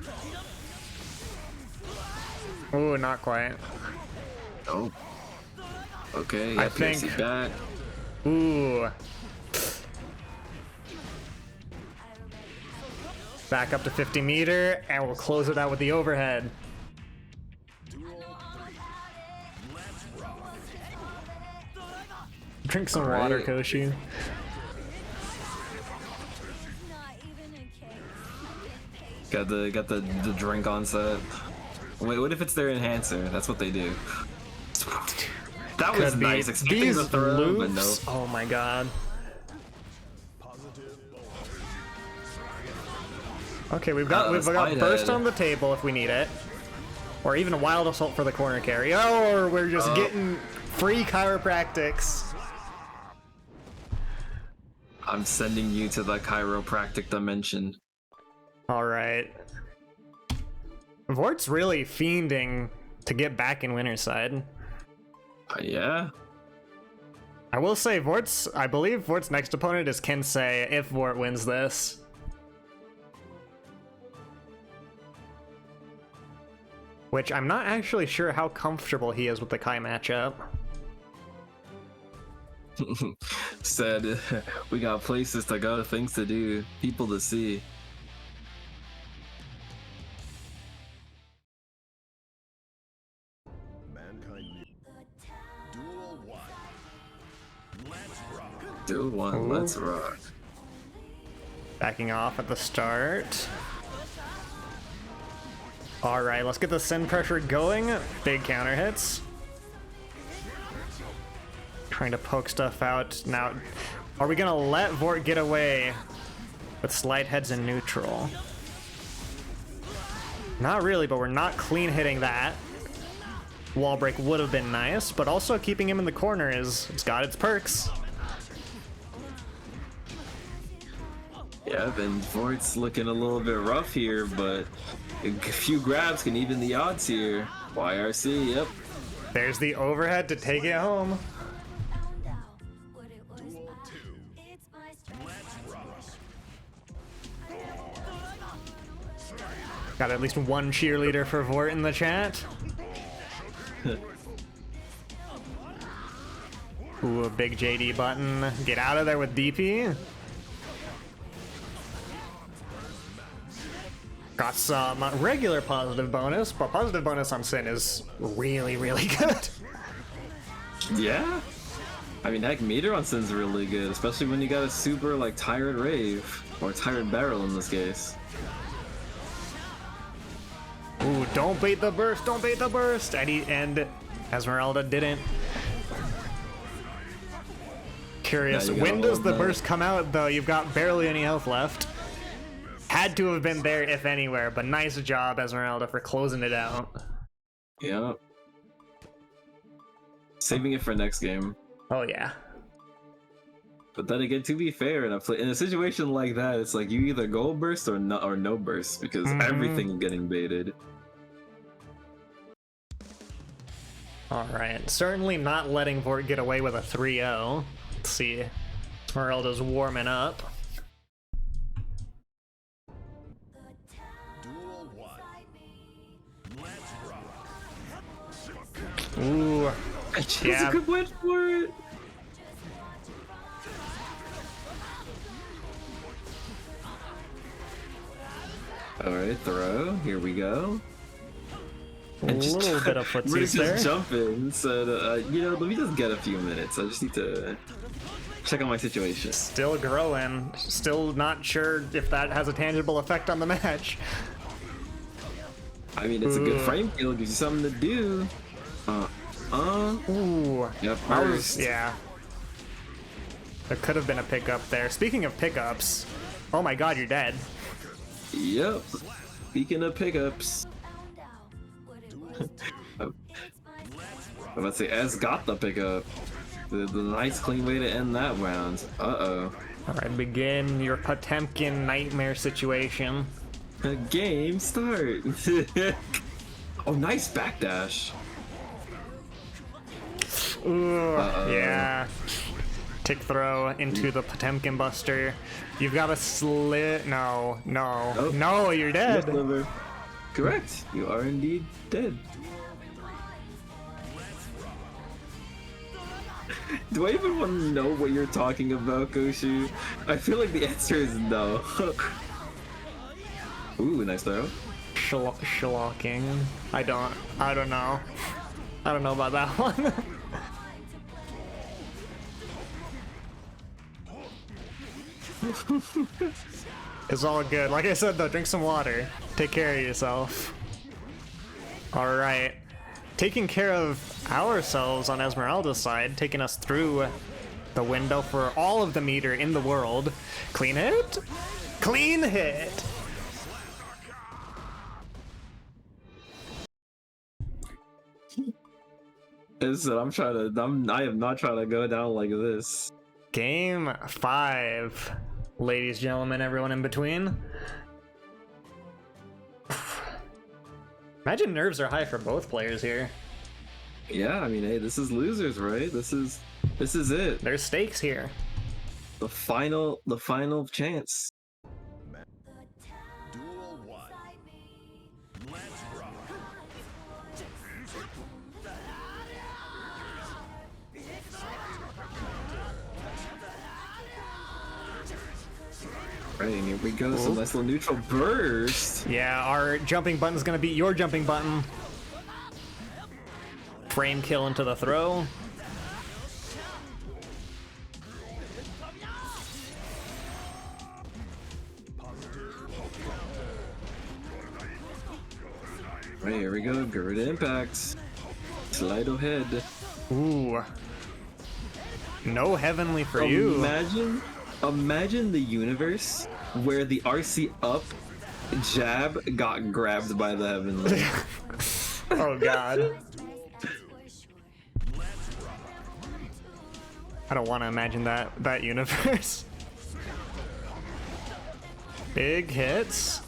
Oh, not quite. Oh. Okay, I yeah, think- PRC back. Ooh. Back up to 50 meter, and we'll close it out with the overhead. Drink some water, Alright. Koshi. Got the drink on set. Wait, what if it's their enhancer? That's what they do. That was Could be. nice. Expecting These the throw, but no. loops. Oh my god. Okay, we've got slide burst head. on the table if we need it, or even a wild assault for the corner carry. Oh, or we're just getting free chiropractics. I'm sending you to the chiropractic dimension. All right. Vort's really fiending to get back in winner's side. Yeah. I will say I believe Vort's next opponent is Kensei if Vort wins this. Which I'm not actually sure how comfortable he is with the Kai matchup. Said, we got places to go, things to do, people to see. Duel 1, let's rock. Backing off at the start. All right, let's get the send pressure going. Big counter hits. Trying to poke stuff out. Now, are we gonna let Vort get away with slight heads in neutral? Not really, but we're not clean hitting that. Wall break would have been nice, but also keeping him in the corner it's got its perks. Yeah, then Vort's looking a little bit rough here, but a few grabs can even the odds here. YRC, yep. There's the overhead to take it home. Got at least one cheerleader for Vort in the chat. Ooh, a big JD button. Get out of there with DP. Got some regular positive bonus, but positive bonus on Sin is really, really good. Yeah? I mean, heck, meter on Sin's really good, especially when you got a super, like, tired Rave, or tired Barrel in this case. Ooh, don't bait the burst, don't bait the burst! And Esmeralda didn't. Curious, Now you when gotta does love the that. burst come out, though? You've got barely any health left. Had to have been there, if anywhere, but nice job, Esmeralda, for closing it out. Yeah. Saving it for next game. Oh, yeah. But then again, to be fair, in a situation like that, it's like you either go burst or no burst, because everything is getting baited. Alright, certainly not letting Vort get away with a 3-0. Let's see. Esmeralda's warming up. Ooh. That's Yeah. a good win for it. Alright, throw. Here we go. A little bit of We're footsies there. just jumping. So, you know, let me just get a few minutes. I just need to check on my situation. Still growing. Still not sure if that has a tangible effect on the match. I mean, it's a good frame kill. Gives you something to do. Ooh. Yep, That was, first. yeah. There could have been a pickup there. Speaking of pickups, oh my god, you're dead. Yep. Speaking of pickups. I'm about to say, S got the pickup. The nice clean way to end that round. Uh-oh. Alright, begin your Potemkin nightmare situation. Game start. Oh, nice backdash. Ooh, yeah. Tick throw into the Potemkin Buster. You've got a slit. No, no, Nope. no, you're dead. Yes, lover. Correct. You are indeed dead. Do I even want to know what you're talking about, Goshu? I feel like the answer is no. Ooh, nice throw. Shellocking. I don't know. I don't know about that one. It's all good. Like I said though, drink some water. Take care of yourself. Alright. Taking care of ourselves on Esmeralda's side, taking us through the window for all of the meter in the world. Clean hit? Clean hit! Listen, I am not trying to go down like this. Game 5. Ladies, gentlemen, everyone in between. Imagine nerves are high for both players here. Yeah, I mean, hey, this is losers, right? This is it. There's stakes here. The final chance. Duel 1. Let's rock. Right, and here we go. Some nice little neutral burst. Yeah, our jumping button's gonna beat your jumping button. Frame kill into the throw. Right, here we go. Grid impact. Slide ahead. Ooh. No heavenly for you. Imagine the universe where the RC up jab got grabbed by the heavenly. Oh god. I don't want to imagine that universe. Big hits.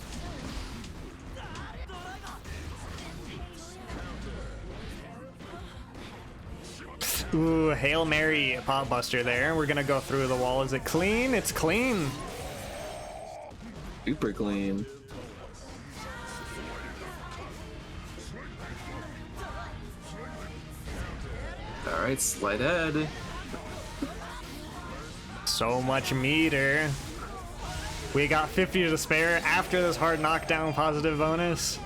Ooh, Hail Mary pop buster there. We're gonna go through the wall. Is it clean? It's clean. Super clean. Alright, slide ahead. So much meter. We got 50 to spare after this hard knockdown positive bonus.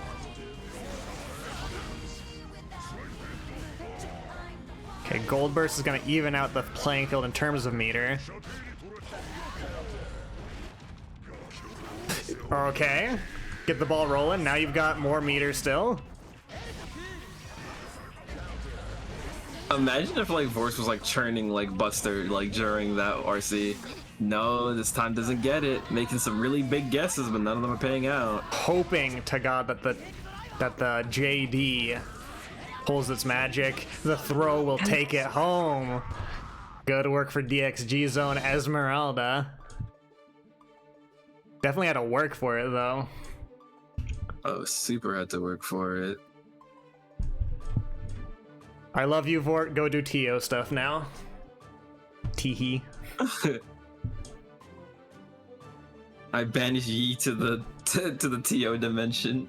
Okay, Gold Burst is going to even out the playing field in terms of meter. Okay, get the ball rolling. Now you've got more meter still. Imagine if like Vorce was like churning like Buster like during that RC. No, this time doesn't get it. Making some really big guesses, but none of them are paying out. Hoping to God that the JD pulls its magic. The throw will take it home. Good work for DXG Zone Esmeralda. Definitely had to work for it though. Oh, super had to work for it. I love you, Vort. Go do TO stuff now. Teehee. I banish Yi to the TO dimension.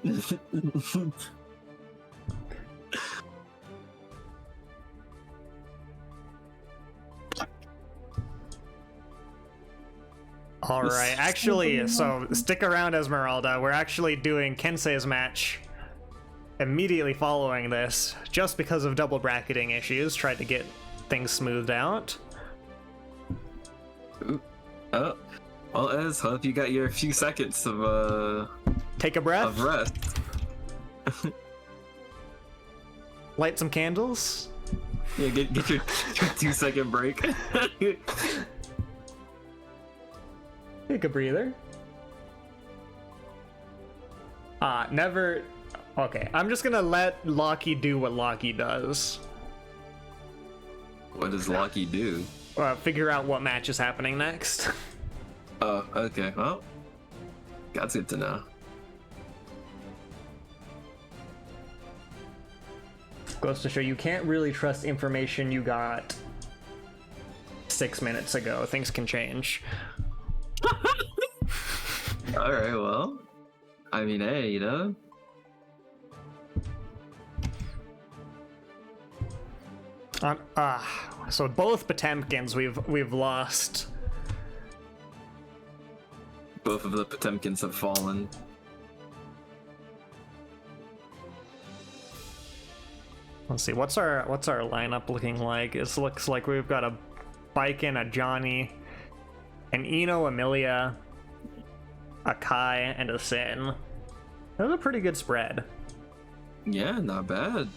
All right, actually, so stick around, Esmeralda. We're actually doing Kensei's match immediately following this, just because of double bracketing issues. Tried to get things smoothed out. Oh, well, Ez, hope you got your few seconds of Take a breath. of rest. Light some candles. Yeah, get your 2-second break. Take a breather. Never. Okay, I'm just gonna let Locky do what Locky does. What does Locky do? Figure out what match is happening next. Oh, okay. Well, that's good to know. Goes to show you can't really trust information you got 6 minutes ago. Things can change. All right. Well, I mean, hey, you know. So both Potemkins we've lost. Both of the Potemkins have fallen. Let's see, what's our lineup looking like? It looks like we've got a Baiken, a Johnny, an Eno, Amelia, a Kai, and a Sin. That's a pretty good spread. Yeah, not bad.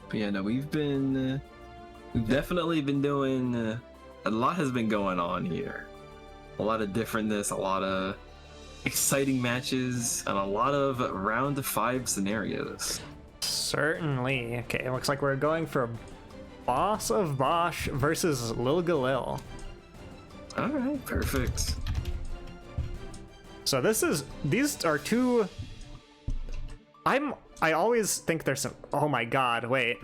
But yeah, no, we've definitely been doing, a lot has been going on here. A lot of differentness, a lot of exciting matches, and a lot of round 5 scenarios. Certainly. Okay, looks like we're going for Boss of Bosch versus Lil Galil. Alright, perfect. So these are two. I always think there's some. Oh my god! Wait,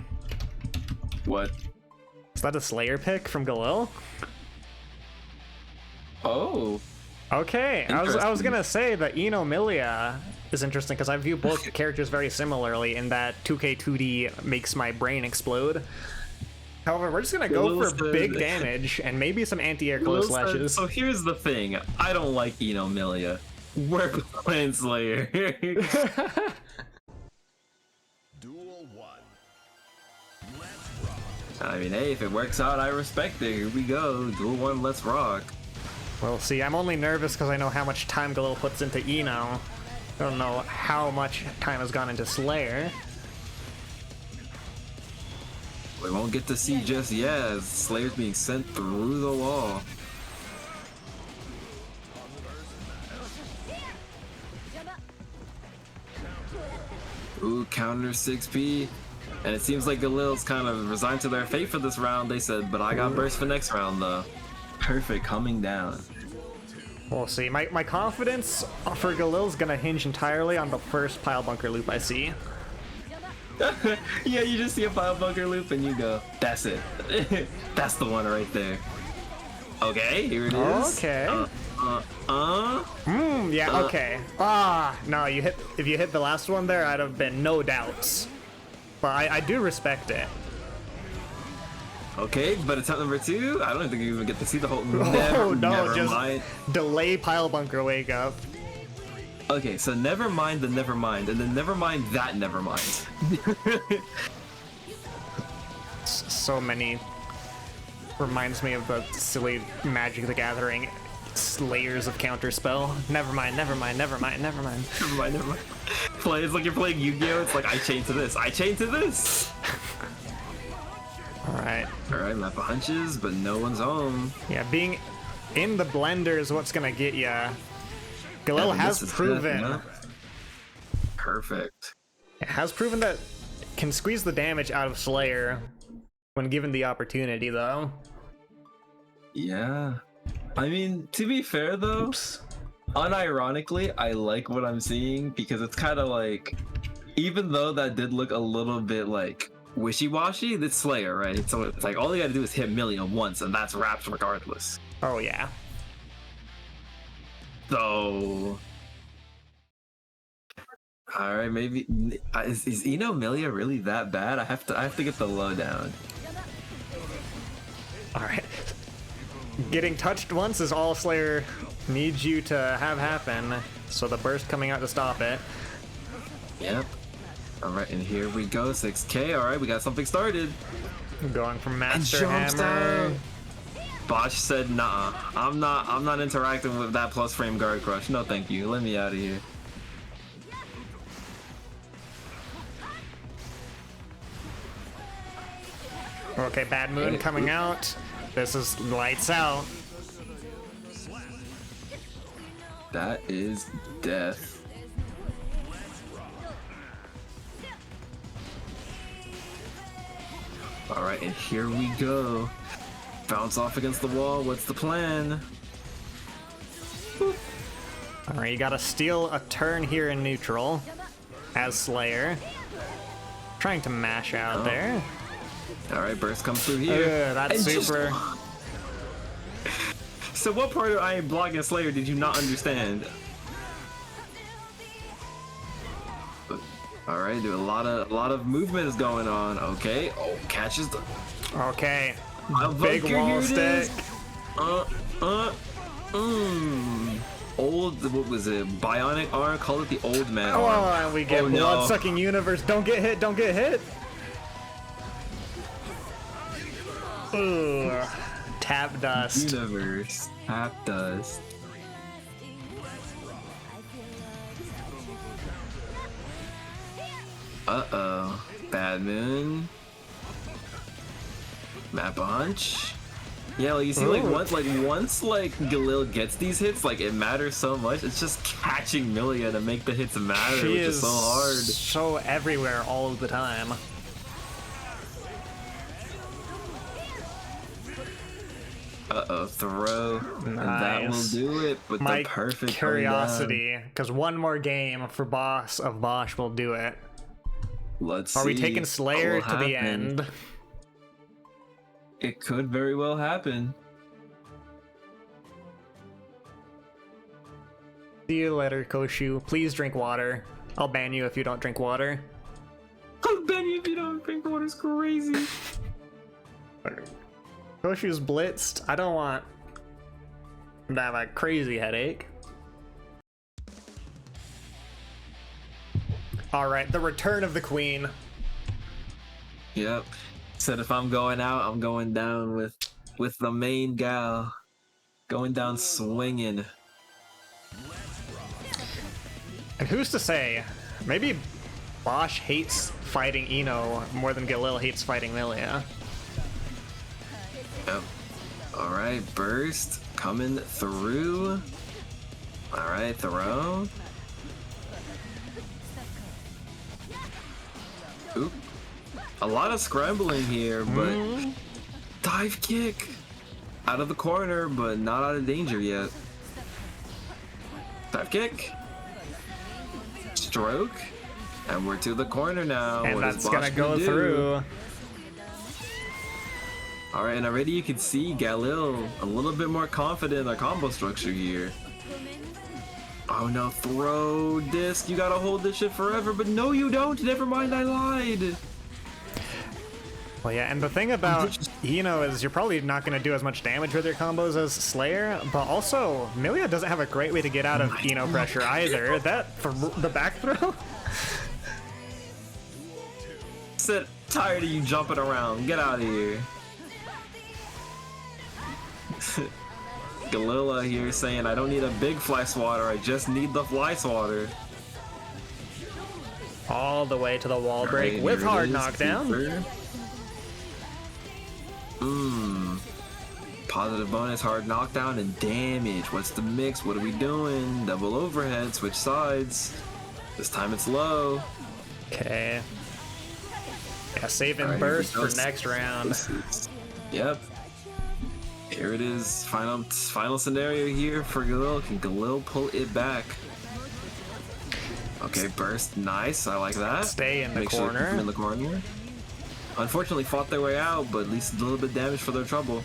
What? is that a Slayer pick from Galil? Oh, Okay, I was Interesting. gonna say that Eno Milia is interesting because I view both characters very similarly in that 2K 2D makes my brain explode. However, we're just gonna go Galil for said- big damage and maybe some anti-air close Lil said- slashes. So here's the thing. I don't like Eno Milia. We're playing Slayer. Duel 1. Let's rock. I mean, hey, if it works out, I respect it. Here we go. Duel 1, let's rock. Well, see, I'm only nervous because I know how much time Galil puts into Eno. I don't know how much time has gone into Slayer. We won't get to see just yet as Slayer's being sent through the wall. Ooh, counter 6P. And it seems like Galil's kind of resigned to their fate for this round. They said, but I got burst for next round though. Perfect, coming down. We'll see. My confidence for Galil's gonna hinge entirely on the first pile bunker loop I see. Yeah, you just see a pile bunker loop and you go, that's it. That's the one right there. Okay, here it is. Okay. Uh, Yeah, okay. No, if you hit the last one there, I'd have been no doubts. But I do respect it. Okay, but attempt number 2, I don't think you even get to see the whole. Oh no, never just mind. delay pile bunker wake up. Okay, so never mind the never mind, and then never mind that never mind. So many reminds me of the silly Magic the Gathering layers of counterspell. Never mind, never mind, never mind, never mind. Never mind, never mind. It's like you're playing Yu-Gi-Oh! It's like I chain to this, I chain to this. Alright. Alright, map of hunches, but no one's home. Yeah, being in the blender is what's gonna get ya. Galil And has this is proven. it, yeah. Perfect. It has proven that can squeeze the damage out of Slayer when given the opportunity, though. Yeah. I mean, to be fair though, unironically, I like what I'm seeing because it's kind of like, even though that did look a little bit like wishy-washy, it's Slayer, right? So it's like all you gotta do is hit Million once and that's wraps regardless. Oh, yeah. So All right, maybe is Eno Milia really that bad? I have to get the lowdown. All right. Getting touched once is all Slayer needs you to have happen. So the burst coming out to stop it. Yep. All right, and here we go. 6K. All right, we got something started. Going from And Master jumps Hammer. down. Bosch said, "Nah, I'm not interacting with that plus frame guard crush. No, thank you. Let me out of here." Okay, Bad Moon coming out. This is lights out. That is death. All right, and here we go. Bounce off against the wall. What's the plan? All right, you gotta steal a turn here in neutral as Slayer. Trying to mash out there. All right, burst comes through here. That's And super. So what part of I am blocking Slayer did you not understand? All right, dude, a lot of movement is going on. Okay, oh, catches the Okay, big big wall stick. Old, what was it? Bionic arm? Call it the old man Oh, arm. and we get Oh, no. blood-sucking universe. Don't get hit. Don't get hit. Ugh. Tap dust. Universe. Tap dust. Uh-oh. Bad Moon. Map Punch. Yeah, like you see, like once Galil gets these hits, like it matters so much. It's just catching Milia to make the hits matter, She which is so hard. so everywhere all of the time. Uh-oh, throw. And that will Nice. do it with My the perfect curiosity, because one more game for Boss of Bosch will do it. Let's Are we see taking what Slayer will to the happen. end? It could very well happen. See you later, Koshu. Please drink water. I'll ban you if you don't drink water. I'll bet you if you don't drink water is crazy. Koshu's blitzed. I don't want him to have a crazy headache. Alright, the return of the queen. Yep. Said if I'm going out, I'm going down with the main gal. Going down swinging. And who's to say? Maybe Bosch hates fighting Eno more than Galil hates fighting Milia. Yep. Alright, burst. Coming through. Alright, throw. Oop. A lot of scrambling here, but dive kick. Out of the corner, but not out of danger yet. Dive kick. Stroke. And we're to the corner now. And What is that's Bosch gonna go do? through. Alright, and already you can see Galil a little bit more confident in our combo structure here. Oh no, throw disc. You gotta hold this shit forever, but no you don't. Never mind, I lied. Well, yeah, and the thing about Eno is you're probably not going to do as much damage with your combos as Slayer, but also Milia doesn't have a great way to get out of Eno pressure either. That, for the back throw? Sit tired of you jumping around. Get out of here. Galila here saying I don't need a big fly swatter, I just need the fly swatter. All the way to the wall break with Here it hard is, knockdown. super. Positive bonus, hard knockdown, and damage. What's the mix? What are we doing? Double overhead, switch sides. This time it's low. Okay. Yeah, save and Alright, here we burst go. for next round. Yep. Here it is. Final scenario here for Galil. Can Galil pull it back? Okay, burst. Nice. I like that. Stay in the Make sure to keep corner. them in the corner. Unfortunately, fought their way out, but at least a little bit of damage for their trouble.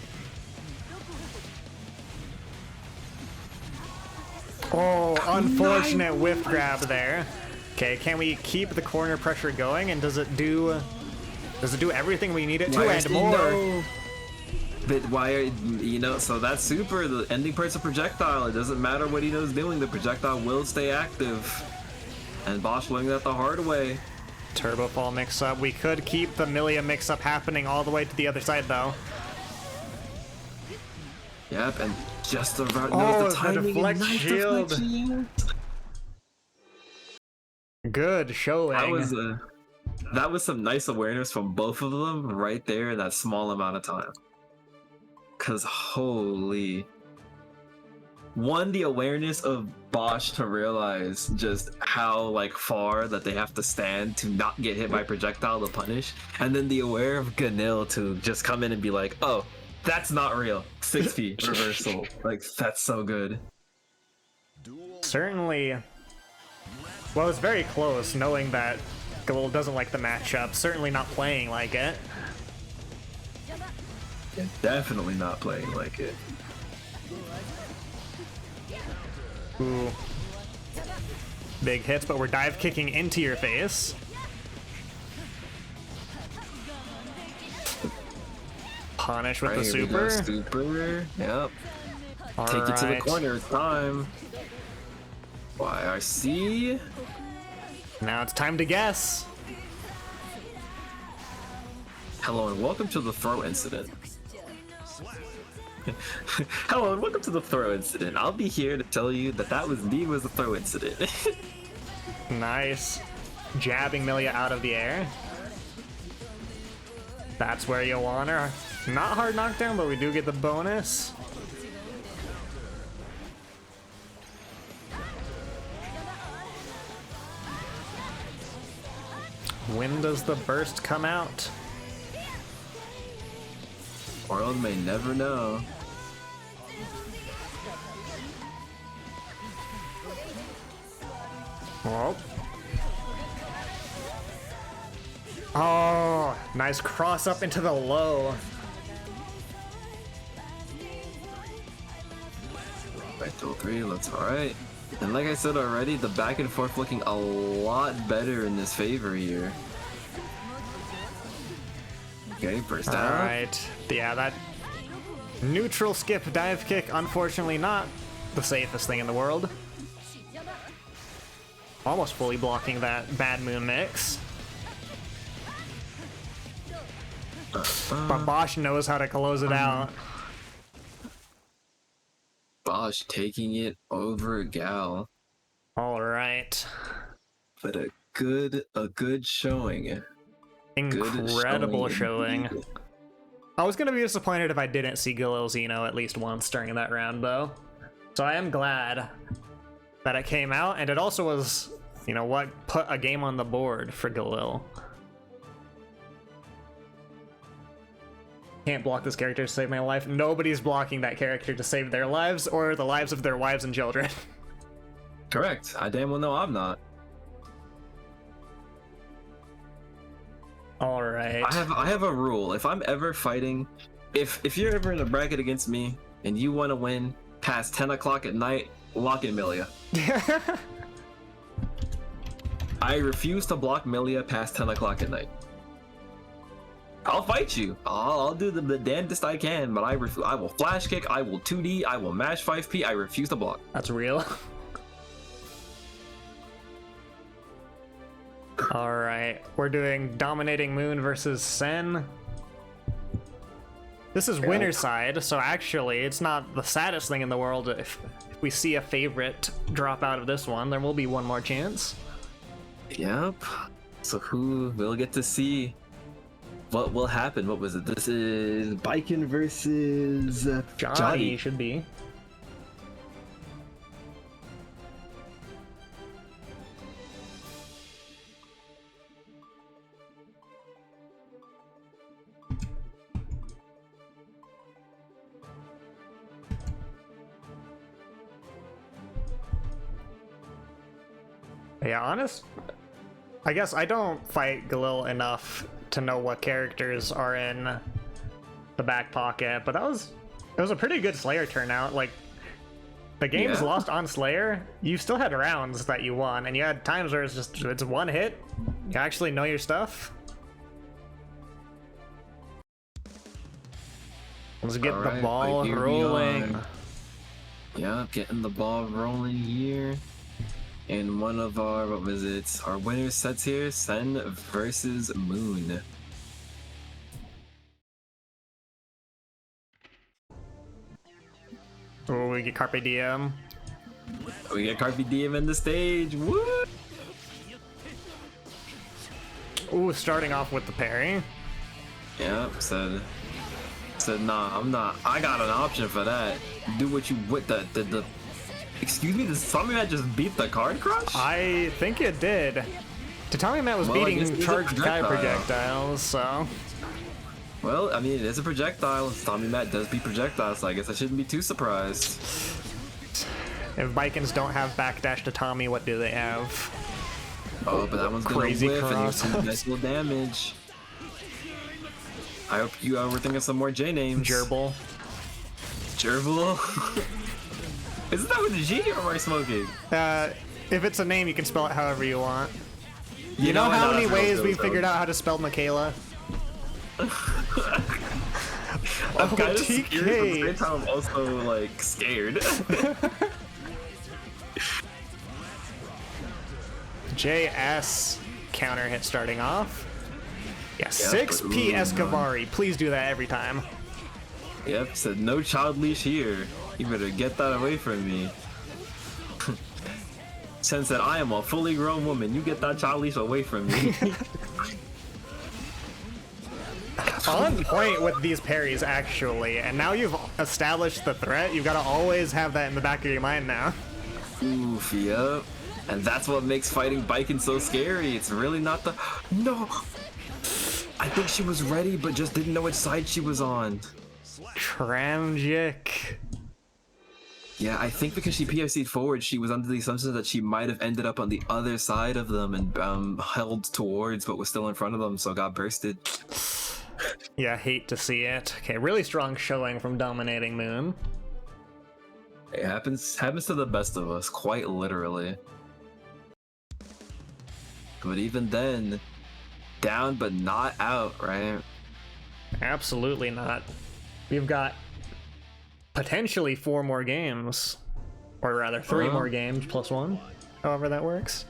Oh, unfortunate whiff grab there. Okay, can we keep the corner pressure going? And does it do everything we need it to and more? No. But why are you know? So that's super. The ending part's a projectile. It doesn't matter what Ino's doing. The projectile will stay active. And Bosch learned that the hard way. Turbo fall mix up. We could keep the Milia mix up happening all the way to the other side though. Yep, and just the right. Oh, the timing the deflect and nice shield. deflection. Good showing. That was some nice awareness from both of them right there in that small amount of time. Cause holy. One, the awareness of Bosch to realize just how like far that they have to stand to not get hit by projectile to punish, and then the aware of Ganil to just come in and be like, oh, that's not real. 6 feet reversal. Like that's so good. Certainly. Well, it's very close, knowing that Galil doesn't like the matchup. Certainly not playing like it. Definitely not playing like it. Ooh. Big hits, but we're dive kicking into your face. Punish with the Here we go, super. Super. Yep. All Take it to the right. corner. It's time. YRC. Now it's time to guess. Hello and welcome to the throw incident. Hello and welcome to the throw incident. I'll be here to tell you that that was indeed was a throw incident. Nice. Jabbing Milia out of the air. That's where you want her. Not hard knockdown, but we do get the bonus. When does the burst come out? World may never know. Oh. Oh, nice cross up into the low. Right, 3, looks alright. And like I said already, the back and forth looking a lot better in this favor here. Okay, burst out. Alright. Yeah, that neutral skip dive kick, unfortunately not the safest thing in the world. Almost fully blocking that bad moon mix. But Bosch knows how to close it out. Bosch taking it over Gal. Alright. But a good showing. Incredible Good showing. I was gonna be disappointed if I didn't see Galil Xeno at least once during that round though. So I am glad that it came out, and it also was, you know what, put a game on the board for Galil. Can't block this character to save my life. Nobody's blocking that character to save their lives or the lives of their wives and children. Correct. I damn well know I'm not. All right. I have a rule. If I'm ever fighting, if you're ever in a bracket against me and you want to win past 10 o'clock at night, lock in Milia. I refuse to block Milia past 10 o'clock at night. I'll fight you. I'll do the damnedest I can, but I will flash kick, I will 2D, I will mash 5P, I refuse to block. That's real. All right, we're doing Dominating Moon versus Sen. This is winner's side, so actually it's not the saddest thing in the world if we see a favorite drop out of this one. There will be one more chance. Yep. So who we'll get to see what will happen. What was it? This is Biken versus Johnny should be. Yeah, I guess I don't fight Galil enough to know what characters are in the back pocket, but it was a pretty good Slayer turnout. Like, the game's Yeah. lost on Slayer, you still had rounds that you won, and you had times where it's one hit. You actually know your stuff. Let's get the Alright, ball here we rolling. are. Yeah, getting the ball rolling here. And one of our, what was it? Our winner sets here, Sen versus Moon. Oh, we get Carpe Diem. We get Carpe Diem in the stage. Woo! Ooh, starting off with the parry. Yeah, said nah, I'm not. I got an option for that. Do what you with the. Excuse me, did Tommy Matt just beat the card crush? I think it did. Tatami Matt was Well, I guess beating it is a charged Kai projectile. projectiles, so. Well, I mean, it is a projectile. Tommy Matt does beat projectiles, so I guess I shouldn't be too surprised. If Vikings don't have backdash to Tommy, what do they have? Oh, but that one's gonna Crazy whiff and cross. there's some nice little damage. I hope you were thinking of some more J names. Gerbil. Gerbil? Isn't that with the G or am I smoking? If it's a name, you can spell it however you want. You know know what? how No, many that's real ways good, we though. figured out how to spell Michaela? I'm Oh, kind of TK. scared, but at the same time I'm also like scared. JS counter hit starting off. Yeah, but 6P ooh, Escovari. Please do that every time. Yep, said no child leash here. You better get that away from me. Sen said, I am a fully grown woman. You get that child leash away from me. On point with these parries, actually. And now you've established the threat, you've got to always have that in the back of your mind now. Oof, yep. And that's what makes fighting biking so scary. It's really not the... No! I think she was ready, but just didn't know which side she was on. Tragic. Yeah, I think because she PFC'd forward, she was under the assumption that she might have ended up on the other side of them and held towards, but was still in front of them, so got bursted. Yeah, hate to see it. Okay, really strong showing from Dominating Moon. It happens to the best of us, quite literally. But even then, down but not out, right? Absolutely not. We've got potentially 4 more games. Or rather, 3 more games plus 1. However that works.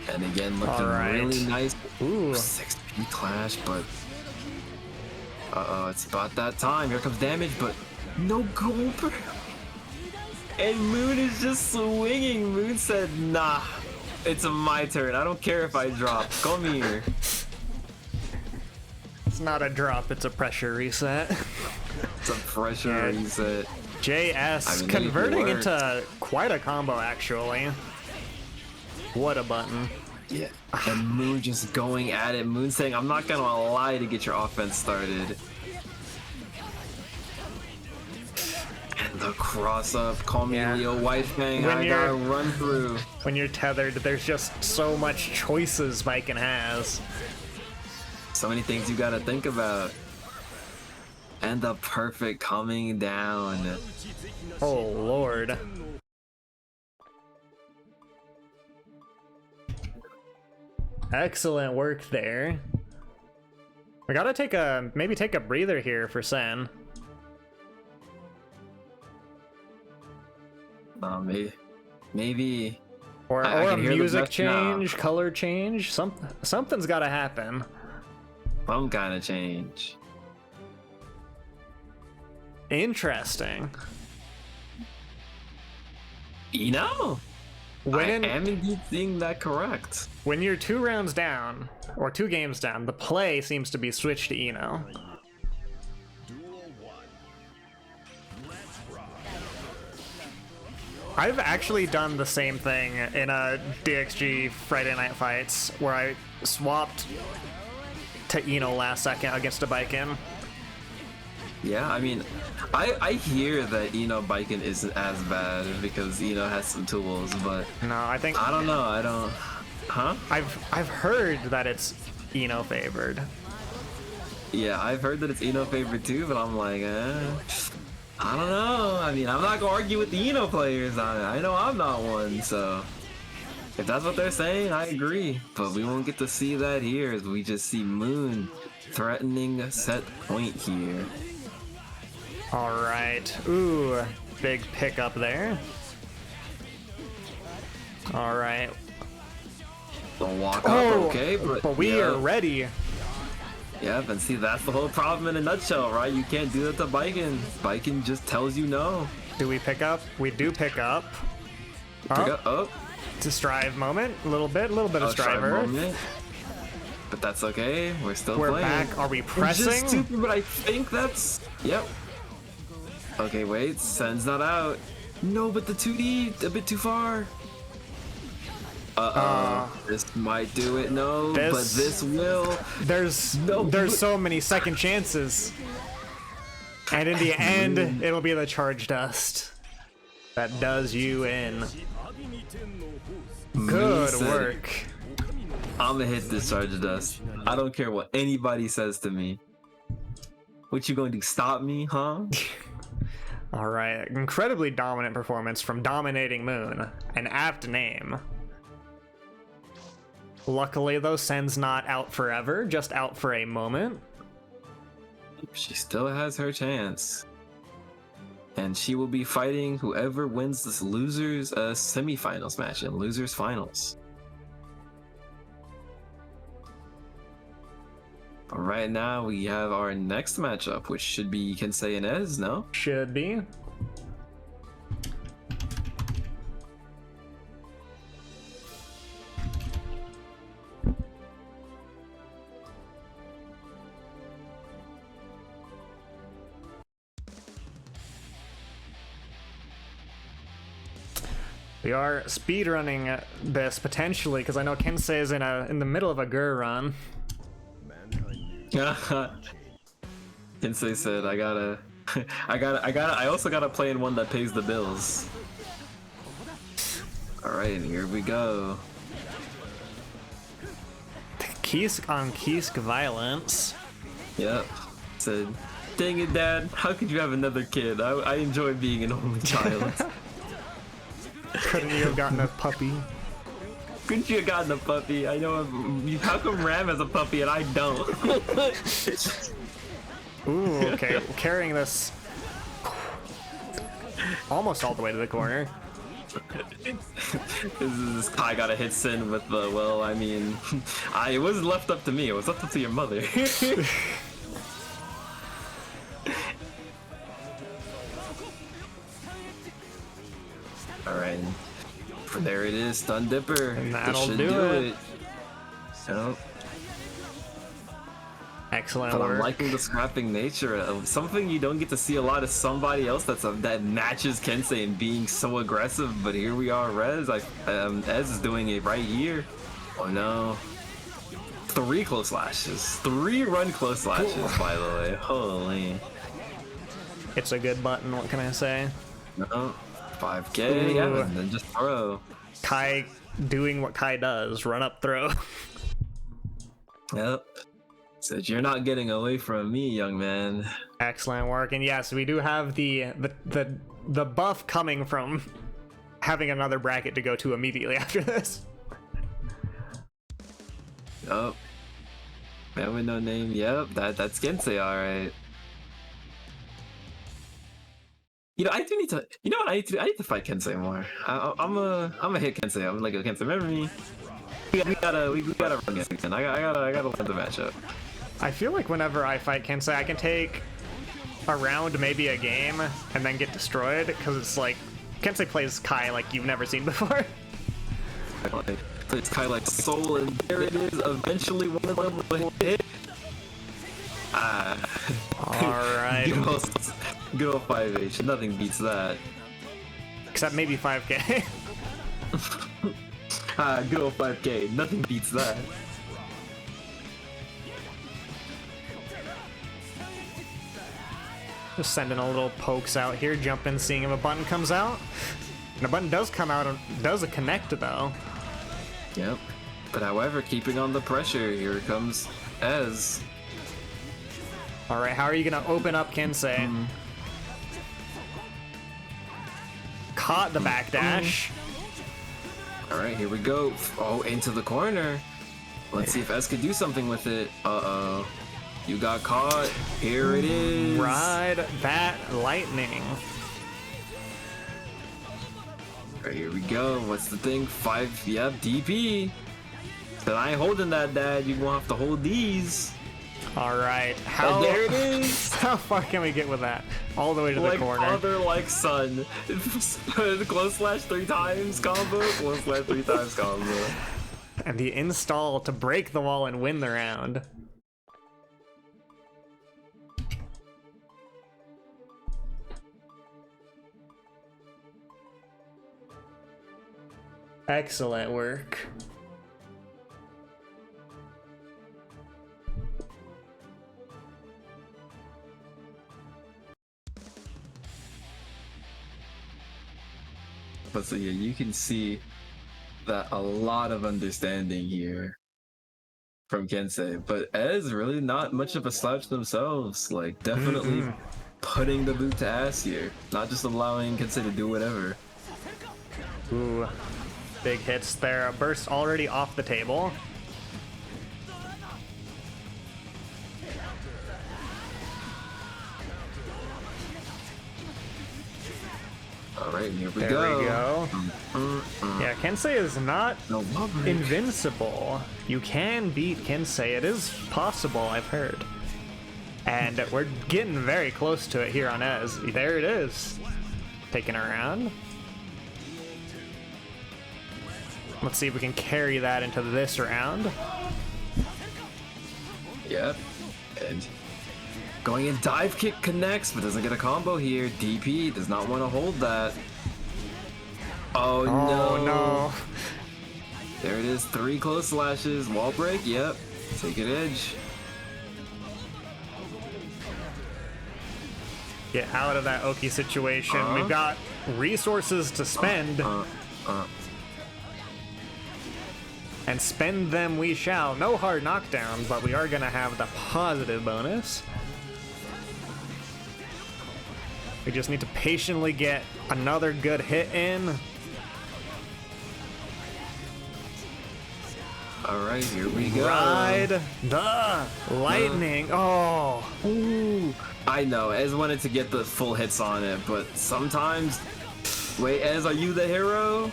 And again, looking Alright. really nice. Ooh. 6P clash, but it's about that time. Here comes damage, but no gulp. And Moon is just swinging. Moon said, nah, it's my turn. I don't care if I drop. Come here. It's not a drop, it's a pressure reset. It's a pressure Yeah. reset. JS I mean, converting it into quite a combo, actually. What a button. Yeah. And Moon just going at it. Moon saying, I'm not gonna lie to get your offense started. And the cross up, call me Yeah. Leo White Fang, When I gotta you're- run through. When you're tethered, there's just so much choices Viking has. So many things you gotta think about. And the perfect coming down. Oh lord. Excellent work there. We gotta maybe take a breather here for Sen. Maybe. Or I a can hear the music best now. change, color change, something's gotta happen. Some kind of change. Interesting. You know, When I am indeed seeing that correct. when you're 2 rounds down, or 2 games down, the play seems to be switched to Eno. Duel 1. Let's rock. I've actually done the same thing in a DXG Friday Night Fights where I swapped to Eno last second against a Biken. Yeah, I mean, I hear that biking isn't as bad because has some tools, but No, I think I don't know. I don't. Huh? I've heard that it's Eno favored. Yeah, I've heard that it's Eno favorite too, but I'm like, I don't know. I mean, I'm not gonna argue with the Eno players. I know I'm not one, so if that's what they're saying, I agree. But we won't get to see that here, as we just see Moon threatening a set point here. All right. Ooh, big pickup there. All right. The walk up, Oh, okay, but we are ready. Yep, and see, that's the whole problem in a nutshell, right? You can't do that to Biken. Biken just tells you no. Do we pick up? We do pick up. Pick up, oh. It's a strive moment. A little bit of striver. Moment. But that's okay. We're still We're playing. back. Are we We're pressing? just stupid, but I think that's... Yep. Okay, wait. Sen's not out. No, but the 2D, a bit too far. This might do it. No, but this will. There's so many second chances. And in the end, it'll be the charge dust that does you in. Good work. I'm gonna hit this charge dust. I don't care what anybody says to me. What you going to do? Stop me, huh? All right, incredibly dominant performance from Dominating Moon, an apt name. Luckily, though, Sen's not out forever, just out for a moment. She still has her chance. And she will be fighting whoever wins this losers semifinals match in losers finals. All right, now we have our next matchup, which should be Kensei and Ez, no? Should be. We are speedrunning this potentially because I know Kensei is in the middle of a Gur run. Kensei said, I also gotta play in one that pays the bills. Alright, here we go. Kisk on Kisk violence. Yep. Said, dang it, Dad, how could you have another kid? I enjoy being an only child. Couldn't you have gotten a puppy? Couldn't you have gotten a puppy? I know. How come Ram has a puppy and I don't? Ooh, okay. Carrying this almost all the way to the corner. This guy got a hit Sin with the, well, I mean, it wasn't left up to me. It was left up to your mother. Alright. There it is, Stun Dipper. And This that'll should do it. Yep. Excellent But work. I'm liking the scrapping nature of something you don't get to see a lot of somebody else that matches Kensei and being so aggressive. But here we are, Ez is doing it right here. Oh no. 3 close lashes. 3 run close lashes, by the way. Holy. It's a good button, what can I say? No. 5K, yeah, and then just throw. Kai doing what Kai does, run up throw. Yep. Said you're not getting away from me, young man. Excellent work. And yes, we do have the buff coming from having another bracket to go to immediately after this. Yup. Man with no name. Yep, that's Kensei, alright. You know, I do need to. You know what? I need to fight Kensei more. I'm a hit Kensei. I'm like a Kensei. Remember me? We gotta run this again. I gotta let the matchup. I feel like whenever I fight Kensei, I can take a round, maybe a game, and then get destroyed because it's like Kensei plays Kai like you've never seen before. It's kind of like Soul, and there it is. Eventually, one level hit. Alright. Good old 5H. Nothing beats that. Except maybe 5K. Good old 5K. Nothing beats that. Just sending a little pokes out here, jumping, seeing if a button comes out. And a button does come out, does a connect though. Yep. But however, keeping on the pressure, here comes Ez. All right, how are you gonna open up Kensei? Caught the backdash. All right, here we go. Oh, into the corner. Let's see if Ez could do something with it. Uh-oh. You got caught. Here it is. Ride that lightning. All right, here we go. What's the thing? 5, yep, DP. But I ain't holding that, Dad. You're gonna have to hold these. All right, Oh, there it is. How far can we get with that? All the way to the Like corner. father, like son. Close slash 3 times combo. Close slash 3 times combo. And the install to break the wall and win the round. Excellent work. But so yeah, you can see that a lot of understanding here from Kensei. But Ez really not much of a slouch themselves. Like definitely putting the boot to ass here. Not just allowing Kensei to do whatever. Ooh, big hits there. A burst already off the table. Alright, here we There go. we go. Yeah, Kensei is not No love break. invincible. You can beat Kensei. It is possible, I've heard. And we're getting very close to it here on Ez. There it is. Taking her around. Let's see if we can carry that into this round. Yep. And going in, dive kick connects, but doesn't get a combo here. DP does not want to hold that. Oh, Oh no. There it is, 3 close slashes, wall break, yep. Take it edge. Get out of that Oki situation. We've got resources to spend. And spend them we shall. No hard knockdown, but we are gonna have the positive bonus. We just need to patiently get another good hit in. Alright, here we go. Ride the lightning. Oh, ooh. I know, Ez wanted to get the full hits on it, but sometimes... Wait, Ez, are you the hero?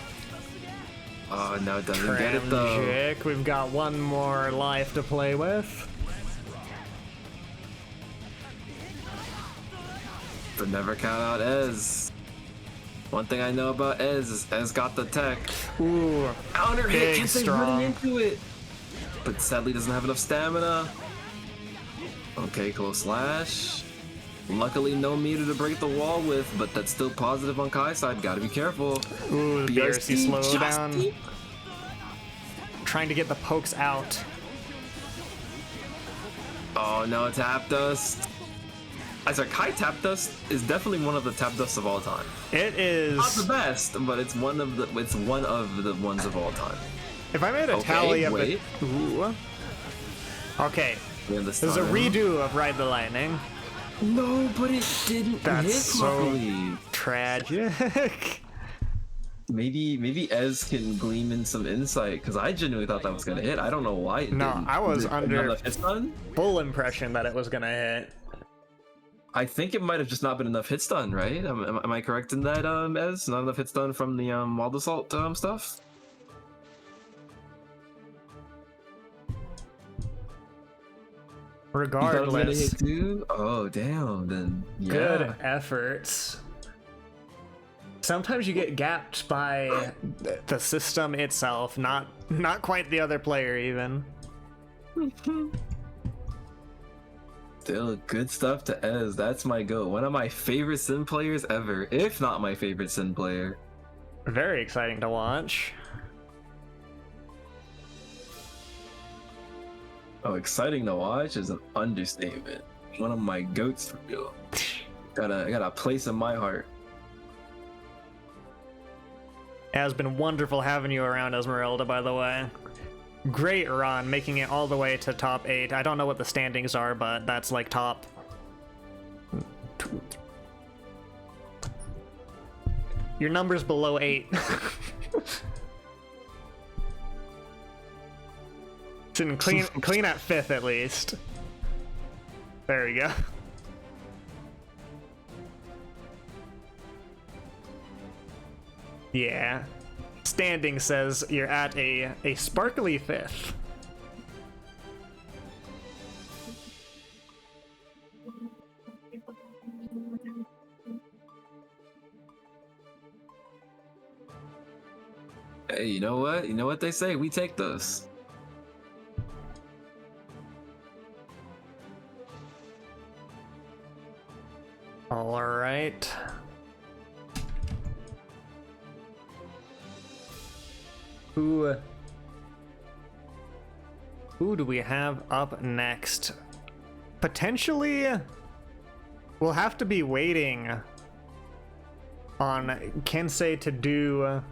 Oh, no, it doesn't get it though. Tragic. We've got one more life to play with. But never count out Ez. One thing I know about Ez is Ez got the tech. Ooh, Counter hit, big Kensei strong. running into it. But sadly doesn't have enough stamina. Okay, close slash. Luckily no meter to break the wall with, but that's still positive on Kai's side. Gotta be careful. Ooh, the BRC slow down. Justy. Trying to get the pokes out. Oh no, tap dust. I said Kai tap dust is definitely one of the tap dusts of all time. It is. Not the best, but it's one of the ones of all time. If I made a Okay, tally of wait. the. Ooh. Okay, We this is a understand. redo of Ride the Lightning. No, but it didn't That's hit so- properly. Tragic. Maybe Ez can gleam in some insight because I genuinely thought that was gonna hit. I don't know why. It No, didn't. I was Did it under- not enough hit stun? Full impression that it was gonna hit. I think it might have just not been enough hit stun, right? Am I correct in that, Ez? Not enough hit stun from the wall assault stuff. You thought it was gonna Regardless, hit too? Oh damn! Then yeah. good efforts. Sometimes you get gapped by the system itself, not quite the other player even. Still good stuff to Ez. That's my go. One of my favorite Sin players ever, if not my favorite Sin player. Very exciting to watch. Oh, exciting to watch is an understatement. One of my goats for real. Got a place in my heart. It has been wonderful having you around, Esmeralda, by the way. great run, making it all the way to top 8. I don't know what the standings are, but that's like top. Your number's below 8. Sitting clean at 5th at least. There we go. Yeah. Standing says you're at a sparkly 5th. Hey, you know what? You know what they say? We take those. All right. Who do we have up next? Potentially, we'll have to be waiting on Kensei to do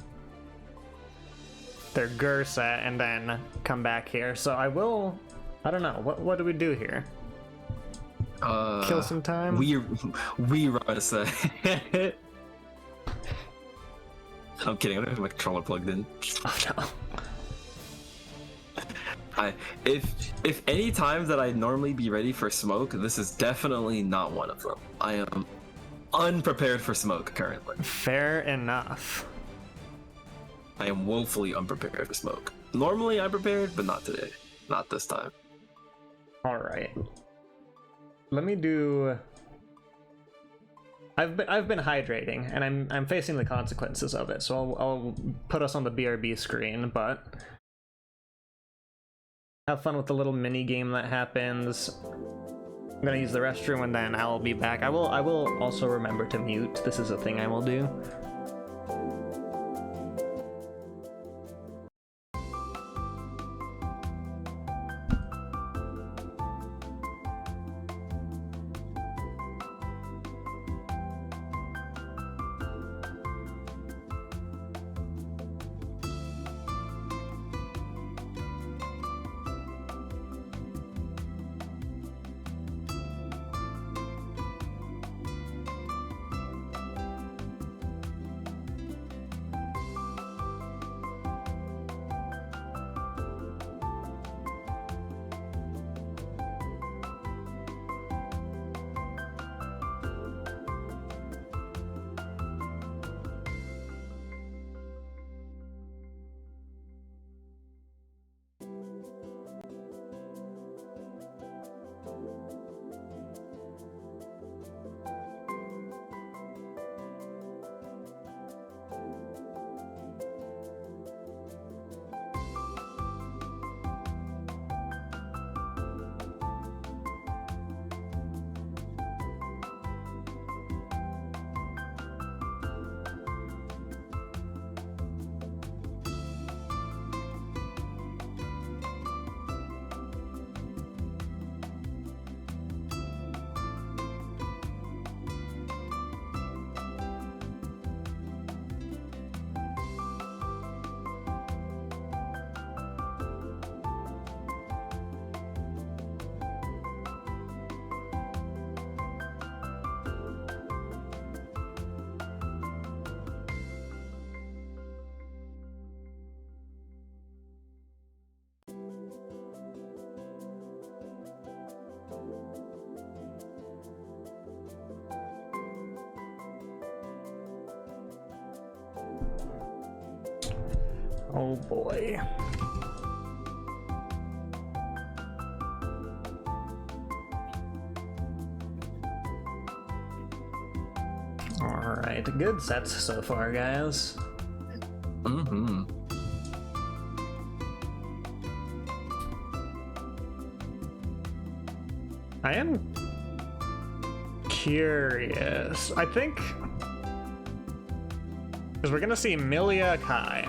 their Gur set and then come back here. So I don't know, what do we do here? Kill some time? We run a set. I'm kidding, I don't have my controller plugged in. Oh no. If any times that I'd normally be ready for smoke, this is definitely not one of them. I am unprepared for smoke currently. Fair enough. I am woefully unprepared for smoke. Normally I'm prepared, but not today. Not this time. All right. Let me do. I've been hydrating, and I'm facing the consequences of it. So I'll put us on the BRB screen, but have fun with the little mini game that happens. I'm gonna use the restroom, and then I'll be back. I will also remember to mute. This is a thing I will do. Oh boy. Alright, good sets so far, guys. Mm-hmm. I am curious. I think because we're gonna see Milia Kai.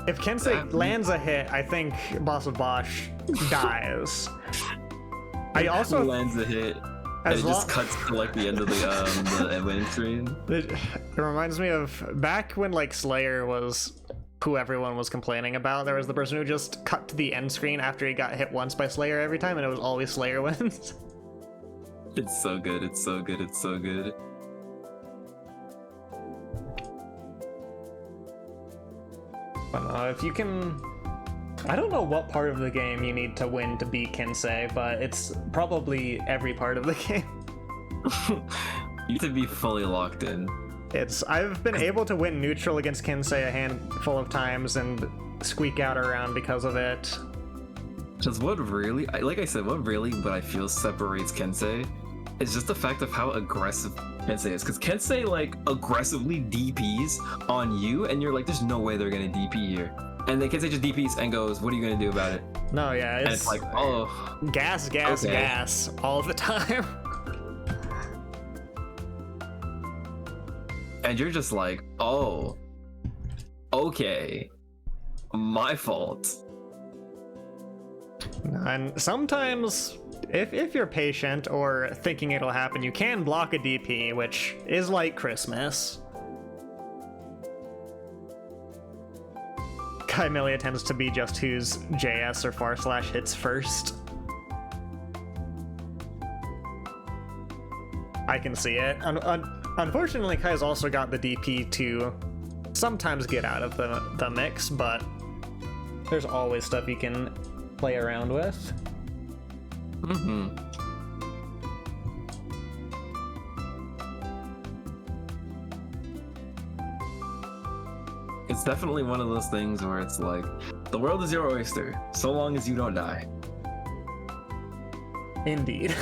If Kensei lands a hit, I think Boss of Bosch dies. I also lands a hit. And it just cuts to like the end of the winning screen. It reminds me of back when like Slayer was who everyone was complaining about. There was the person who just cut to the end screen after he got hit once by Slayer every time, and it was always Slayer wins. It's so good. It's so good. It's so good. If you can... I don't know what part of the game you need to win to beat Kinsei, but it's probably every part of the game. You need to be fully locked in. I've been able to win neutral against Kinsei a handful of times and squeak out around because of it. Just what really, like I said, what I feel separates Kensei is just the fact of how aggressive Kensei is. Because Kensei, like, aggressively DPs on you, and you're like, there's no way they're gonna DP here. And then Kensei just DPs and goes, what are you gonna do about it? No, yeah, And it's like, oh. gas, Okay. gas, all the time. And you're just like, oh, okay, my fault. And sometimes, if you're patient or thinking it'll happen, you can block a DP, which is like Christmas. Kymelia tends to be just whose JS or / hits first. I can see it. Unfortunately, Kai's also got the DP to sometimes get out of the mix, but there's always stuff you can play around with. Mm-hmm. It's definitely one of those things where it's like, the world is your oyster, so long as you don't die. Indeed.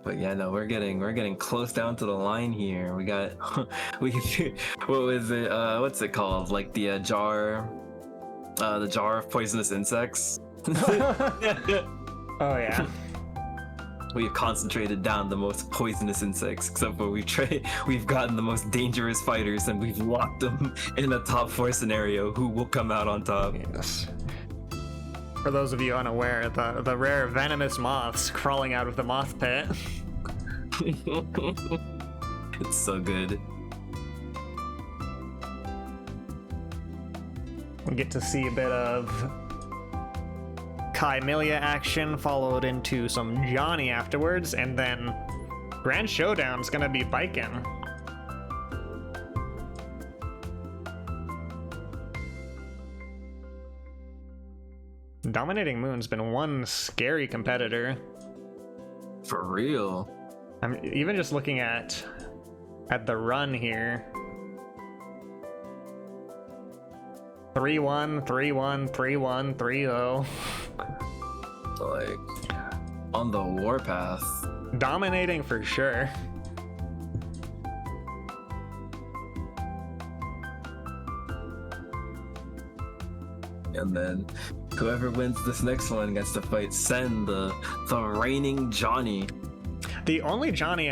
But yeah, no, we're getting close down to the line here. We got we what was it? What's it called? Like the jar of poisonous insects. Oh yeah. We've concentrated down the most poisonous insects, except for we've gotten the most dangerous fighters, and we've locked them in a top 4 scenario. Who will come out on top? Yes. For those of you unaware, the rare venomous moths crawling out of the moth pit. It's so good. We get to see a bit of Kymelia action, followed into some Johnny afterwards, and then Grand Showdown's gonna be biking. Dominating Moon's been one scary competitor. For real. I'm even just looking at the run here. 3-1, 3-1, 3-1, 3-0. Like, on the warpath. Dominating for sure. And then whoever wins this next one gets to fight Sen, the reigning Johnny. The only Johnny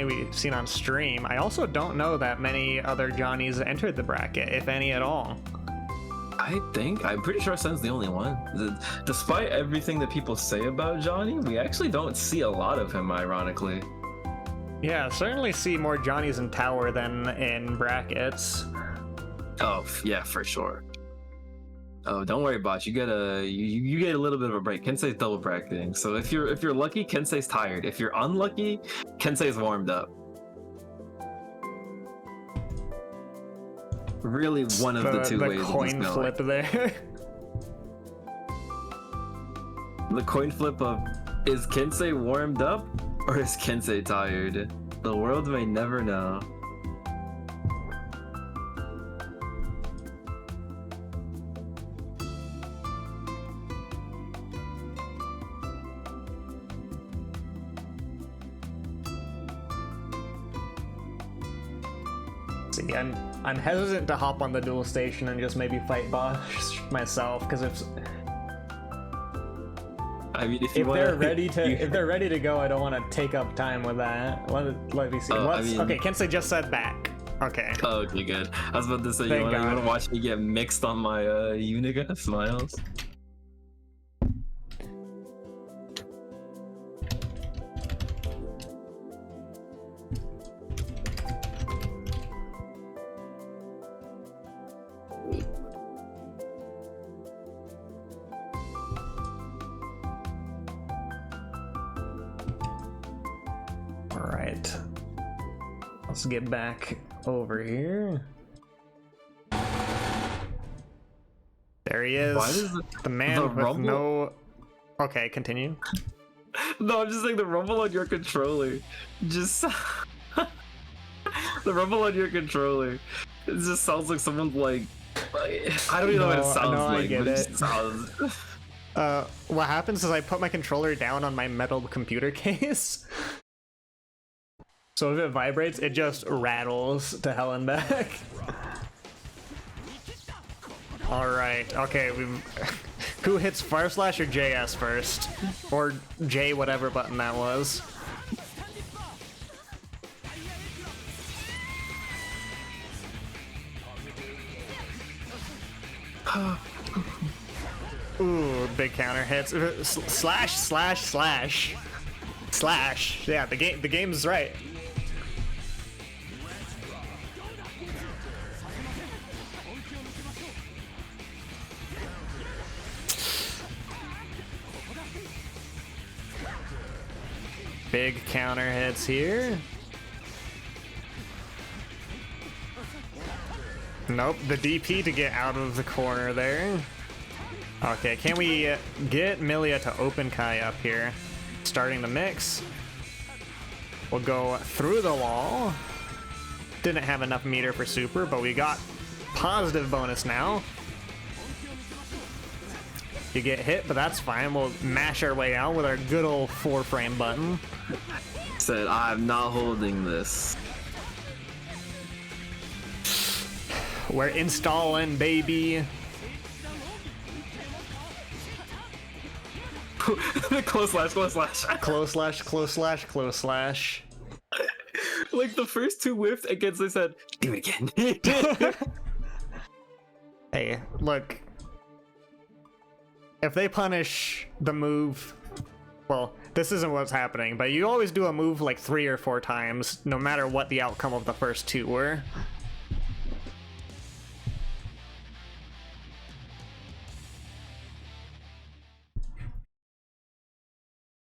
we've seen on stream. I also don't know that many other Johnnies entered the bracket, if any at all. I'm pretty sure Sen's the only one. Despite everything that people say about Johnny, we actually don't see a lot of him, ironically. Yeah, certainly see more Johnnies in Tower than in brackets. Oh, yeah, for sure. Oh, don't worry, Botch. You get a little bit of a break. Kensei's double bracketing. So if you're lucky, Kensei's tired. If you're unlucky, Kensei's warmed up. Really, one of the two ways. The coin flip there. The coin flip of, is Kensei warmed up or is Kensei tired? The world may never know. See, I'm hesitant to hop on the dual station and just maybe fight Bosch myself, because if they're ready to go, I don't want to take up time with that. Let me see. Okay, Kensei just said back. Okay. Oh, okay, good. I was about to say, Thank you want God. to watch me get mixed on my Unica smiles? right. Let's get back over here. There he is. Why does the man the with rumble- no... Okay, continue. No, I'm just saying the rumble on your controller. Just the rumble on your controller. It just sounds like someone's like I don't even know what it No, sounds no, I like. get But it. just sounds. What happens is I put my controller down on my metal computer case. So if it vibrates, it just rattles to hell and back. Alright, okay, who hits Fire Slash or JS first? Or J whatever button that was. Ooh, big counter hits. Slash, slash, slash. Slash. Yeah, the game's right. Big counter hits here. Nope, the DP to get out of the corner there. Okay, can we get Milia to open Kai up here? Starting the mix. We'll go through the wall. Didn't have enough meter for super, but we got positive bonus now. You get hit, but that's fine. We'll mash our way out with our good old 4-frame button. Said I'm not holding this. We're installing, baby. Close slash, close slash. Close slash, close slash, close slash. Like the first two whiffed against, they said, do it again. Hey, look. If they punish the move, well, this isn't what's happening, but you always do a move like 3 or 4 times, no matter what the outcome of the first 2 were.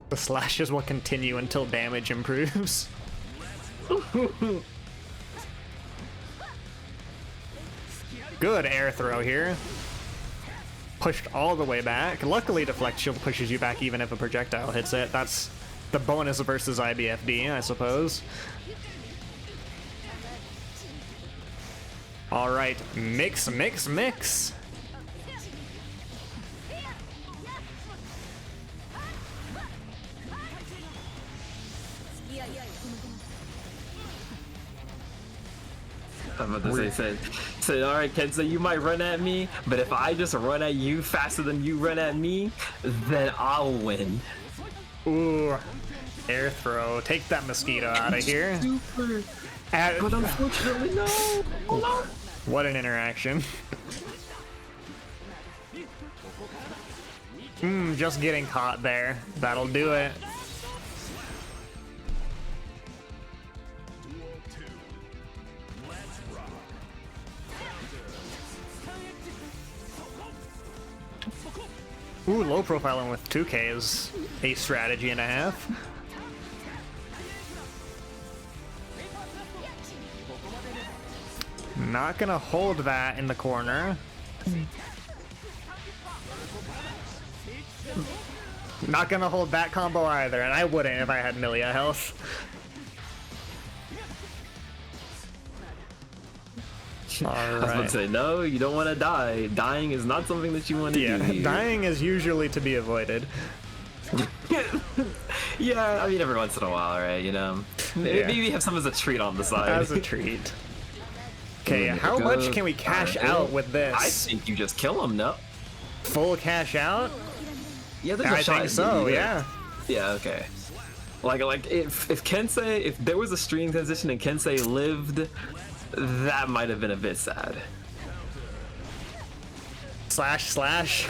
The slashes will continue until damage improves. Good air throw here. Pushed all the way back. Luckily, Deflect Shield pushes you back even if a projectile hits it. That's the bonus versus IBFD, I suppose. Alright, mix, mix, mix. I'm about to say, all right, Kenza, you might run at me, but if I just run at you faster than you run at me, then I'll win. Ooh, air throw. Take that mosquito out of here. Super. But unfortunately, no. Hold on. What an interaction. Just getting caught there. That'll do it. Ooh, low profiling with 2K is a strategy and a half. Not gonna hold that in the corner. Not gonna hold that combo either, and I wouldn't if I had Milia health. I was about to say, no, you don't want to die. Dying is not something that you want to do. Yeah, dying is usually to be avoided. Yeah, I mean, every once in a while, right? You know, maybe have some as a treat on the side. As a treat. Okay, how much can we cash out with this? I think you just kill him, no? Full cash out? Yeah, there's a I shot. think so, yeah. Yeah, okay. Like if Kensei, if there was a stream transition and Kensei lived, that might have been a bit sad. Slash, slash.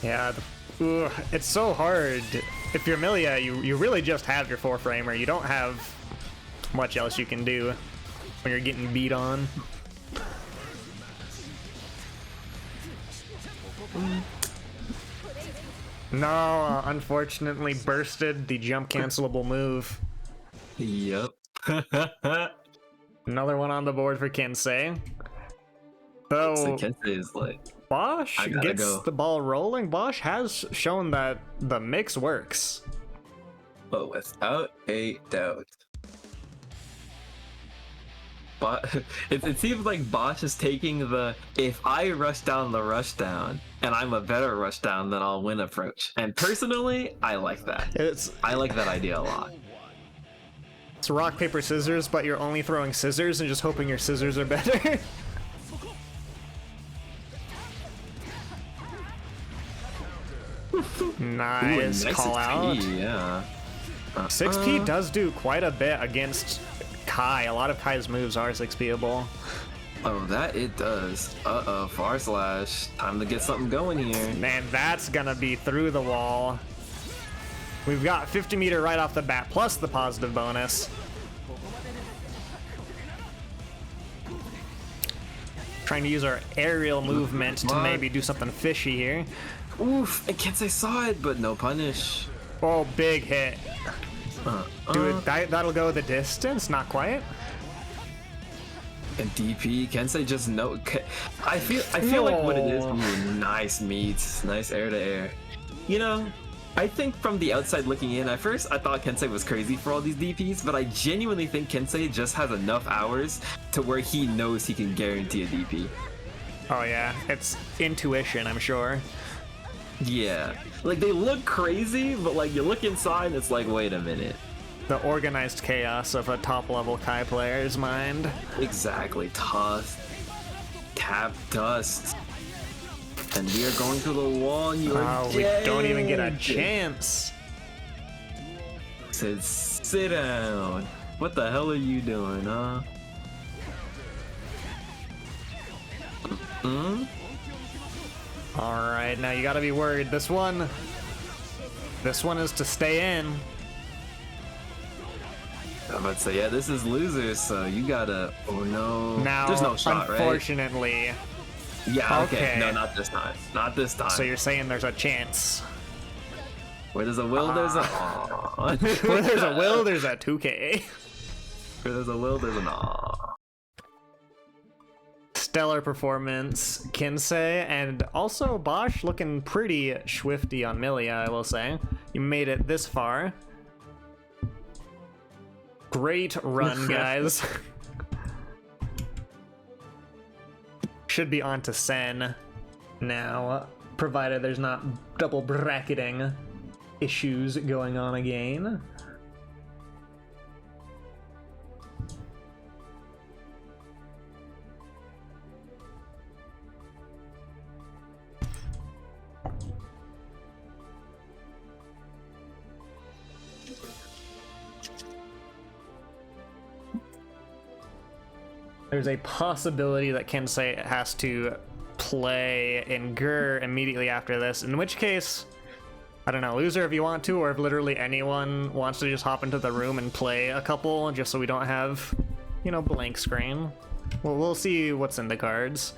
Yeah, it's so hard. If you're Milia, you really just have your 4-framer. You don't have much else you can do when you're getting beat on. No, unfortunately bursted the jump cancelable move. Yep. Another one on the board for Kensei. So Though Kensei is like, Bosch I gotta gets go. the ball rolling, Bosch has shown that the mix works. but without a doubt. But it seems like Bosch is taking the if I rush down the rush down and I'm a better rush down then I'll win approach. And personally, I like that. I like that idea a lot. It's rock, paper, scissors, but you're only throwing scissors and just hoping your scissors are better. Nice Ooh, call out. XP, yeah. 6P does do quite a bit against Kai. A lot of Kai's moves are 6Pable. Oh, that it does. Uh-oh, far slash. Time to get something going here. Man, that's gonna be through the wall. We've got 50 meter right off the bat, plus the positive bonus. Trying to use our aerial movement to maybe do something fishy here. Oof, I can't say saw it, but no punish. Oh, big hit. Dude, that'll go the distance? Not quite. And DP, Kensei just no. I feel like what it is. No. Ooh, nice meets, nice air to air. You know, I think from the outside looking in, at first I thought Kensei was crazy for all these DPs, but I genuinely think Kensei just has enough hours to where he knows he can guarantee a DP. Oh yeah, it's intuition, I'm sure. Yeah, like they look crazy, but like you look inside, and it's like, wait a minute. The organized chaos of a top level Kai player's mind. Exactly, tough. Tap dust. And we are going to the wall, and you are Oh, we don't even get a dead. chance. Said, sit down. What the hell are you doing, huh? All right, now you gotta be worried. This one is to stay in. I'm about to say, yeah, this is losers, so you gotta. Oh no. Now, There's no shot, right? unfortunately. Yeah, okay. Okay. No, not this time. Not this time. So you're saying there's a chance. Where there's a will, there's a. Where there's a will, there's a 2K. Where there's a will, there's an aw. Stellar performance, Kensei, and also Bosch looking pretty swifty on Milia, I will say. You made it this far. Great run, guys. Should be on to Sen now, provided there's not double bracketing issues going on again. There's a possibility that Kensei has to play in Gur immediately after this, in which case, I don't know, loser if you want to, or if literally anyone wants to just hop into the room and play a couple, just so we don't have, you know, blank screen. Well, we'll see what's in the cards.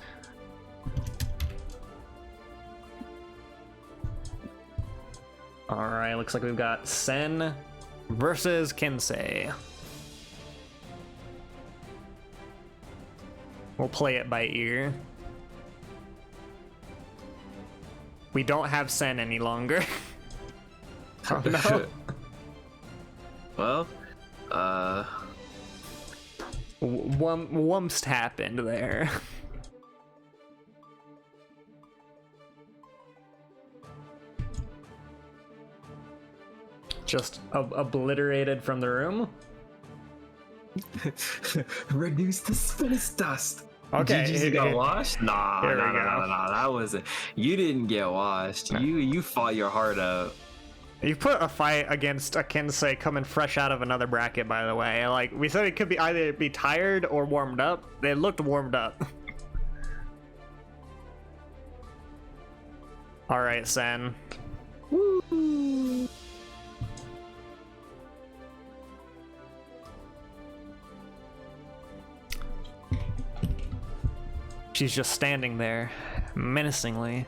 Alright, looks like we've got Sen versus Kensei. We'll play it by ear. We don't have Sen any longer. Oh no. Well, Wumst happened there. Just obliterated from the room. reduce to space dust. Okay, GG's, you got washed? Nah, Here we nah, go. nah, nah, nah, that wasn't. You didn't get washed. You fought your heart out. You put a fight against a Kensei coming fresh out of another bracket, by the way. Like, we said it could be either be tired or warmed up. They looked warmed up. Alright, Sen. Woo! She's just standing there, menacingly.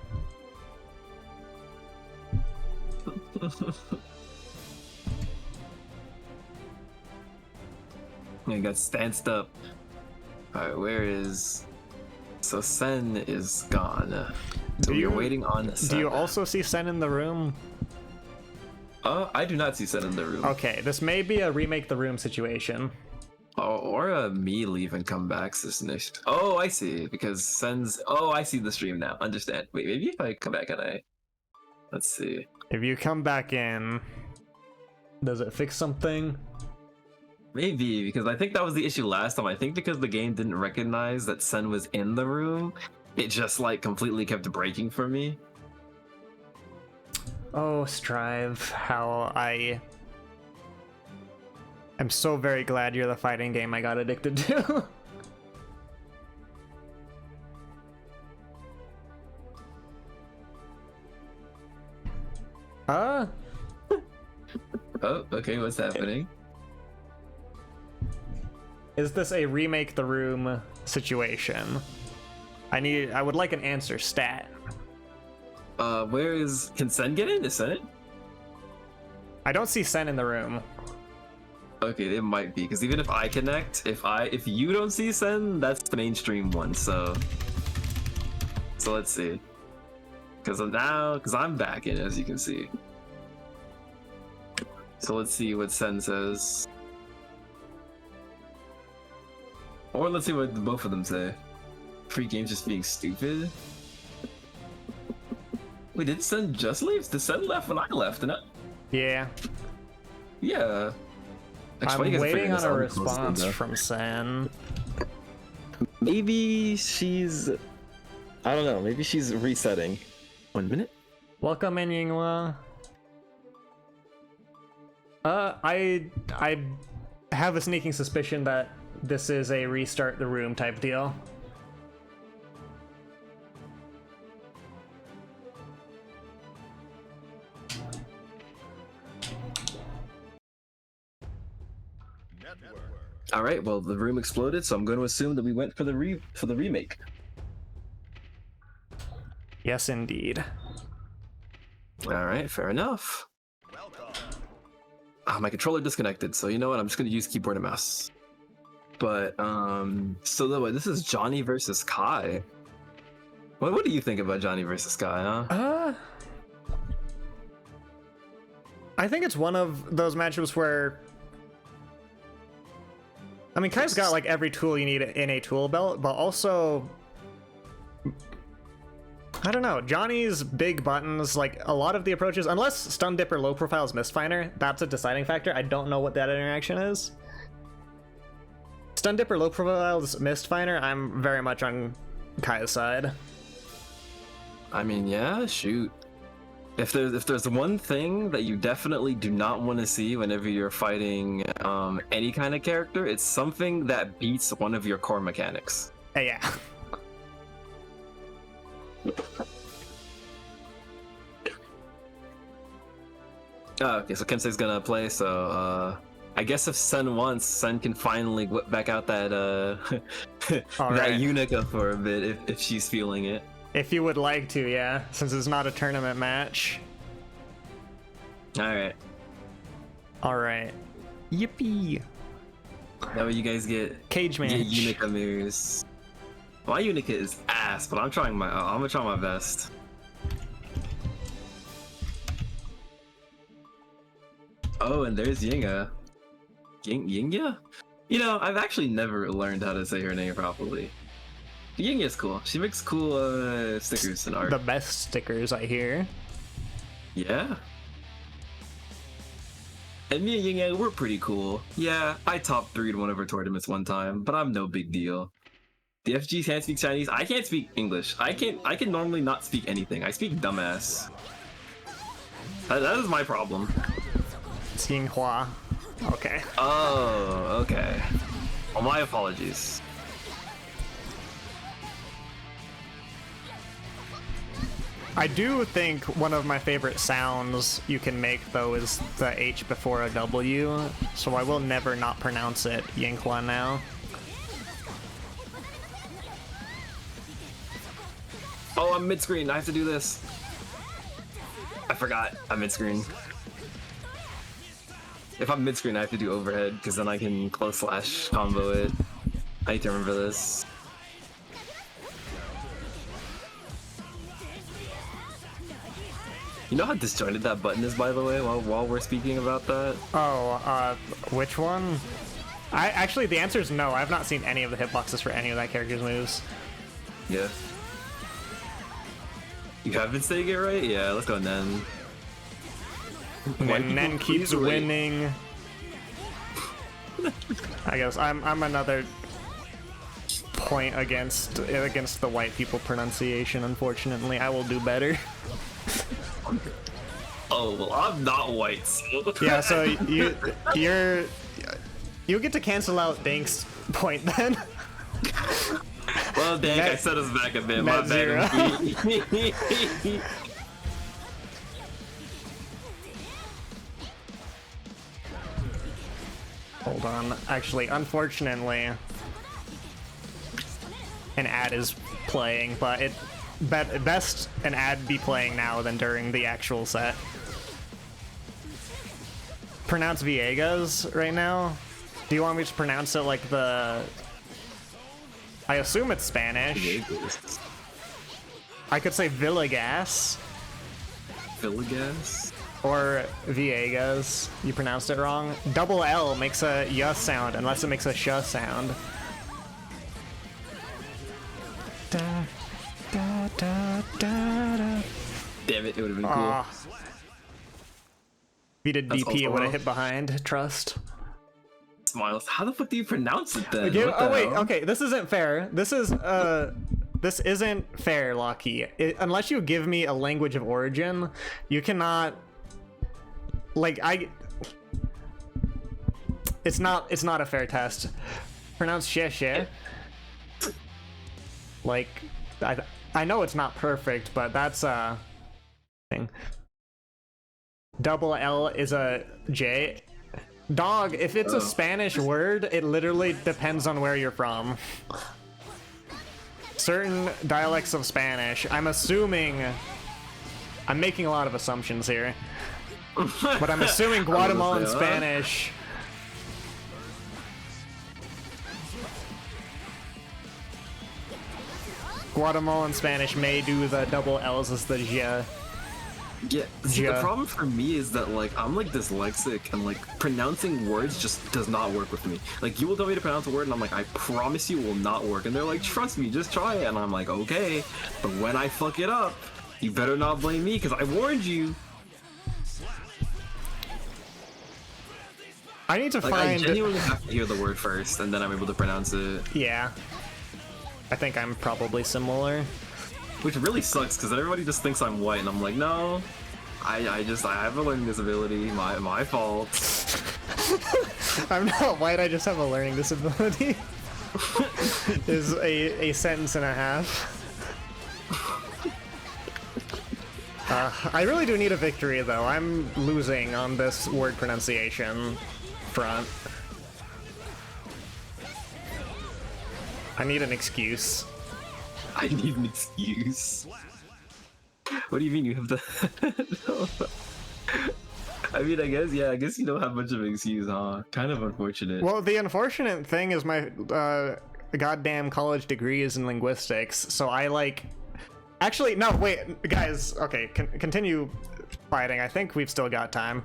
I got stanced up. Alright, where is... So Sen is gone. So we are waiting on Sen. Do you also see Sen in the room? I do not see Sen in the room. Okay, this may be a remake the room situation. Oh, or a me leave and come back situation. Oh, I see. Because Sen's... Oh, I see the stream now. Understand. Wait, maybe if I come back and I... Let's see. If you come back in, does it fix something? Maybe, because I think that was the issue last time. I think because the game didn't recognize that Sen was in the room, it just like completely kept breaking for me. Oh, Strive, how I am so very glad you're the fighting game I got addicted to. Oh, okay, what's happening? Is this a remake the room situation? I would like an answer stat. Where is... Can Sen get in? Is Sen in? I don't see Sen in the room. Okay, it might be, because even if I connect, if you don't see Sen, that's the mainstream one, so let's see. Because I'm back in, as you can see. So let's see what Sen says. Or let's see what both of them say. Free games just being stupid. Wait, did Sen just leave? Did Sen left when I left? And Yeah. yeah. Actually, I'm waiting on a response from Sen. Maybe she's... I don't know. Maybe she's resetting. 1 minute? Welcome in, Yinghua. I have a sneaking suspicion that this is a restart the room type deal. All right. Well, the room exploded, so I'm going to assume that we went for the remake. Yes, indeed. All right. Fair enough. My controller disconnected, so you know what? I'm just going to use keyboard and mouse. But so this is Johnny versus Kai. What do you think about Johnny versus Kai, huh? I think it's one of those matchups where, I mean, Kai's got like every tool you need in a tool belt, but also, I don't know, Johnny's big buttons, like a lot of the approaches, unless Stun Dipper low profile's Mistfinder, that's a deciding factor. I don't know what that interaction is. Stun Dipper low profile's Mistfinder, I'm very much on Kai's side. I mean, yeah, shoot. If there's one thing that you definitely do not want to see whenever you're fighting any kind of character, it's something that beats one of your core mechanics. Yeah. Okay, so Kensei's gonna play, so I guess if Sen wants, Sen can finally whip back out that that Unica for a bit if she's feeling it. If you would like to, yeah, since it's not a tournament match. Alright. Alright. Yippee! That way you guys get Cage match. Get Unica mirrors. My Unica is ass, but I'm gonna try my best. Oh, and there's Yinga. Yinga? You know, I've actually never learned how to say her name properly. Yinga's cool. She makes cool stickers and art. The best stickers, I hear. Yeah. And me and Yinga, we're pretty cool. Yeah, I top 3'd one of her tournaments one time, but I'm no big deal. The FG can't speak Chinese. I can't speak English. I can normally not speak anything. I speak dumbass. That is my problem. It's Yinghua. Okay. Oh, okay. Well, my apologies. I do think one of my favorite sounds you can make, though, is the H before a W, so I will never not pronounce it Yinghua now. Oh, I'm mid-screen. I have to do this. I forgot. I'm mid-screen. If I'm mid-screen, I have to do overhead, because then I can close slash combo it. I need to remember this. You know how disjointed that button is, by the way, while we're speaking about that? Oh, which one? Actually, the answer is no. I've not seen any of the hitboxes for any of that character's moves. Yeah. You have been saying it right? Yeah, let's go Nen. And Nen keeps winning. I guess I'm another point against the white people pronunciation. Unfortunately, I will do better. Oh well, I'm not white. So. Yeah, so you get to cancel out Dank's point then. Well, Dank, I set us back a bit. My bad. Hold on. Actually, unfortunately, an ad is playing, but best an ad be playing now than during the actual set. Pronounce Viegas right now. Do you want me to pronounce it like the... I assume it's Spanish. I could say Villegas. Villegas? Or Viegas. You pronounced it wrong. Double L makes a y sound unless it makes a sh sound. Da, da, da, da, da. Damn it, it would have been cool. If you did DP, it would have hit behind. Trust. Smiles. How the fuck do you pronounce it then? Oh wait, okay, this isn't fair. This isn't fair, Locky. Unless you give me a language of origin, you cannot. Like it's not a fair test. Pronounce she. Like I know it's not perfect, but that's a thing. Double L is a J. Dog, if it's a Spanish word, it literally depends on where you're from. Certain dialects of Spanish, I'm making a lot of assumptions here, but I'm assuming Guatemalan Spanish. Guatemalan Spanish may do the double L's as the J. Yeah, see, the problem for me is that, like, I'm, like, dyslexic, and, like, pronouncing words just does not work with me. Like, you will tell me to pronounce a word, and I'm like, I promise you it will not work. And they're like, trust me, just try it. And I'm like, okay. But when I fuck it up, you better not blame me, because I warned you. I need to like, find... I genuinely have to hear the word first, and then I'm able to pronounce it. Yeah. I think I'm probably similar. Which really sucks, because everybody just thinks I'm white, and I'm like, no, I have a learning disability, my fault. I'm not white, I just have a learning disability. Is a sentence and a half. I really do need a victory, though. I'm losing on this word pronunciation front. I need an excuse. I need an excuse. What do you mean you have to? I mean, I guess you don't have much of an excuse, huh? Kind of unfortunate. Well, the unfortunate thing is my goddamn college degree is in linguistics, so I like... Actually, no, wait, guys, okay, continue fighting. I think we've still got time.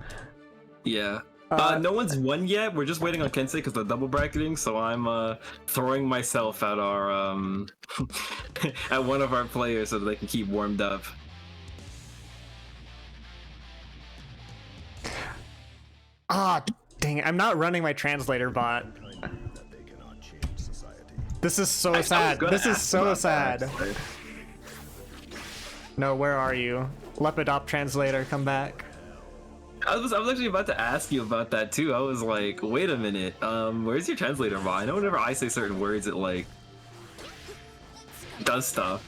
Yeah. No one's won yet. We're just waiting on Kensei because they're double bracketing, so I'm throwing myself at our at one of our players so that they can keep warmed up. Ah, dang it, I'm not running my translator bot. This is so sad. This is so sad. No, where are you? Lepidop translator, come back. I was actually about to ask you about that too. I was like, wait a minute, where's your translator bot? I know whenever I say certain words, it like does stuff.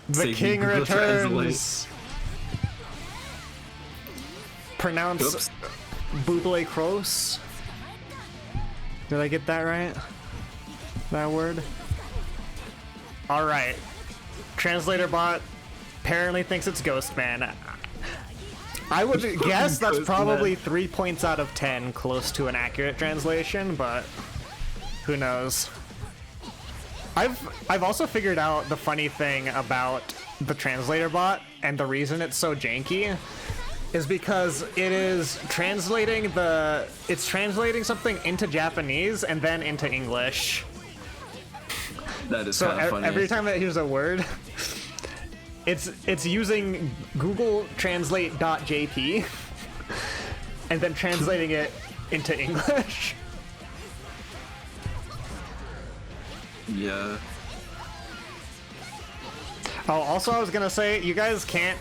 The king returns. Pronounce Buble Cross. Did I get that right? That word? Alright. Translator bot apparently thinks it's Ghost Man. I would guess that's Ghost probably Man. 3 points out of 10 close to an accurate translation, but who knows. I've also figured out the funny thing about the translator bot and the reason it's so janky is because it's translating something into Japanese and then into English. That is So kind of funny. every time it hears a word, it's using Google Translate.jp and then translating it into English. Yeah. Oh, also I was gonna say, you guys can't...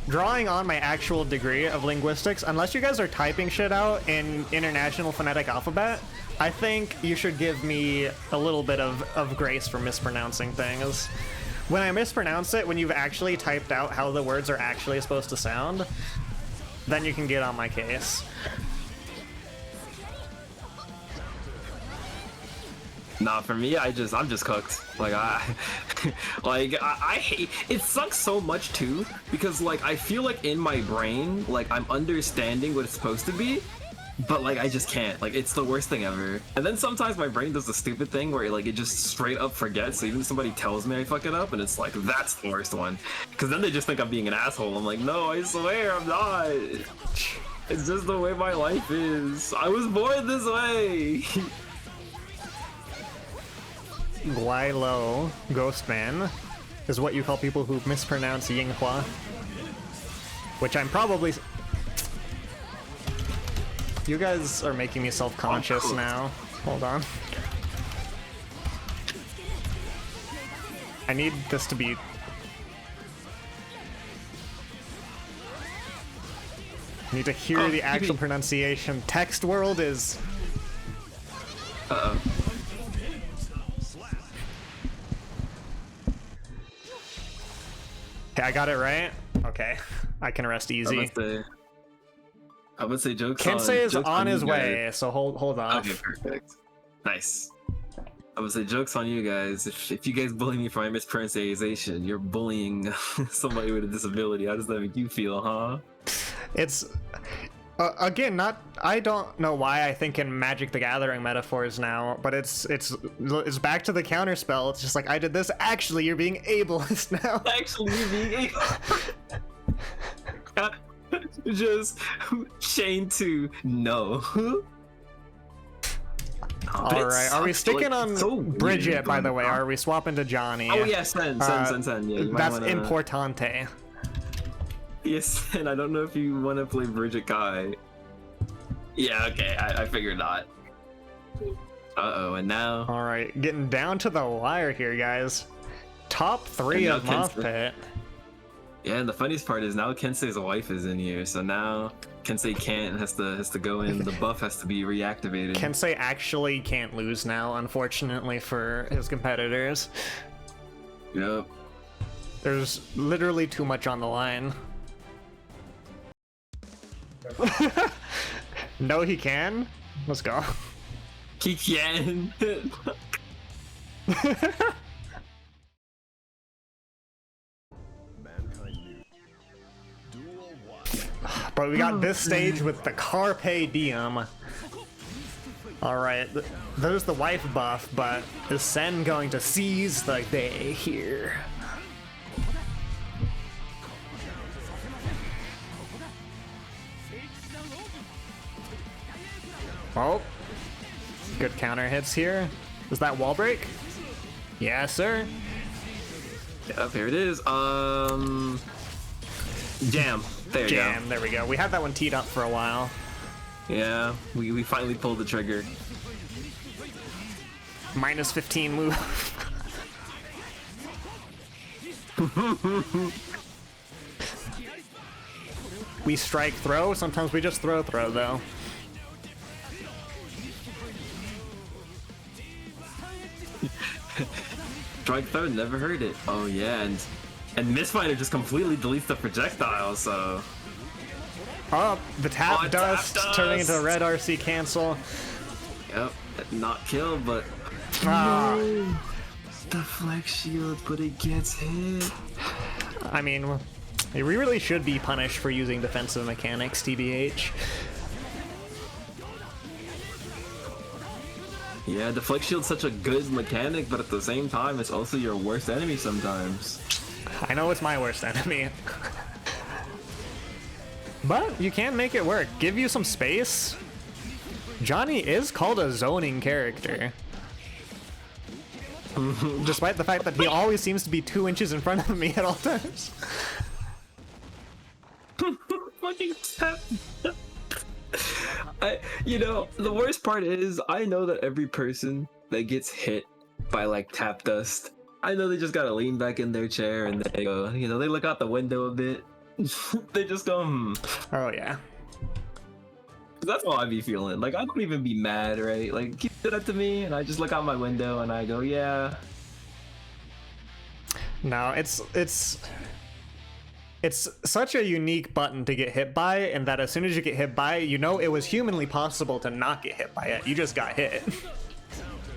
Drawing on my actual degree of linguistics, unless you guys are typing shit out in International Phonetic Alphabet, I think you should give me a little bit of grace for mispronouncing things. When I mispronounce it, when you've actually typed out how the words are actually supposed to sound, then you can get on my case. Nah, for me, I'm just cooked. Like I hate it. Sucks so much too because like I feel like in my brain, like I'm understanding what it's supposed to be, but like I just can't. Like it's the worst thing ever. And then sometimes my brain does the stupid thing where like it just straight up forgets. So even if somebody tells me I fuck it up, and it's like that's the worst one. Because then they just think I'm being an asshole. I'm like, no, I swear I'm not. It's just the way my life is. I was born this way. Guaylo, Ghostman, is what you call people who mispronounce Yinghua. Which I'm probably... You guys are making me self-conscious now. Hold on. I need this to be... I need to hear the actual pronunciation. Text world is... Uh-oh. Okay, I got it right? Okay. I can rest easy. I would say jokes Kensei is jokes on you his guys. way, so hold on. Okay, perfect. Nice. I would say joke's on you guys. If you guys bully me for my mispronunciation, you're bullying somebody with a disability. How does that make you feel, huh? It's again, not. I don't know why I think in Magic the Gathering metaphors now, but it's back to the counter spell. It's just like I did this. Actually, you're being ableist now. Actually, being just chain to no. All right, are we sticking on Bridget? By the way, are we swapping to Johnny? Oh yeah, send. Yeah, you might That's wanna... importante. Yes, and I don't know if you want to play Bridget Kai. Yeah, okay, I figured not. Uh-oh, and now... All right, getting down to the wire here, guys. Top 3 And of now Mothpit. Yeah, and the funniest part is now Kensei's wife is in here, so now Kensei can't, has to go in, the buff has to be reactivated. Kensei actually can't lose now, unfortunately for his competitors. Yep. There's literally too much on the line. No, he can? Let's go. He can! Mankind new. Duel 1. But we got this stage with the Carpe Diem. Alright, there's the wife buff, but is Sen going to seize the day here? Oh, good counter hits here. Is that wall break? Yes, sir. Yep, here it is. Jam. There you Jam, there we go. We had that one teed up for a while. go. Yeah, we finally pulled the trigger. Minus 15 move. We strike throw, sometimes we just throw though. Strike throw, never heard it. Oh yeah, and Mistfighter just completely deletes the projectile, so... Oh, the tap Oh, dust tap turning into dust. red RC cancel. Yep, not kill, but... Ah, The flex shield, but it gets hit. I mean, We really should be punished for using defensive mechanics, TBH. Yeah, deflect shield's such a good mechanic, but at the same time, it's also your worst enemy sometimes. I know it's my worst enemy. But you can make it work. Give you some space. Johnny is called a zoning character. Despite the fact that he always seems to be 2 inches in front of me at all times. Fucking tap. You know, the worst part is, I know that every person that gets hit by like tap dust, I know they just gotta lean back in their chair and they go, you know, they look out the window a bit. They just go, Oh yeah. That's how I be feeling. Like, I don't even be mad, right? Like, keep it up to me, and I just look out my window and I go, yeah. No, it's such a unique button to get hit by, and that as soon as you get hit by it, you know it was humanly possible to not get hit by it. You just got hit.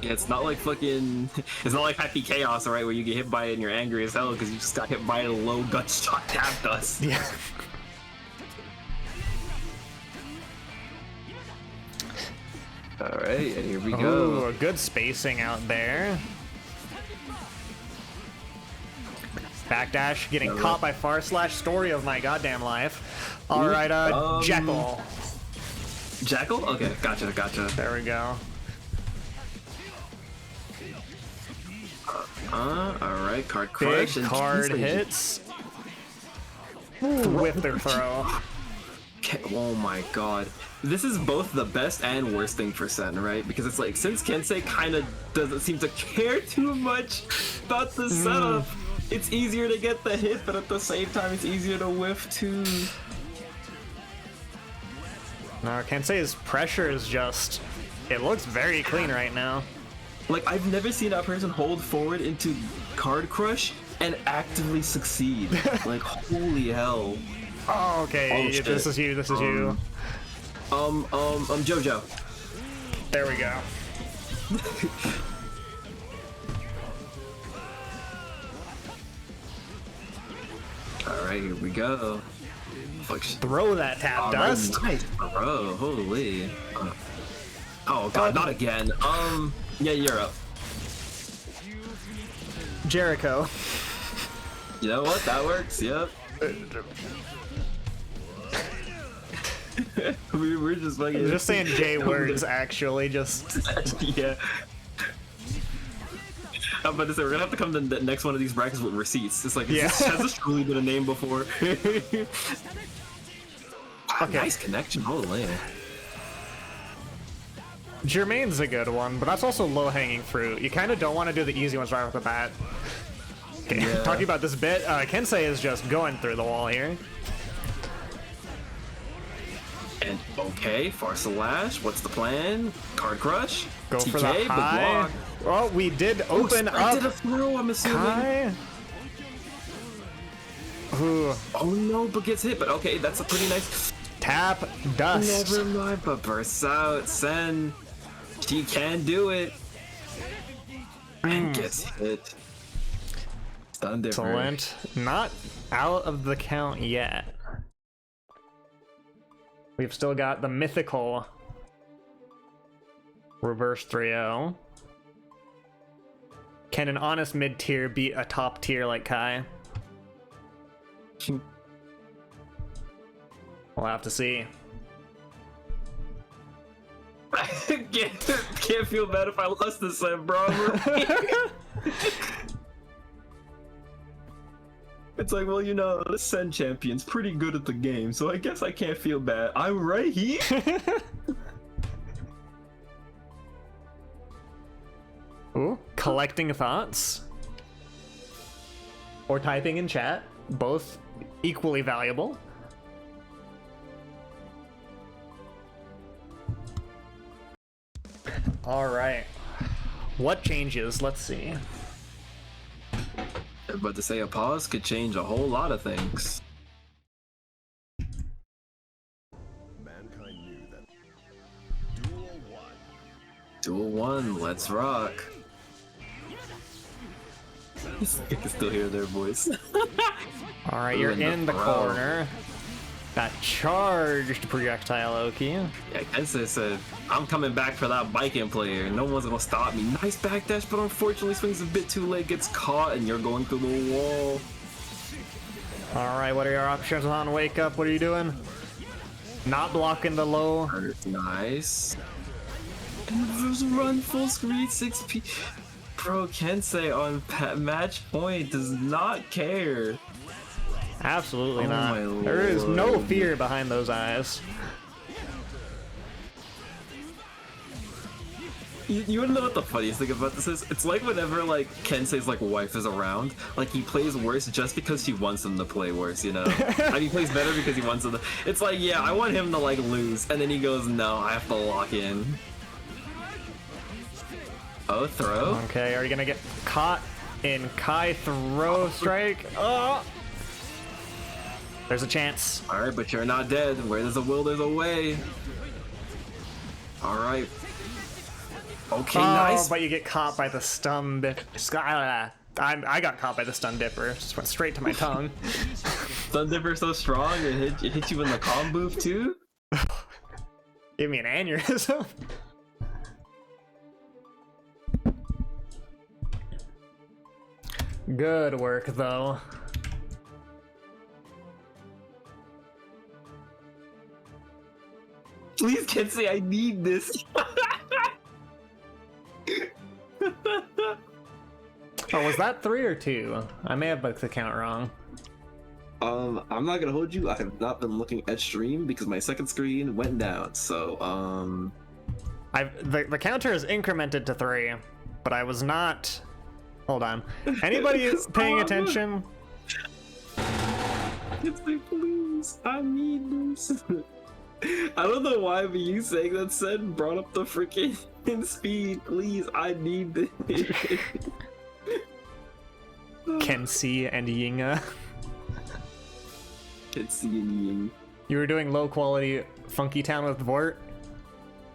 Yeah, it's not like fucking, it's not like Happy Chaos, right, where you get hit by it and you're angry as hell because you just got hit by a low gunshot tap dust. Yeah. Alright, and here we Ooh, go. a good spacing out there. Backdash getting caught by far slash story of my goddamn life. Alright, Jekyll. Jackal? Okay, gotcha. There we go. Alright, card Big crush. and card Kingslayer. hits. Ooh, with their throw. Oh my god. This is both the best and worst thing for Sen, right? Because it's like, since Kensei kind of doesn't seem to care too much about the setup, it's easier to get the hit, but at the same time, it's easier to whiff too. No, Kensei's pressure is just... It looks very clean right now. Like, I've never seen that person hold forward into card crush and actively succeed. Like, holy hell. Oh, okay, Oh, shit. this is you, this is you. Jojo. There we go. Alright, here we go. Fuck. Throw that tap dust. Nice, bro. Holy. Oh god, not again. Yeah, you're up. Jericho. You know what? That works. Yep. We're just like Just saying J words, actually, just... yeah. I'm about to say, we're gonna have to come to the next one of these brackets with receipts. It's like, Yeah. has this truly been a name before? Okay. Nice connection. Holy. Jermaine's a good one, but that's also low-hanging fruit. You kind of don't want to do the easy ones right off the bat. Okay, Yeah. talking about this bit, Kensei is just going through the wall here. And okay, Farsa Lash. What's the plan? Card crush. Go TK, for the big high. block. Well, we did open I up did a throw. I'm assuming. Kai. Ooh, Oh no, but gets hit. But okay, that's a pretty nice. tap dust. Never mind, but bursts out. Sen. She can do it. And gets hit. It's done different. Excellent. Not out of the count yet. We've still got the mythical reverse 3-0. Can an honest mid-tier beat a top tier like Kai? We'll have to see. Can't feel bad if I lost this set, bro. It's like, well, you know, the Sen champion's pretty good at the game, so I guess I can't feel bad. I'm right here. Ooh, collecting thoughts. Or typing in chat. Both equally valuable. Alright. What changes? Let's see. But to say a pause could change a whole lot of things. Mankind knew that. Duel 1. Duel 1, let's rock. You can still hear their voice. All right, you're Ooh, and in the throw. corner. That charged projectile Oki. Yeah, Kensei said, I'm coming back for that biking player. No one's gonna stop me. Nice backdash, but unfortunately swings a bit too late, gets caught, and you're going through the wall. All right, what are your options on Wake Up? What are you doing? Not blocking the low. Nice. And there's a run full screen 6P. Bro, Kensei on match point does not care. Absolutely Oh not. my There is no lord. fear behind those eyes. You wanna know what the funniest thing about this is? It's like whenever like Kensei's like wife is around, like he plays worse just because she wants him to play worse, you know? Like he plays better because he wants him to. It's like, yeah, I want him to like lose, and then he goes, no, I have to lock in. Oh, throw. Okay, are you gonna get caught in Kai throw strike? Oh! There's a chance. All right, but you're not dead. Where there's a will, there's a way. All right. Okay, Oh, nice. but you get caught by the stun dip. I got caught by the stun dipper. Just went straight to my tongue. Stun Dipper so strong, it hit you in the comm booth too? Give me an aneurysm. Good work, though. Please, Kensei, I need this. Oh, was that 3 or 2? I may have booked the count wrong. I'm not gonna hold you. I have not been looking at stream because my second screen went down. So, The counter is incremented to 3, but I was not. Hold on. Anybody paying attention? Kensei, please, I need this. I don't know why, but you saying that said brought up the freaking speed. Please, I need this. Kensei and Yinga. Kensei and Ying. You were doing low quality Funky Town with Vort.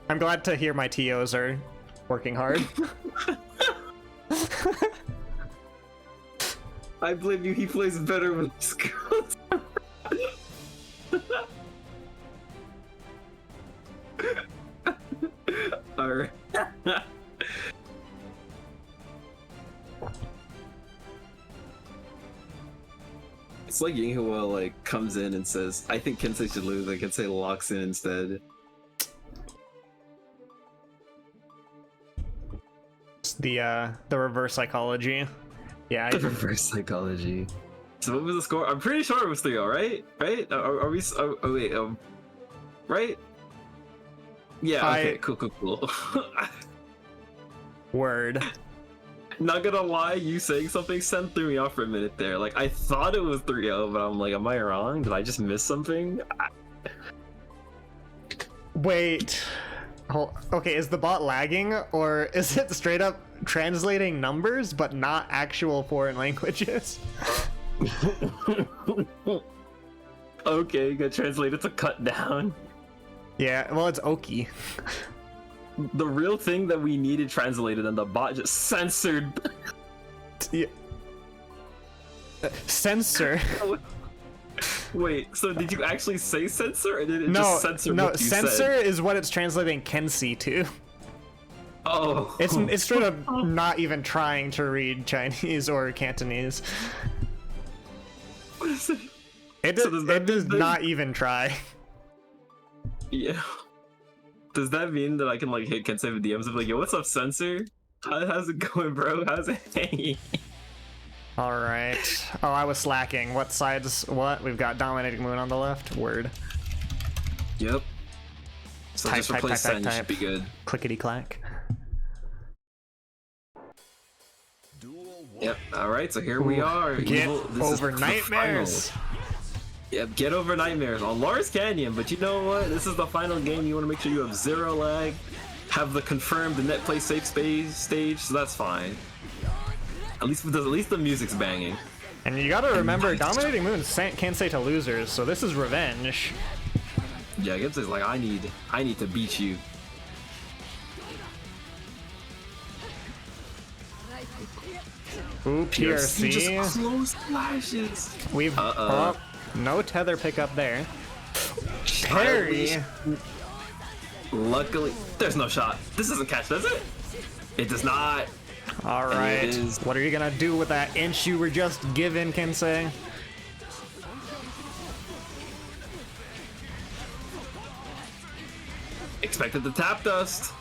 I'm glad to hear my TOs are working hard. I blame you. He plays better when he's girls. Alright. It's like Yinghua like comes in and says, I think Kensei should lose, and Kensei locks in instead. It's the reverse psychology. Yeah, The reverse psychology. So what was the score? I'm pretty sure it was 3-0, right? Right? Are we? Oh wait. Right? Yeah. Okay. Cool. word. Not gonna lie, you saying something sent threw me off for a minute there. Like I thought it was 3-0, but I'm like, am I wrong? Did I just miss something? Wait. Okay, is the bot lagging, or is it straight up translating numbers but not actual foreign languages? Okay, got translated to cut down. Yeah, well, it's Oki. The real thing that we needed translated, and the bot just censored. Yeah. Censor. Wait, so did you actually say censor, or did it No, just censor no. what you Censor said? is what it's translating Kensi to. Oh. It's straight up not even trying to read Chinese or Cantonese. What is it? It So does, does that it does mean that- not even try. Yeah. Does that mean that I can like hit Kensei with DMs of like, yo, what's up, censor? How's it going, bro? How's it hanging? All right. Oh, I was slacking. What sides? What? We've got Dominating Moon on the left. Word. Yep. So Type, just type, replace type, Sen, type, you should be good. Clickety clack. Duel 1. Yep. All right. So here we are. Get This is over the nightmares. final. Yep. Get over nightmares on Lars Canyon. But you know what? This is the final game. You want to make sure you have 0 lag. Have the confirmed the net play safe stage. So that's fine. At least the music's banging. And you gotta remember, Dominating Moon can't say to losers, so this is revenge. Yeah, Gibbs is like, I need to beat you. Ooh, Just PRC. close flashes. We've no tether pickup there. Parry. Luckily, there's no shot. This doesn't catch, does it? It does not. All And right. it is- What are you gonna do with that inch you were just given, Kinsei? Expected the tap dust.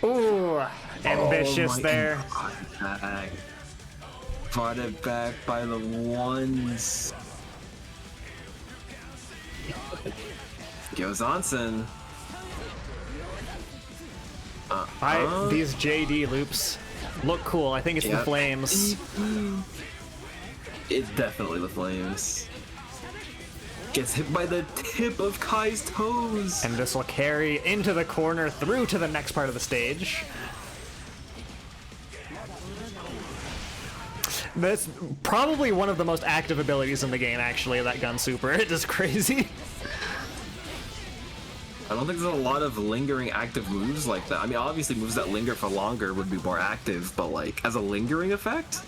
Ooh, ambitious Oh my there. God. Brought it back by the ones. Goes Onsen. These JD loops look cool. I think it's the Yep. flames. It's definitely the flames. Gets hit by the tip of Kai's toes. And this will carry into the corner through to the next part of the stage. That's probably one of the most active abilities in the game, actually, that gun super. It is crazy. I don't think there's a lot of lingering active moves like that. I mean, obviously moves that linger for longer would be more active, but like as a lingering effect,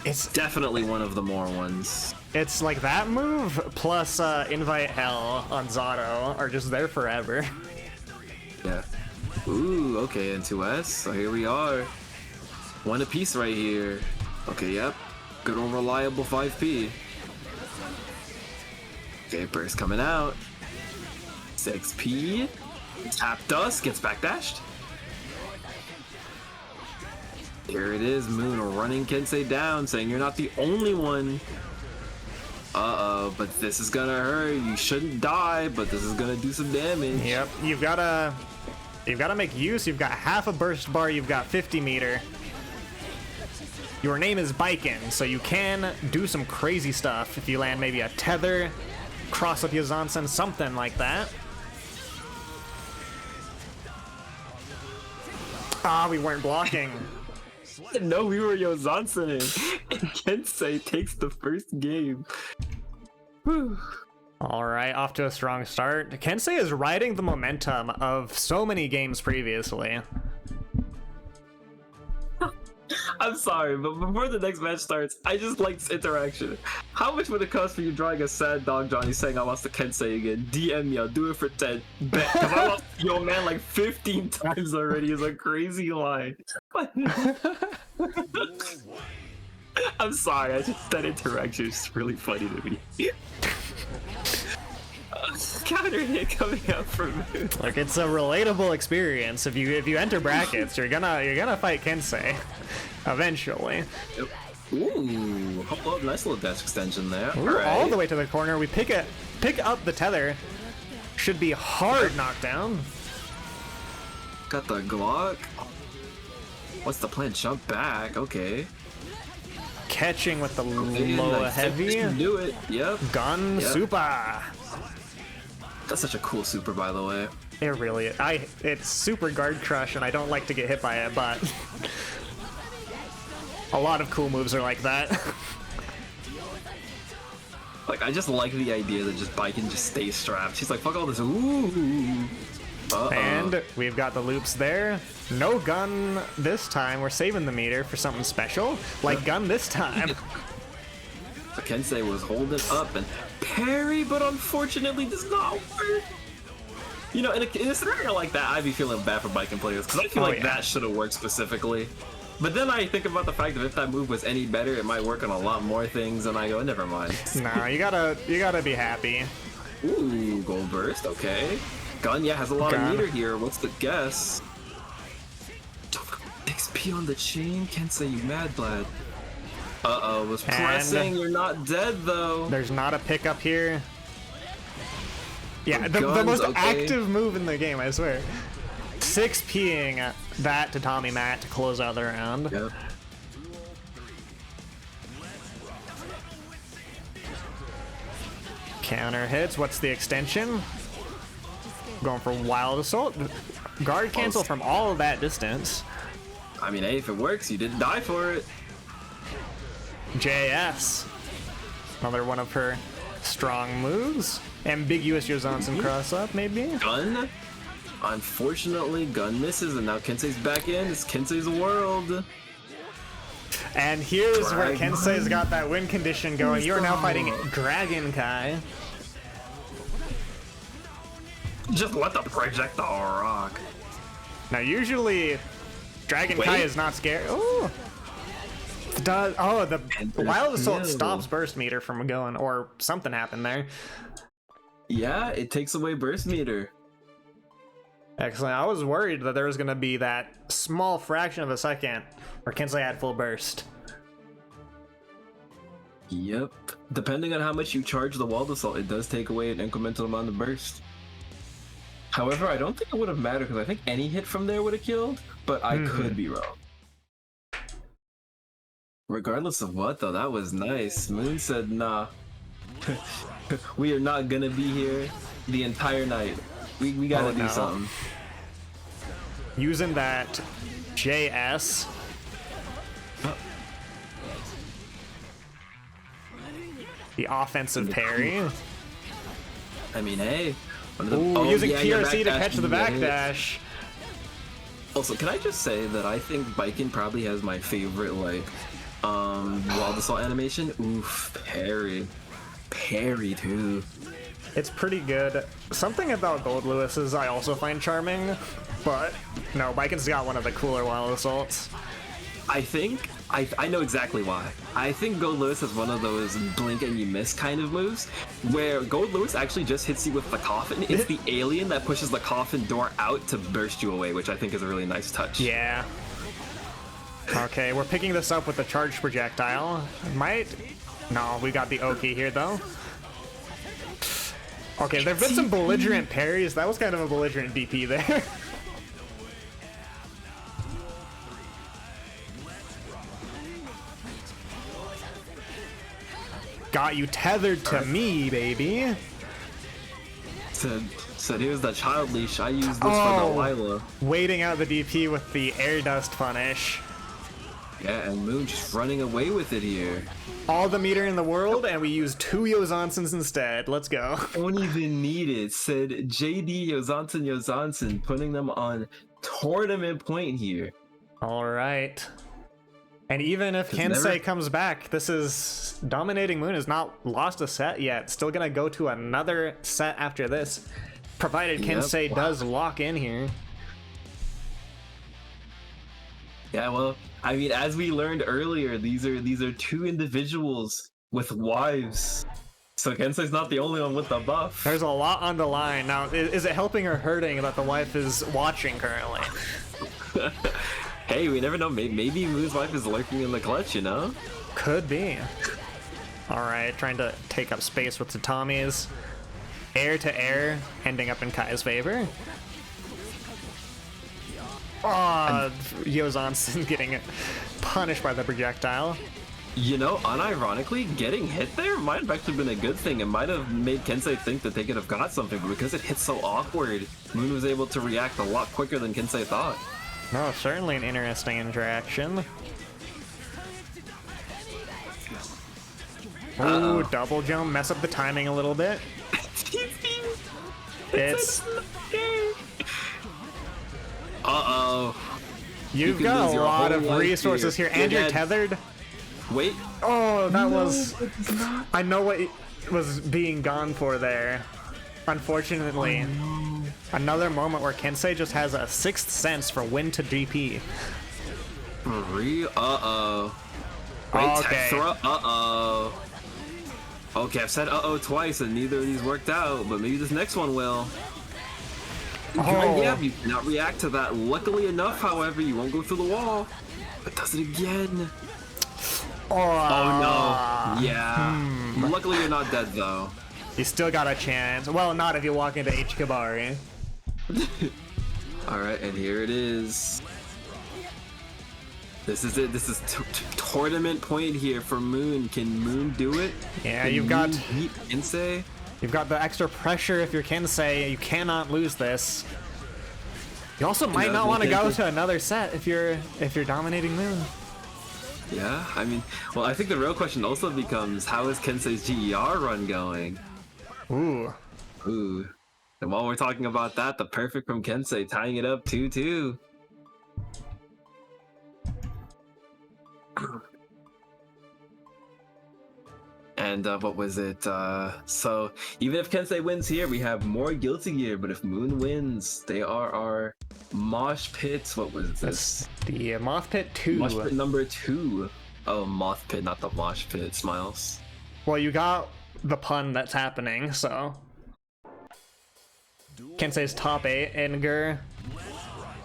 It's definitely one of the more ones. it's like that move plus Invite Hell on Zato are just there forever. Yeah. Ooh, okay, N2S. So here we are. One apiece right here. Okay, yep. Good old reliable 5P. Okay, burst coming out. 6P. Tap dust, gets backdashed. Here it is, Moon running Kensei down, saying you're not the only one. Uh-oh, but this is gonna hurt. You shouldn't die, but this is gonna do some damage. Yep, you've gotta make use. You've got half a burst bar. You've got 50 meter. Your name is Biken, so you can do some crazy stuff if you land maybe a tether, cross up Yazansen, something like that. Ah, we weren't blocking. No, we were Yozansen, and Kensei takes the first game. Whew. All right, off to a strong start. Kensei is riding the momentum of so many games previously. I'm sorry, but before the next match starts, I just like this interaction. How much would it cost for you drawing a sad dog Johnny saying I lost to Kensei again? DM me, I'll do it for 10. Bet, because I lost yo man like 15 times already is a crazy line. I'm sorry, that interaction is really funny to me. Counter hit coming out from me. Like, it's a relatable experience. If you enter brackets, you're gonna fight Kensei eventually. Yep. Ooh, oh, nice little dash extension there. We're all the way to the corner. We pick up the tether. Should be hard knockdown. Got the Glock. What's the plan? Jump back. Okay. Catching with the Okay, low I think we heavy. can do it. Yep. Gun Yep. super. That's such a cool super, by the way. It really is. It's super guard crush, and I don't like to get hit by it, but a lot of cool moves are like that. Like, I just like the idea that just Bike can just stay strapped. She's like, fuck all this. Ooh. Uh-oh. And we've got the loops there. No gun this time. We're saving the meter for something special, like gun this time. Kensei was holding up and parry, but unfortunately does not work. You know, in a scenario like that, I'd be feeling bad for Biking players because I feel like that should have worked specifically. But then I think about the fact that if that move was any better, it might work on a lot more things, and I go, never mind. Nah, you gotta be happy. Ooh, gold burst, okay. Gun, yeah, has a lot Gun. of meter here. What's the guess? XP on the chain? Kensei, you mad lad. Uh-oh, was pressing. You're not dead, though. There's not a pickup here. Yeah, The the guns, most okay. active move in the game, I swear. 6P'ing that to Tommy Matt to close out the round. Yep. Counter hits. What's the extension? Going for Wild Assault. Guard cancel from all of that distance. I mean, hey, if it works, you didn't die for it. JS. Another one of her strong moves. Ambiguous Yozansen cross up, maybe? Gun? Unfortunately, gun misses, and now Kensei's back in. It's Kensei's world. And here's where Kensei's got that win condition going. You are now fighting Dragon Kai. Just let the projectile rock. Now, usually, Dragon Kai is not scared. Oh, the Wild Assault stops burst meter from going, or something happened there. Yeah, it takes away burst meter. Excellent. I was worried that there was going to be that small fraction of a second where Kensei had full burst. Yep. Depending on how much you charge the Wild Assault, it does take away an incremental amount of burst. However, I don't think it would have mattered because I think any hit from there would have killed, but I could be wrong. Regardless of what, though, that was nice. Moon said, nah. We are not gonna be here the entire night. We gotta do something. Using that JS. The offensive parry. I mean, hey. Using PRC to catch the backdash. Also, can I just say that I think Baiken probably has my favorite, like, Wild Assault animation? Oof, parry. Parry, too. It's pretty good. Something about Gold Lewis's I also find charming, but no, Baiken's got one of the cooler Wild Assaults. I think I know exactly why. I think Gold Lewis is one of those blink and you miss kind of moves, where Gold Lewis actually just hits you with the coffin. It's the alien that pushes the coffin door out to burst you away, which I think is a really nice touch. Yeah. Okay, we're picking this up with the charged projectile. No, we got the Oki here though. Okay, there've been some belligerent parries. That was kind of a belligerent DP there. Got you tethered to me, baby. Said here's the child leash. I use this for Delilah. Waiting out the DP with the air dust punish. Yeah, and Moon just running away with it here. All the meter in the world, and we use 2 Yozansons instead. Let's go. Don't even need it. Said JD Yozanson, putting them on tournament point here. All right. And even if Kensei comes back, this is Dominating Moon has not lost a set yet. Still gonna go to another set after this, provided Kensei does lock in here. Yeah, well, I mean, as we learned earlier, these are 2 individuals with wives. So Kensei's not the only one with the buff. There's a lot on the line. Now, is it helping or hurting that the wife is watching currently? Hey, we never know. Maybe Moon's wife is lurking in the clutch, you know? Could be. Alright, trying to take up space with Tatami's. Air to air, ending up in Kai's favor. Oh, Yozanson getting punished by the projectile. You know, unironically, getting hit there might have actually been a good thing. It might have made Kensei think that they could have got something, but because it hit so awkward, Moon was able to react a lot quicker than Kensei thought. No, certainly an interesting interaction. Ooh, double jump, mess up the timing a little bit. It's... Uh-oh. You've got a lot of resources here, and you're tethered. Wait. Oh, that was... I know what was being gone for there. Unfortunately. Another moment where Kensei just has a 6th sense for when to DP. For real? Uh-oh. Wait, tech throw? Uh-oh. Okay, I've said uh-oh twice and neither of these worked out, but maybe this next one will. Yeah, you cannot react to that. Luckily enough, however, you won't go through the wall. But does it again. Oh no. Yeah. Luckily you're not dead though. You still got a chance. Well, not if you walk into H. Kabari. Alright, and here it is. This is it. This is tournament point here for Moon. Can Moon do it? Yeah, you've got beat Kensei. You've got the extra pressure if you're Kensei. You cannot lose this. You also might not want to go to another set if you're Dominating Moon. Yeah, I mean, well, I think the real question also becomes, how is Kensei's GER run going? Ooh. Ooh. And while we're talking about that, the perfect from Kensei tying it up 2-2. And what was it? So even if Kensei wins here, we have more Guilty Gear. But if Moon wins, they are our Mosh Pits. What was this? The Mothpit 2. Mosh Pit number 2. Oh, Moth Pit, not the Mosh Pit. Smiles. Well, you got the pun that's happening, so. Kensei's top 8 in Gur.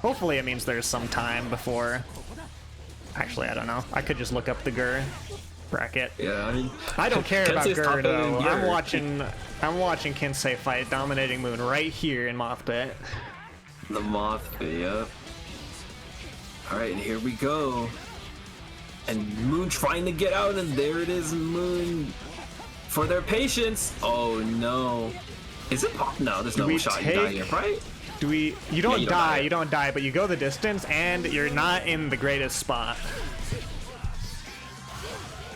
Hopefully it means there's some time before. Actually, I don't know. I could just look up the Gur bracket. Yeah, I mean, I don't care about Kensei's top Gur 8 though. in Gur. I'm watching Kensei fight Dominating Moon right here in Mothpit. The Mothpit, yep. Alright, and here we go. And Moon trying to get out, and there it is, Moon. For their patience. Oh no. Is it pop? No, there's no shot you die here, right? You don't die, but you go the distance and you're not in the greatest spot.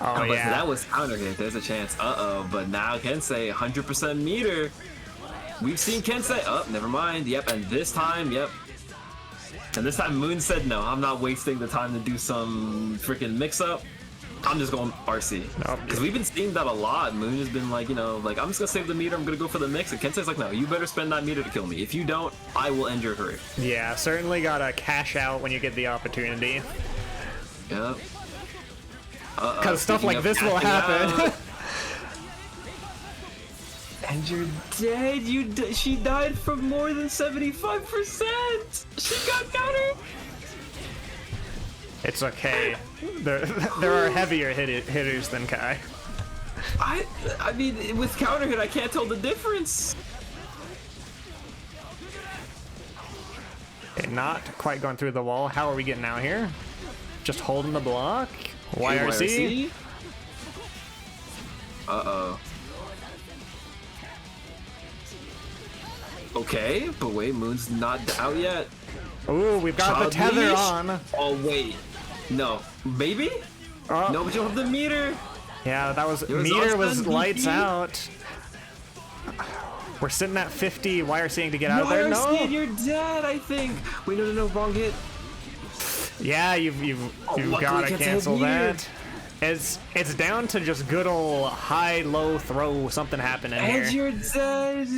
Oh But yeah. that was counter hit. There's a chance. Uh-oh. But now Kensei, 100% meter. We've seen Kensei. Oh, never mind. Yep, and this time, yep. And this time Moon said, no, I'm not wasting the time to do some freaking mix-up. I'm just going RC. Because we've been seeing that a lot. Moon has been like, you know, like, I'm just going to save the meter. I'm going to go for the mix. And Kensei's like, no, you better spend that meter to kill me. If you don't, I will end your career. Yeah, certainly gotta cash out when you get the opportunity. Yep. Because stuff like this will happen. And you're dead. She died from more than 75%. She got countered. It's okay. There are heavier hitters than Kai. I mean, with counter hit, I can't tell the difference. Okay, not quite going through the wall. How are we getting out here? Just holding the block. YRC. Uh-oh. Okay, but wait, Moon's not out yet. Ooh, we've got the tether leash? on. Oh, wait. No. Maybe? Oh. No, but you don't have the meter. Yeah, that was was meter was awesome, lights BP. out. We're sitting at 50. YRCing to get out of there. No. YRC, you're dead, I think. Wait, no, wrong hit. Yeah, you've luckily gotta Kensei cancel had that. It's down to just good old high low throw. Something happening And here. you're dead.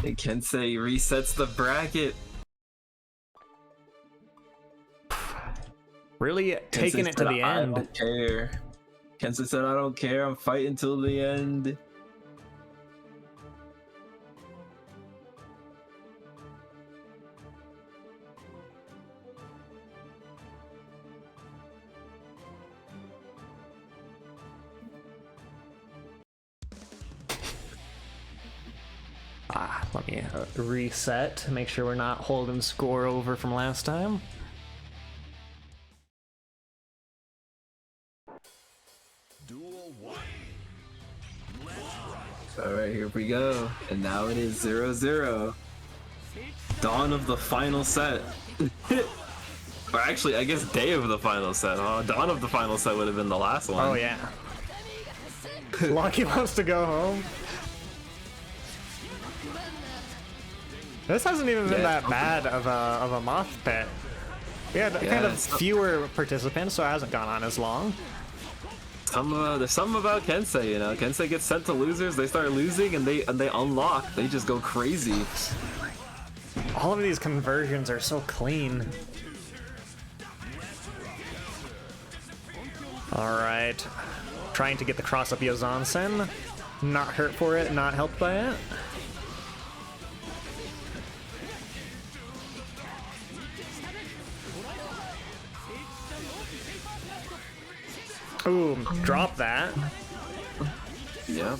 And Kensei resets the bracket. Really taking Kensei it to said, the I end. don't care. Kensei said, I don't care. I'm fighting till the end. Let me reset to make sure we're not holding score over from last time. Duel 1. Alright, here we go. And now it is 0-0. Dawn of the final set. Or actually, I guess day of the final set, huh? Dawn of the final set would have been the last one. Oh yeah. Lucky wants to go home. This hasn't even been that bad of a moth pit. We had kind of fewer participants, so it hasn't gone on as long. There's something about Kensei, you know. Kensei gets sent to losers, they start losing, and they unlock. They just go crazy. All of these conversions are so clean. Alright. Trying to get the cross up Yozansen. Not hurt for it, not helped by it. Ooh, drop that. Yeah.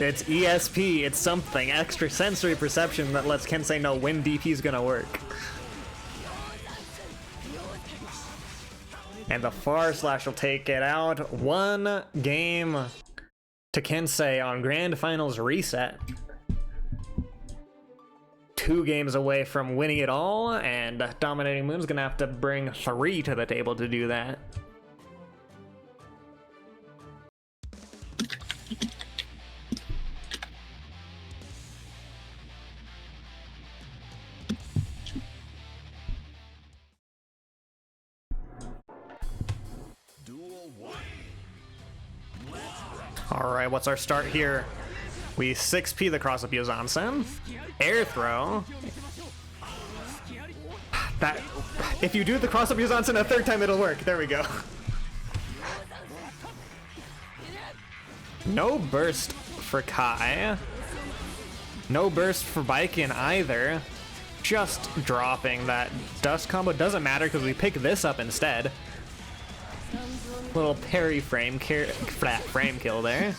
It's ESP, it's something. Extra sensory perception that lets Kensei know when DP is gonna work. And the far slash will take it out. 1 game to Kensei on Grand Finals reset. 2 games away from winning it all, and Dominating Moon's gonna have to bring 3 to the table to do that. Alright, what's our start here? We 6p the cross up Yozansen. Air throw. That, if you do the cross up Yozansen a third time, it'll work. There we go. No burst for Kai. No burst for Baiken either. Just dropping that dust combo. Doesn't matter because we pick this up instead. Little parry flat frame kill there.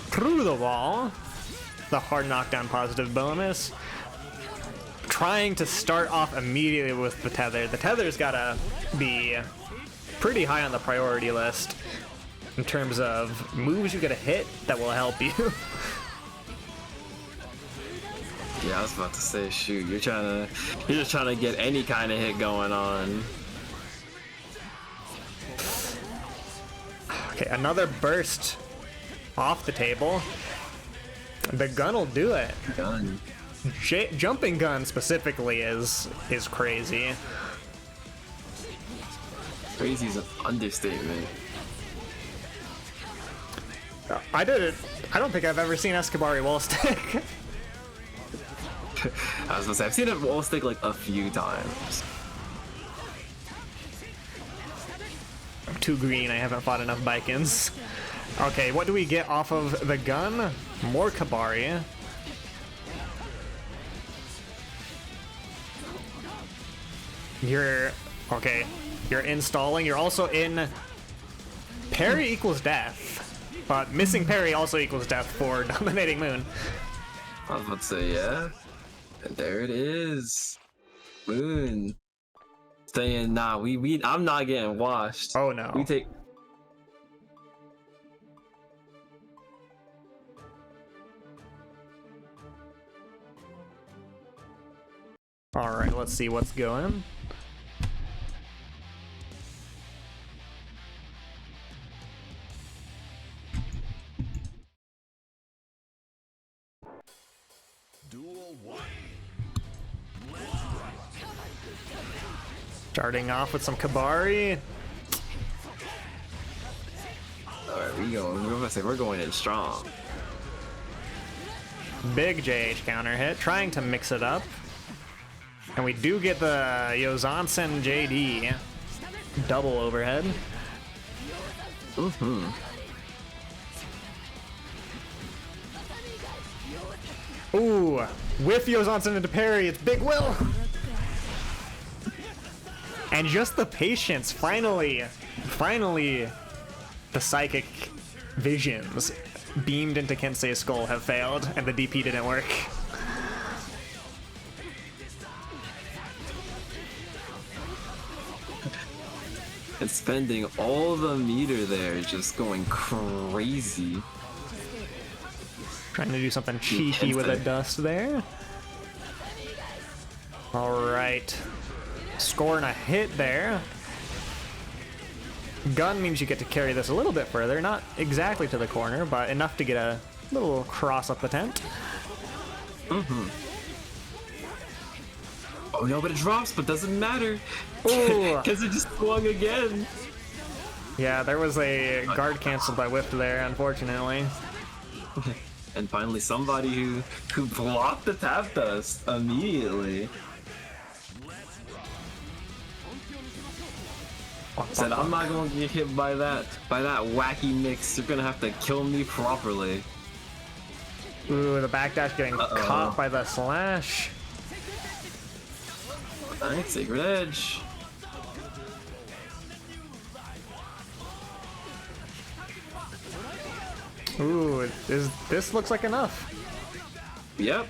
Through the wall. The hard knockdown positive bonus. Trying to start off immediately with the tether. The tether's gotta be pretty high on the priority list in terms of moves you gotta hit that will help you. Yeah, I was about to say, shoot, you're just trying to get any kind of hit going on. Okay, another burst off the table. The gun will do it. Gun. Jumping gun specifically is crazy. Crazy is an understatement. I don't think I've ever seen Escabari wall stick. I was gonna say, I've seen it wall stick like a few times. I'm too green, I haven't fought enough Baikens. Okay, what do we get off of the gun? More Kabari. Okay, you're installing, you're also in parry equals death, but missing parry also equals death for Dominating Moon. I was about to say, yeah. And there it is. Moon. Saying, nah, I'm not getting washed. Oh no. We take. Alright, let's see what's going. Duel 1. Starting off with some Kabari. Alright, we're going in strong. Big JH counter hit, trying to mix it up. And we do get the Yozansen JD. Double overhead. Mm-hmm. Ooh, with Yozansen into parry, it's Big Will! And just the patience, finally, the psychic visions beamed into Kensei's skull have failed, and the DP didn't work. And spending all the meter there, just going crazy. Trying to do something cheeky with a dust there. Alright. Scoring a hit there. Gun means you get to carry this a little bit further, not exactly to the corner, but enough to get a little cross up the tent. Mm-hmm. Oh no, but it drops, but doesn't matter. Ooh. Because it just swung again. Yeah, there was a guard canceled by whiff there, unfortunately. And finally somebody who blocked the tap dust immediately. Said, I'm not gonna get hit by that wacky mix. You're gonna have to kill me properly. Ooh, the backdash getting caught by the slash. Alright, Sacred Edge. Ooh, this looks like enough. Yep.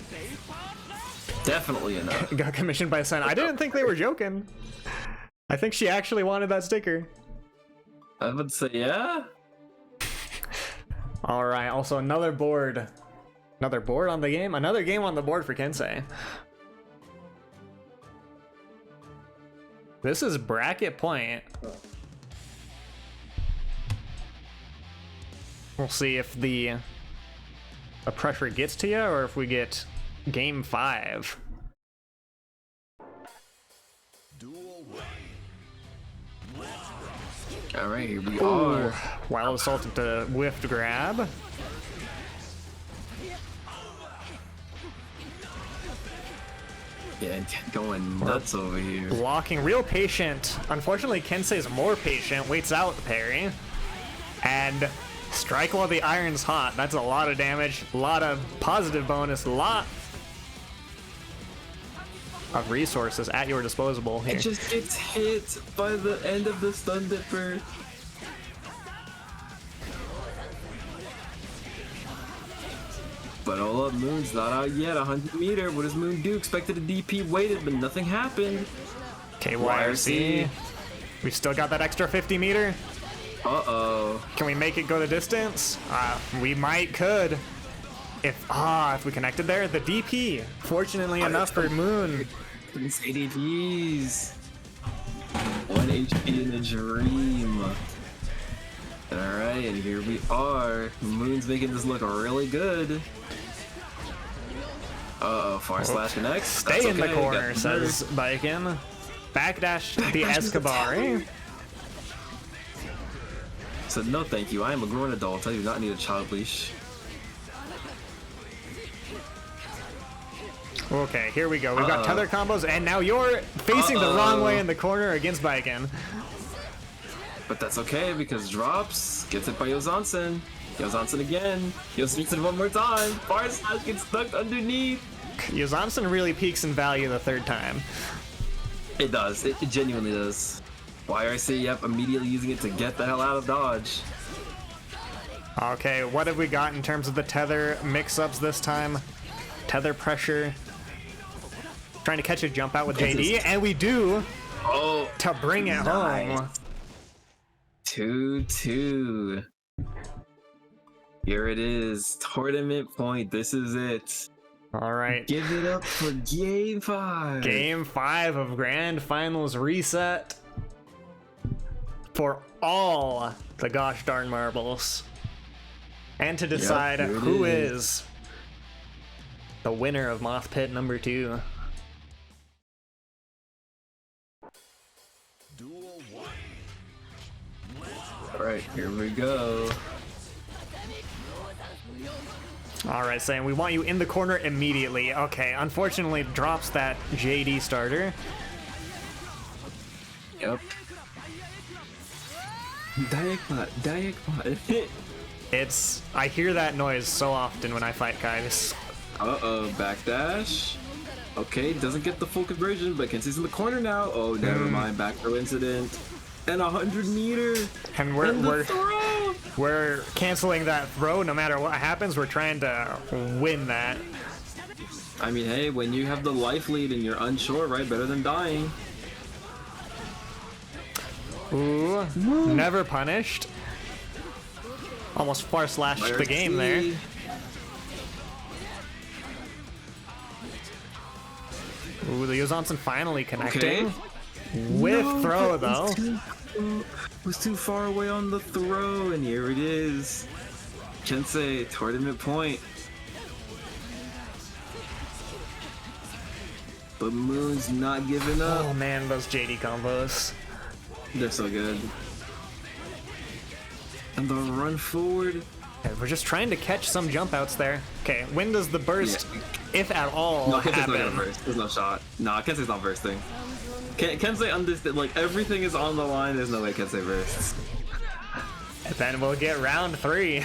Definitely enough. Got commissioned by Sen. I didn't think they were joking. I think she actually wanted that sticker. I would say, yeah. Alright, also another board. Another board on the game? Another game on the board for Kensei. This is bracket point. We'll see if the pressure gets to you or if we get game 5. Duel 1. All right, here we Ooh, are. Wild Assault into whiffed grab. Yeah, going nuts over here. Blocking, real patient. Unfortunately, Kensei's more patient, waits out the parry. And strike while the iron's hot. That's a lot of damage, a lot of positive bonus, a lot of resources at your disposal here. It just gets hit by the end of the stun dipper. But hold up, Moon's not out yet. 100 meter. What does Moon do? Expected a DP, waited, but nothing happened. KYRC. We've still got that extra 50 meter. Uh-oh. Can we make it go the distance? We could. If we connected there, the DP. Fortunately enough for Moon. It's ADPs. 1 HP in a dream. Alright, and here we are. Moon's making this look really good. Uh-oh, far slash connects. Stay in the corner, says Baiken. Backdash the Escobar. So no thank you, I am a grown adult. I do not need a child leash. Okay, here we go. We've got tether combos, and now you're facing the wrong way in the corner against Baiken. But that's okay, because drops, gets hit by Yozansen. Yozansen again. Yozansen one more time. Far slash gets stuck underneath. Yozansen really peaks in value the third time. It does, it genuinely does. YRC, yep, immediately using it to get the hell out of dodge. Okay, what have we got in terms of the tether mix-ups this time? Tether pressure. Trying to catch a jump out with JD, and we do to bring it home. 2-2. Here it is. Tournament point. This is it. All right. Give it up for Game 5. Game 5 of Grand Finals Reset. For all the gosh darn marbles. And to decide who is the winner of Mothpit number 2. Duel 1. Alright, here we go. Alright, saying we want you in the corner immediately. Okay, unfortunately drops that JD starter. Yep. Diagpot. I hear that noise so often when I fight guys. Uh-oh, backdash. Okay, doesn't get the full conversion, but Kensei's in the corner now. Oh, never mind, back throw incident. And 100 meter. And we're canceling that throw no matter what happens. We're trying to win that. I mean, hey, when you have the life lead and you're unsure, right? Better than dying. Ooh, never punished. Almost far slashed the game there. Ooh, the Yozansen finally connecting. With throw though. Was too far away on the throw, and here it is. Kensei, tournament point. But Moon's not giving up. Oh man, those JD combos. They're so good. And the run forward. Okay, we're just trying to catch some jump outs there. Okay, when does the burst, if at all, No, Kensei's not gonna happen? burst. There's no shot. Nah, Kensei's not bursting. Kensei understand, like, everything is on the line. There's no way Kensei bursts. And then we'll get round 3.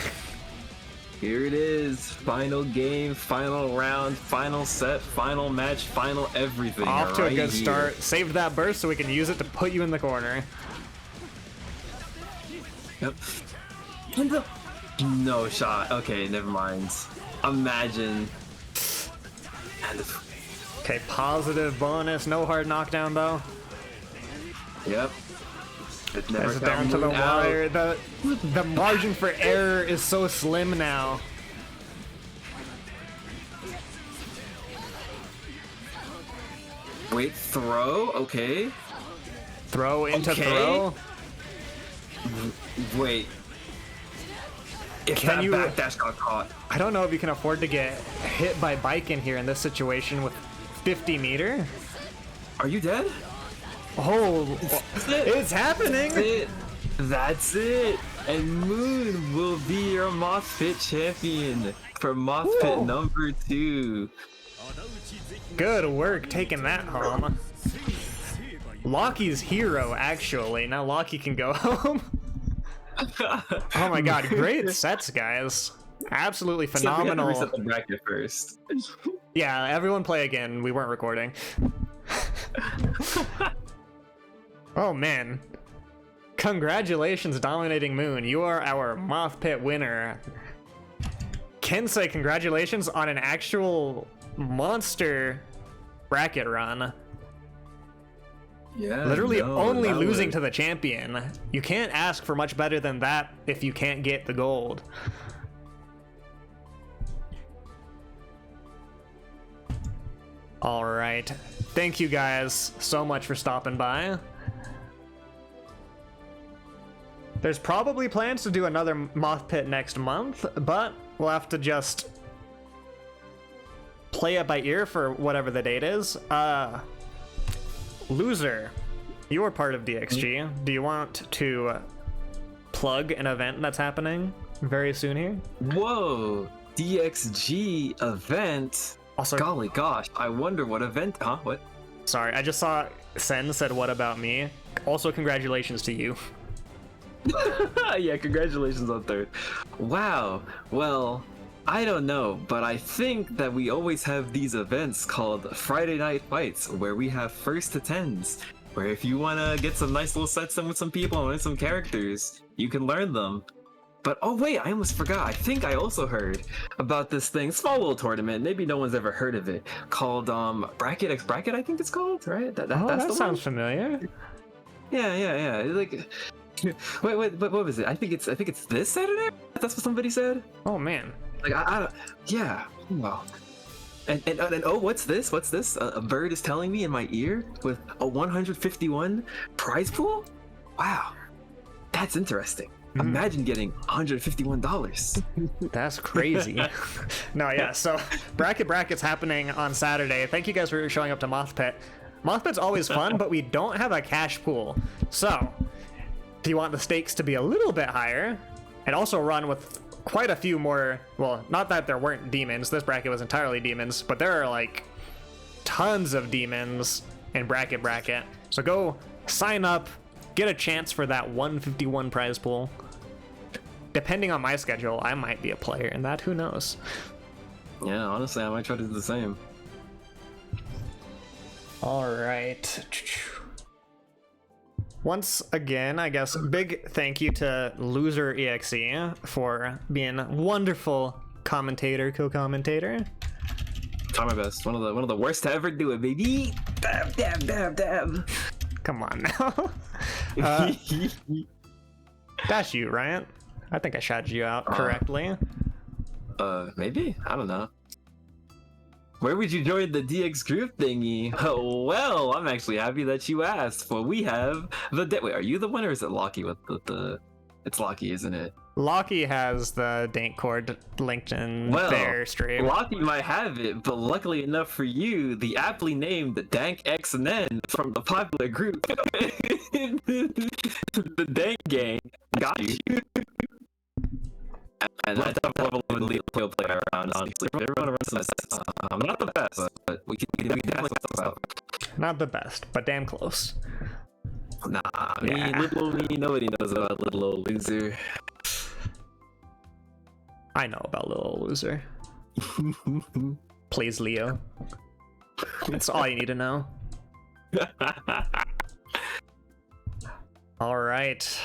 Here it is. Final game, final round, final set, final match, final everything. Off to a right good here. start. Saved that burst so we can use it to put you in the corner. Yep. And the... No shot. Okay, never mind. Imagine. And the... Okay, positive bonus. No hard knockdown though. Yep. It never It's down to the Moon out. wire. The margin for error is so slim now. Wait, throw? Okay. Throw into Okay. throw. Wait. If Can that you- backdash got caught. I don't know if you can afford to get hit by bike in here in this situation with 50 meter. Are you dead? Oh, That's it. it's happening. That's it. That's it! And Moon will be your Mothpit champion for Mothpit number 2. Good work taking that home. Lockie's hero, actually. Now Lockie can go home. Oh my god, great sets, guys. Absolutely phenomenal. We have to reset the bracket first. Yeah, everyone play again. We weren't recording. Oh man. Congratulations, Dominating Moon. You are our Mothpit winner. Kensei, congratulations on an actual monster bracket run. Yeah, Literally no, only that losing was- to the champion. You can't ask for much better than that if you can't get the gold. All right. Thank you guys so much for stopping by. There's probably plans to do another Mothpit next month, but we'll have to just play it by ear for whatever the date is. Loser, you are part of DXG. Do you want to plug an event that's happening very soon here? Whoa! DXG event? Also, Golly gosh, I wonder what event, huh? What? sorry, I just saw Sen said, "What about me?" Also, congratulations to you. Yeah, congratulations on third. Wow, well, I don't know, but I think that we always have these events called Friday Night Fights, where we have first to tens, where if you want to get some nice little sets in with some people and with some characters, you can learn them. But oh wait, I almost forgot. I think I also heard about this thing, small little tournament, maybe no one's ever heard of it, called Bracket X Bracket, I think it's called, right? Oh, That's that the sounds one? familiar. Yeah. Like, wait, what was it? I think it's this Saturday. That's what somebody said. Oh man. Like I don't. Yeah. Wow. And oh, what's this? What's this? A bird is telling me in my ear with a 151 prize pool. Wow, that's interesting. Imagine getting $151. That's crazy. No, yeah, so bracket's happening on Saturday. Thank you guys for showing up to Mothpit. Mothpit's always fun, but we don't have a cash pool. So, if you want the stakes to be a little bit higher, and also run with quite a few more, well, not that there weren't demons, this bracket was entirely demons, but there are like tons of demons in bracket. So go sign up, get a chance for that 151 prize pool. Depending on my schedule, I might be a player in that, who knows? Yeah, honestly, I might try to do the same. All right. Once again, I guess big thank you to Loser EXE for being a wonderful commentator, co-commentator. Try my best. One of the worst to ever do it, baby. Dab. Come on now. That's you, right? I think I shouted you out correctly. Maybe? I don't know. Where would you join the DX group thingy? Oh, well, I'm actually happy that you asked, for we have the wait, are you the one or is it Lockie with the it's Lockie, isn't it? Lockie has the dank cord linked in Well, their stream. Lockie might have it, but luckily enough for you, the aptly named Dank XN from the popular group, the Dank Gang, got you. And I definitely would lead a play around, honestly. Everyone runs this. I'm not the best, but we definitely have stuff out. Not the best, but damn close. Nah, I mean, Yeah. little old me, nobody knows about little old loser. I know about Little Old Loser. Plays Leo. That's all you need to know. All right.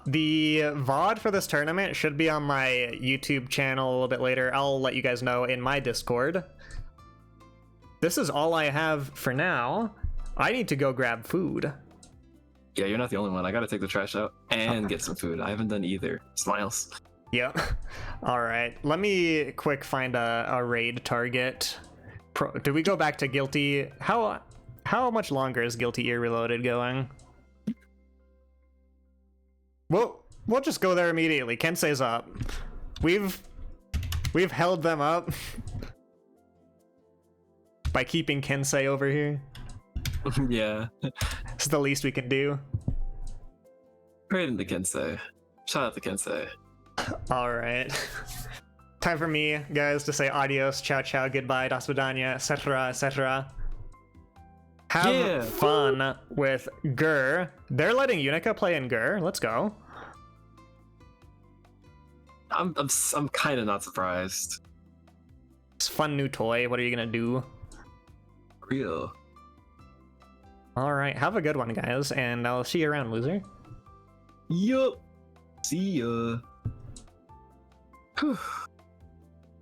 The VOD for this tournament should be on my YouTube channel a little bit later. I'll let you guys know in my Discord. This is all I have for now. I need to go grab food. Yeah, you're not the only one. I gotta take the trash out and get some food. I haven't done either. Smiles. Yep. All right. Let me quick find a raid target. Do we go back to Guilty? How much longer is Guilty Ear Reloaded going? We'll just go there immediately. Kensei's up. We've held them up by keeping Kensei over here. Yeah. It's the least we can do. Great into Kensei. Shout out to Kensei. All right. Time for me, guys, to say adios, ciao, ciao, goodbye, das vidania, etc., etc. Have fun with Gur. They're letting Unica play in Gur. Let's go. I'm kind of not surprised. It's a fun new toy. What are you gonna do? Real. All right. Have a good one, guys, and I'll see you around, loser. Yup. See ya. Whew.